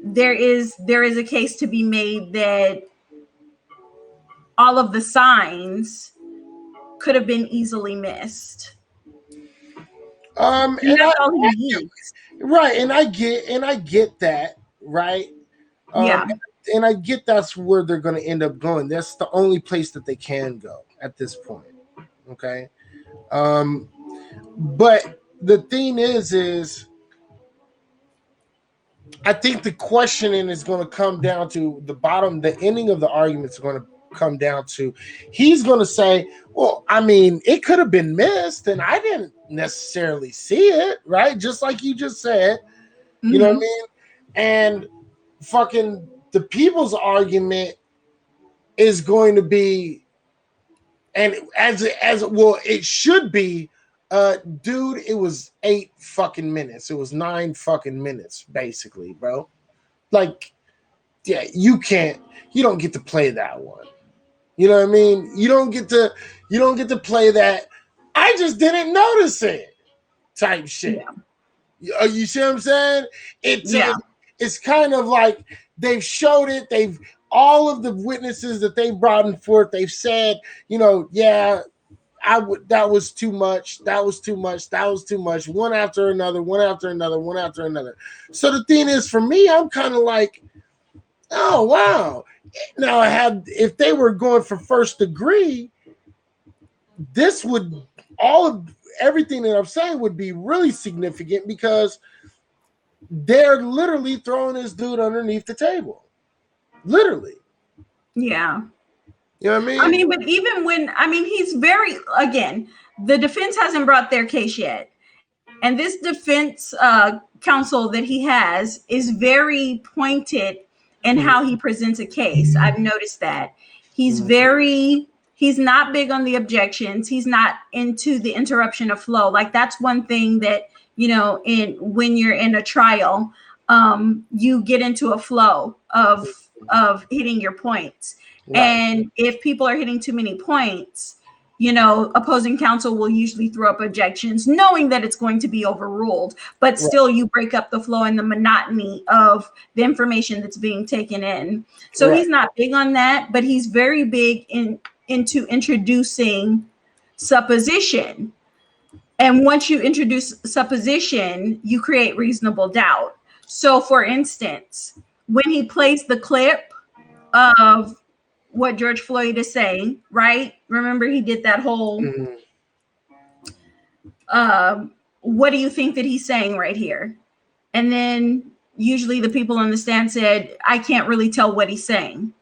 there is a case to be made that all of the signs could have been easily missed. And that's all he needs. Right, and I get that, right? And I get that's where they're going to end up going. That's the only place that they can go at this point. Okay. But the thing is I think the questioning is going to come down to the ending of the argument is going to come down to, he's going to say, well, I mean, it could have been missed and I didn't necessarily see it, right? Just like you just said, you know what I mean? And fucking the people's argument is going to be, and as well, it should be, dude, it was 8 fucking minutes. It was 9 fucking minutes, basically, bro. Like, yeah, you don't get to play that one. You know what I mean? You don't get to play that. I just didn't notice it type shit. Yeah. You see what I'm saying? It's kind of like they've showed it. All of the witnesses that they brought in forth, they've said, that was too much. That was too much. That was too much. One after another, one after another, one after another. So the thing is, for me, I'm kind of like, oh, wow. Now, if they were going for first degree, everything that I'm saying would be really significant, because they're literally throwing this dude underneath the table. Literally. Yeah. You know what I mean? I mean, but even when, he's the defense hasn't brought their case yet. And this defense counsel that he has is very pointed in how he presents a case. I've noticed that. He's very He's not big on the objections. He's not into the interruption of flow. Like that's one thing that, when you're in a trial, you get into a flow of hitting your points. Right. And if people are hitting too many points, opposing counsel will usually throw up objections, knowing that it's going to be overruled, but still you break up the flow and the monotony of the information that's being taken in. So he's not big on that, but he's very big into introducing supposition. And once you introduce supposition, you create reasonable doubt. So for instance, when he plays the clip of what George Floyd is saying, right? Remember, he did that whole, what do you think that he's saying right here? And then usually the people on the stand said, I can't really tell what he's saying.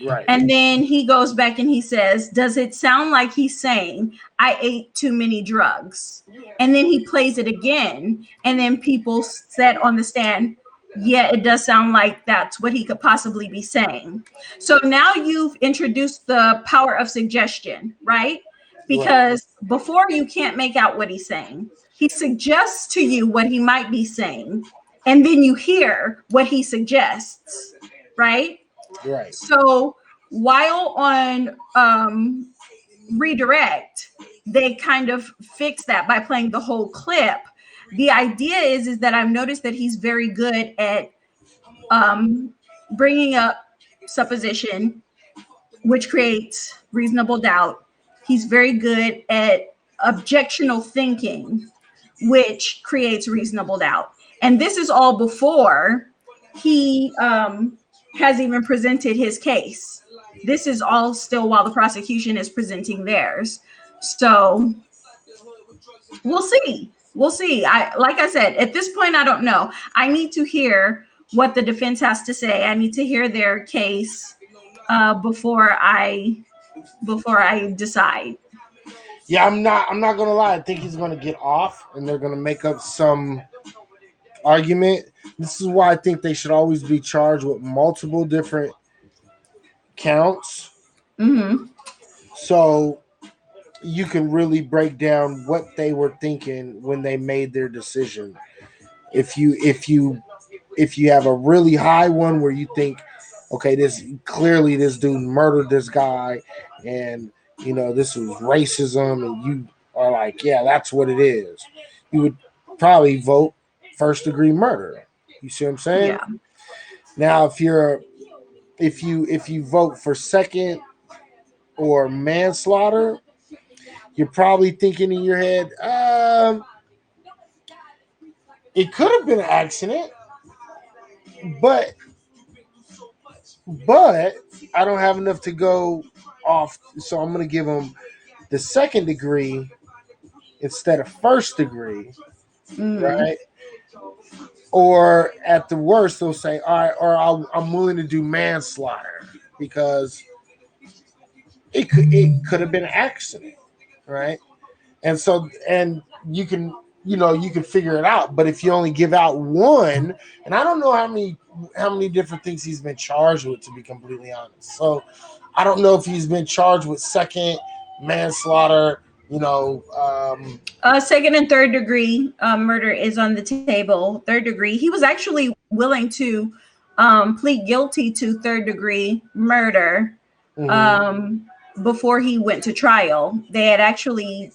Right. And then he goes back and he says, does it sound like he's saying, I ate too many drugs? And then he plays it again. And then people said on the stand, yeah, it does sound like that's what he could possibly be saying. So now you've introduced the power of suggestion, right? Because before you can't make out what he's saying. He suggests to you what he might be saying, and then you hear what he suggests, right? Right. So while on redirect, they kind of fix that by playing the whole clip. The idea is that I've noticed that he's very good at bringing up supposition, which creates reasonable doubt. He's very good at objectional thinking, which creates reasonable doubt. And this is all before he has even presented his case. This is all still while the prosecution is presenting theirs. So we'll see. We'll see. Like I said, at this point, I don't know. I need to hear what the defense has to say. I need to hear their case before I decide. Yeah, I'm not gonna lie. I think he's gonna get off, and they're gonna make up some argument. This is why I think they should always be charged with multiple different counts. Mm-hmm. So you can really break down what they were thinking when they made their decision. If you have a really high one where you think, okay, this dude murdered this guy, and this was racism, and you are like, yeah, that's what it is, you would probably vote first degree murder. You see what I'm saying? Yeah. Now, if you vote for second or manslaughter, you're probably thinking in your head, it could have been an accident, but I don't have enough to go off, so I'm going to give him the second degree instead of first degree, right? Or at the worst, they'll say, all right, or I'm willing to do manslaughter because it could have been an accident, right? And so, and you can figure it out. But if you only give out one, and I don't know how many different things he's been charged with, to be completely honest. So I don't know if he's been charged with second, manslaughter, second and third degree murder is on the table. Third degree, he was actually willing to plead guilty to third degree murder before he went to trial. They had actually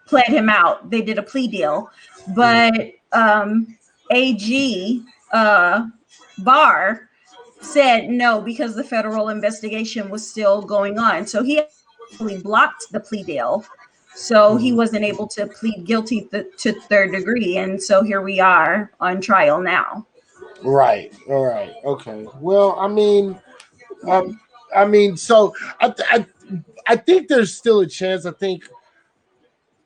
pled him out. They did a plea deal, but AG Barr said no because the federal investigation was still going on. So he actually blocked the plea deal. So he wasn't able to plead guilty to third degree. And so here we are on trial now. Right. All right. Okay. Well, so I think there's still a chance. I think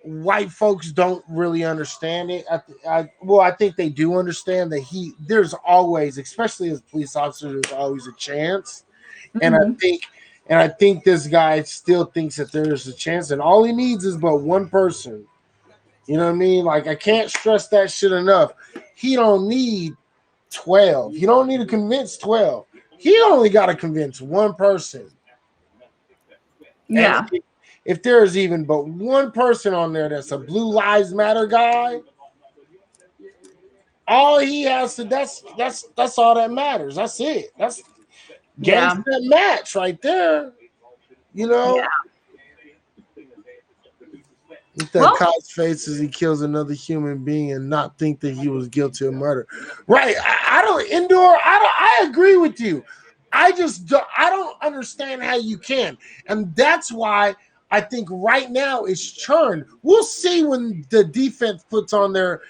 white folks don't really understand it. I think they do understand that there's always, especially as a police officer, there's always a chance. And I think this guy still thinks that there's a chance, and all he needs is but one person. You know what I mean? Like, I can't stress that shit enough. He don't need 12. You don't need to convince 12. He only got to convince one person. Yeah. And if there's even but one person on there that's a Blue Lives Matter guy, all he has to that's all that matters. That's it. That's Yeah. gangster match right there. You know, Yeah. with that Well- cop's face as he kills another human being and not think that he was guilty of murder. Right. I don't Indoor. I agree with you. I don't understand how you can. And that's why I think right now it's churned. We'll see when the defense puts on their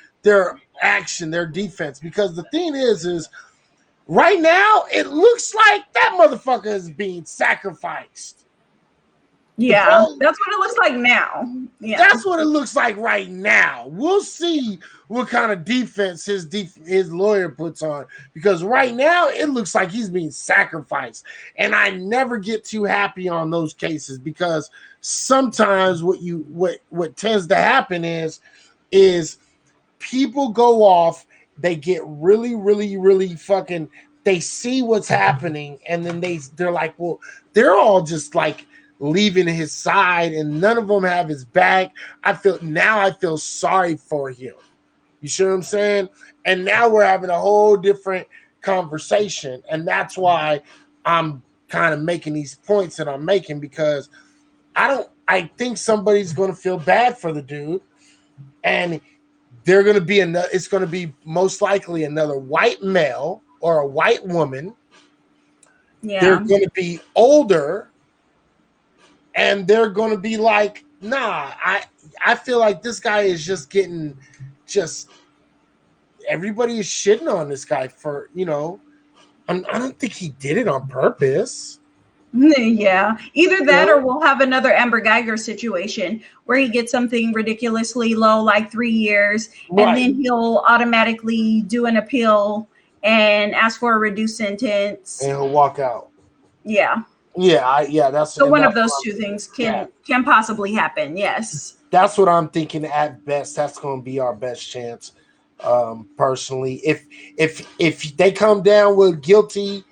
action, their defense. Because the thing is right now it looks like that motherfucker is being sacrificed. Yeah. That's what it looks like now. Yeah. That's what it looks like right now. We'll see what kind of defense his lawyer puts on, because right now it looks like he's being sacrificed. And I never get too happy on those cases, because sometimes what tends to happen is people go off, they get really, really, really fucking, they see what's happening, and then they're like, well, they're all just like leaving his side, and none of them have his back. I feel sorry for him. You see what I'm saying? And now we're having a whole different conversation, and that's why I'm kind of making these points that I'm making, because I think somebody's going to feel bad for the dude, and it's going to be most likely another white male or a white woman. Yeah. They're going to be older, and they're going to be like, nah, I feel like this guy is everybody is shitting on this guy for, I don't think he did it on purpose. Yeah. Either that or we'll have another Amber Geiger situation where he gets something ridiculously low, like 3 years, Right. and then he'll automatically do an appeal and ask for a reduced sentence. And he'll walk out. Yeah. That's So one of those two things can possibly happen. Yes. That's what I'm thinking. At best, that's going to be our best chance. Personally, if they come down with guilty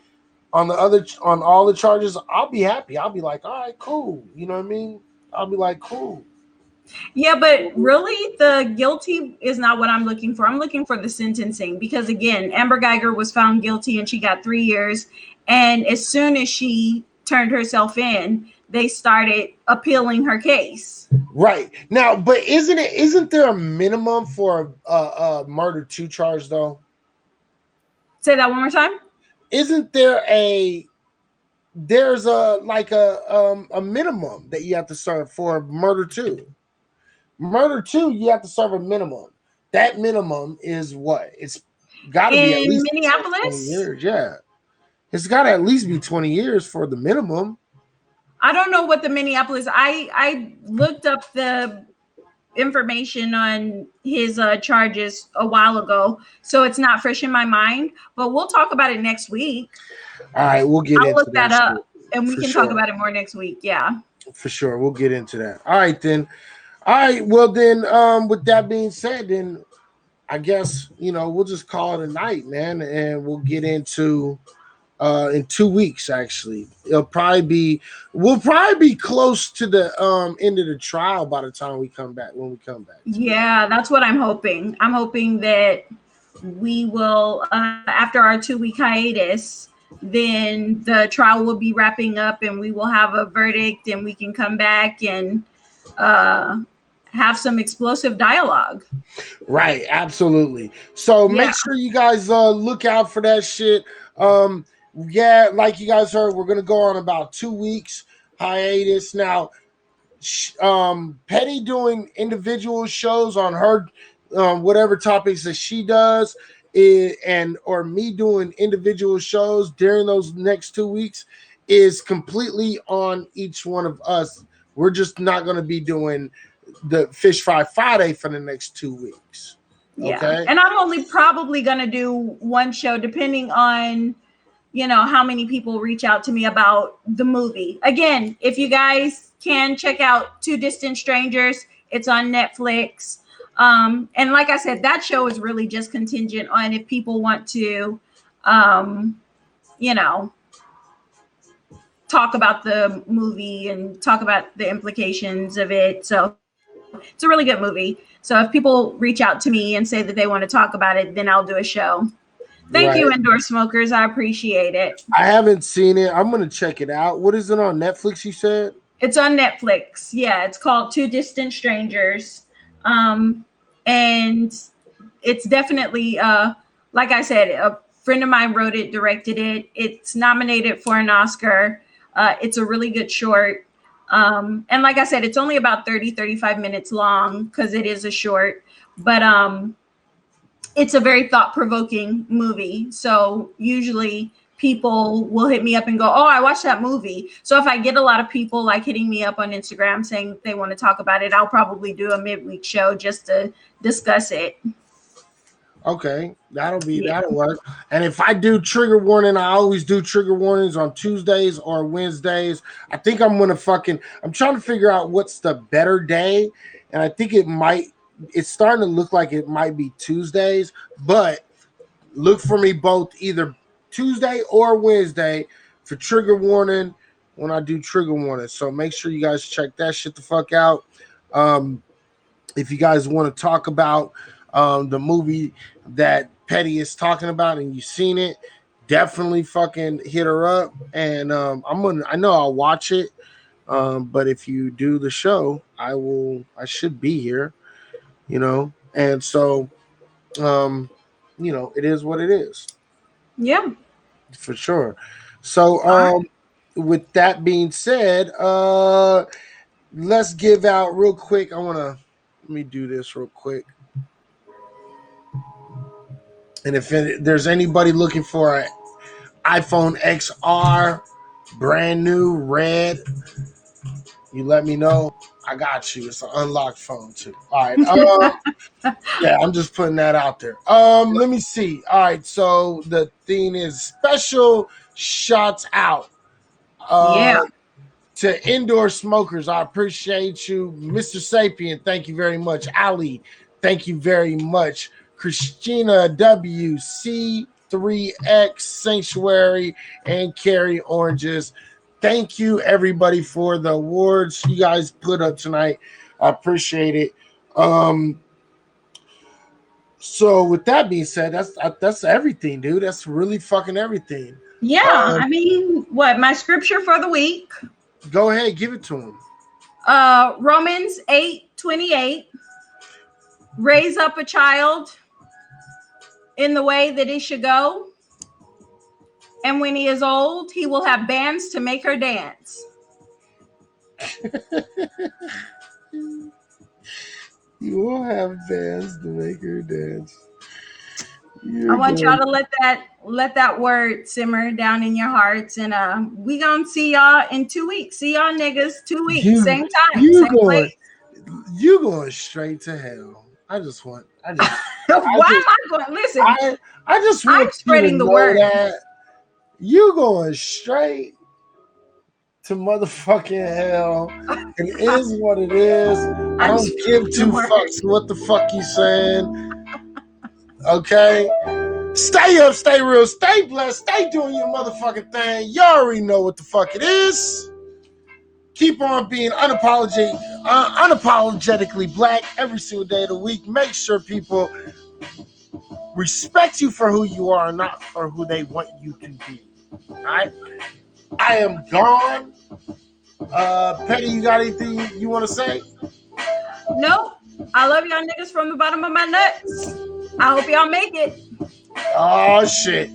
on all the charges, I'll be happy. I'll be like, all right, cool. You know what I mean? I'll be like, cool. Yeah, but really the guilty is not what I'm looking for. I'm looking for the sentencing, because again, Amber Geiger was found guilty and she got 3 years. And as soon as she turned herself in, they started appealing her case. Right. Now, but isn't there a minimum for a murder 2 charge though? Say that one more time. Isn't there there's a minimum that you have to serve for murder 2? Murder 2, you have to serve a minimum. That minimum is what? It's got to be at least Minneapolis? 20 years. Yeah. It's got to at least be 20 years for the minimum. I don't know what the Minneapolis. I looked up the information on his charges a while ago, so it's not fresh in my mind. But we'll talk about it next week. All right, we'll get I'll into look that up, and we can sure. talk about it more next week. Yeah, for sure. We'll get into that. All right, then. All right. Well, then, with that being said, then I guess we'll just call it a night, man, and we'll get into. In 2 weeks, actually, we'll probably be close to the end of the trial by the time we come back. Yeah, that's what I'm hoping. I'm hoping that we will, after our 2-week hiatus, then the trial will be wrapping up and we will have a verdict and we can come back and have some explosive dialogue. Right, absolutely. So make sure you guys look out for that shit. Yeah, like you guys heard, we're gonna go on about 2 weeks hiatus now. Petty doing individual shows on her whatever topics that she does, or me doing individual shows during those next 2 weeks is completely on each one of us. We're just not going to be doing the Fish Fry Friday for the next 2 weeks. Yeah, okay? And I'm only probably going to do one show depending on how many people reach out to me about the movie. Again, if you guys can check out Two Distant Strangers, it's on Netflix. And like I said, that show is really just contingent on if people want to, talk about the movie and talk about the implications of it. So it's a really good movie. So if people reach out to me and say that they want to talk about it, then I'll do a show. Thank you, Indoor Smokers. I appreciate it. I haven't seen it. I'm going to check it out. What is it on Netflix, you said? It's on Netflix. Yeah, it's called Two Distant Strangers. And it's definitely, like I said, a friend of mine wrote it, directed it. It's nominated for an Oscar. It's a really good short. And like I said, it's only about 35 minutes long because it is a short. But it's a very thought-provoking movie. So usually people will hit me up and go, oh, I watched that movie. So if I get a lot of people like hitting me up on Instagram saying they want to talk about it, I'll probably do a midweek show just to discuss it. Okay, that'll work. And if I do trigger warning, I always do trigger warnings on Tuesdays or Wednesdays. I think I'm trying to figure out what's the better day. And I think it's starting to look like it might be Tuesdays, but look for me both either Tuesday or Wednesday for trigger warning when I do trigger warning. So make sure you guys check that shit the fuck out. If you guys want to talk about the movie that Petty is talking about and you've seen it, definitely fucking hit her up. And I know I'll watch it. But if you do the show, I should be here, and so it is what it is. Yeah, for sure. So with that being said, let's give out real quick. Let me do this real quick. And if there's anybody looking for an iPhone XR, brand new, red, you let me know. I got you. It's an unlocked phone too. All right. Yeah, I'm just putting that out there. Let me see. All right. So the theme is special shots out. To Indoor Smokers, I appreciate you. Mr. Sapien, thank you very much. Ali, thank you very much. Christina W, C3X Sanctuary, and Carrie Oranges. Thank you, everybody, for the awards you guys put up tonight. I appreciate it. So with that being said, that's everything, dude. That's really fucking everything. Yeah, I mean, my scripture for the week? Go ahead, give it to him. Romans 8:28. Raise up a child in the way that he should go. And when he is old, he will have bands to make her dance. You will have bands to make her dance. I want y'all to let that word simmer down in your hearts. And we gonna see y'all in 2 weeks. See y'all niggas 2 weeks, same time, same place. You going straight to hell. Why am I going? Listen, I just want I'm spreading the word. That you going straight to motherfucking hell. It is what it is. I don't give two fucks what the fuck you saying. Okay? Stay up, stay real, stay blessed, stay doing your motherfucking thing. You already know what the fuck it is. Keep on being unapologetically black every single day of the week. Make sure people respect you for who you are, not for who they want you to be. All right? I am gone. Petty, you got anything you want to say? Nope. I love y'all niggas from the bottom of my nuts. I hope y'all make it. Oh, shit.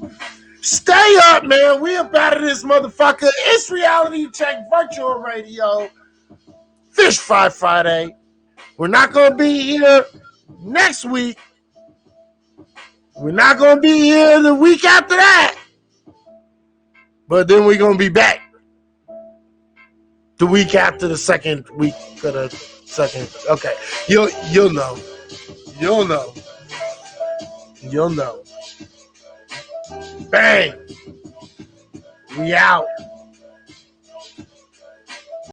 Stay up, man. We up out of this motherfucker. It's Reality Check Virtual Radio. Fish Fry Friday. We're not going to be here next week. We're not going to be here the week after that. But then we're going to be back the week after the second week of the second. Okay. You'll know. You'll know. You'll know. Bang. We out.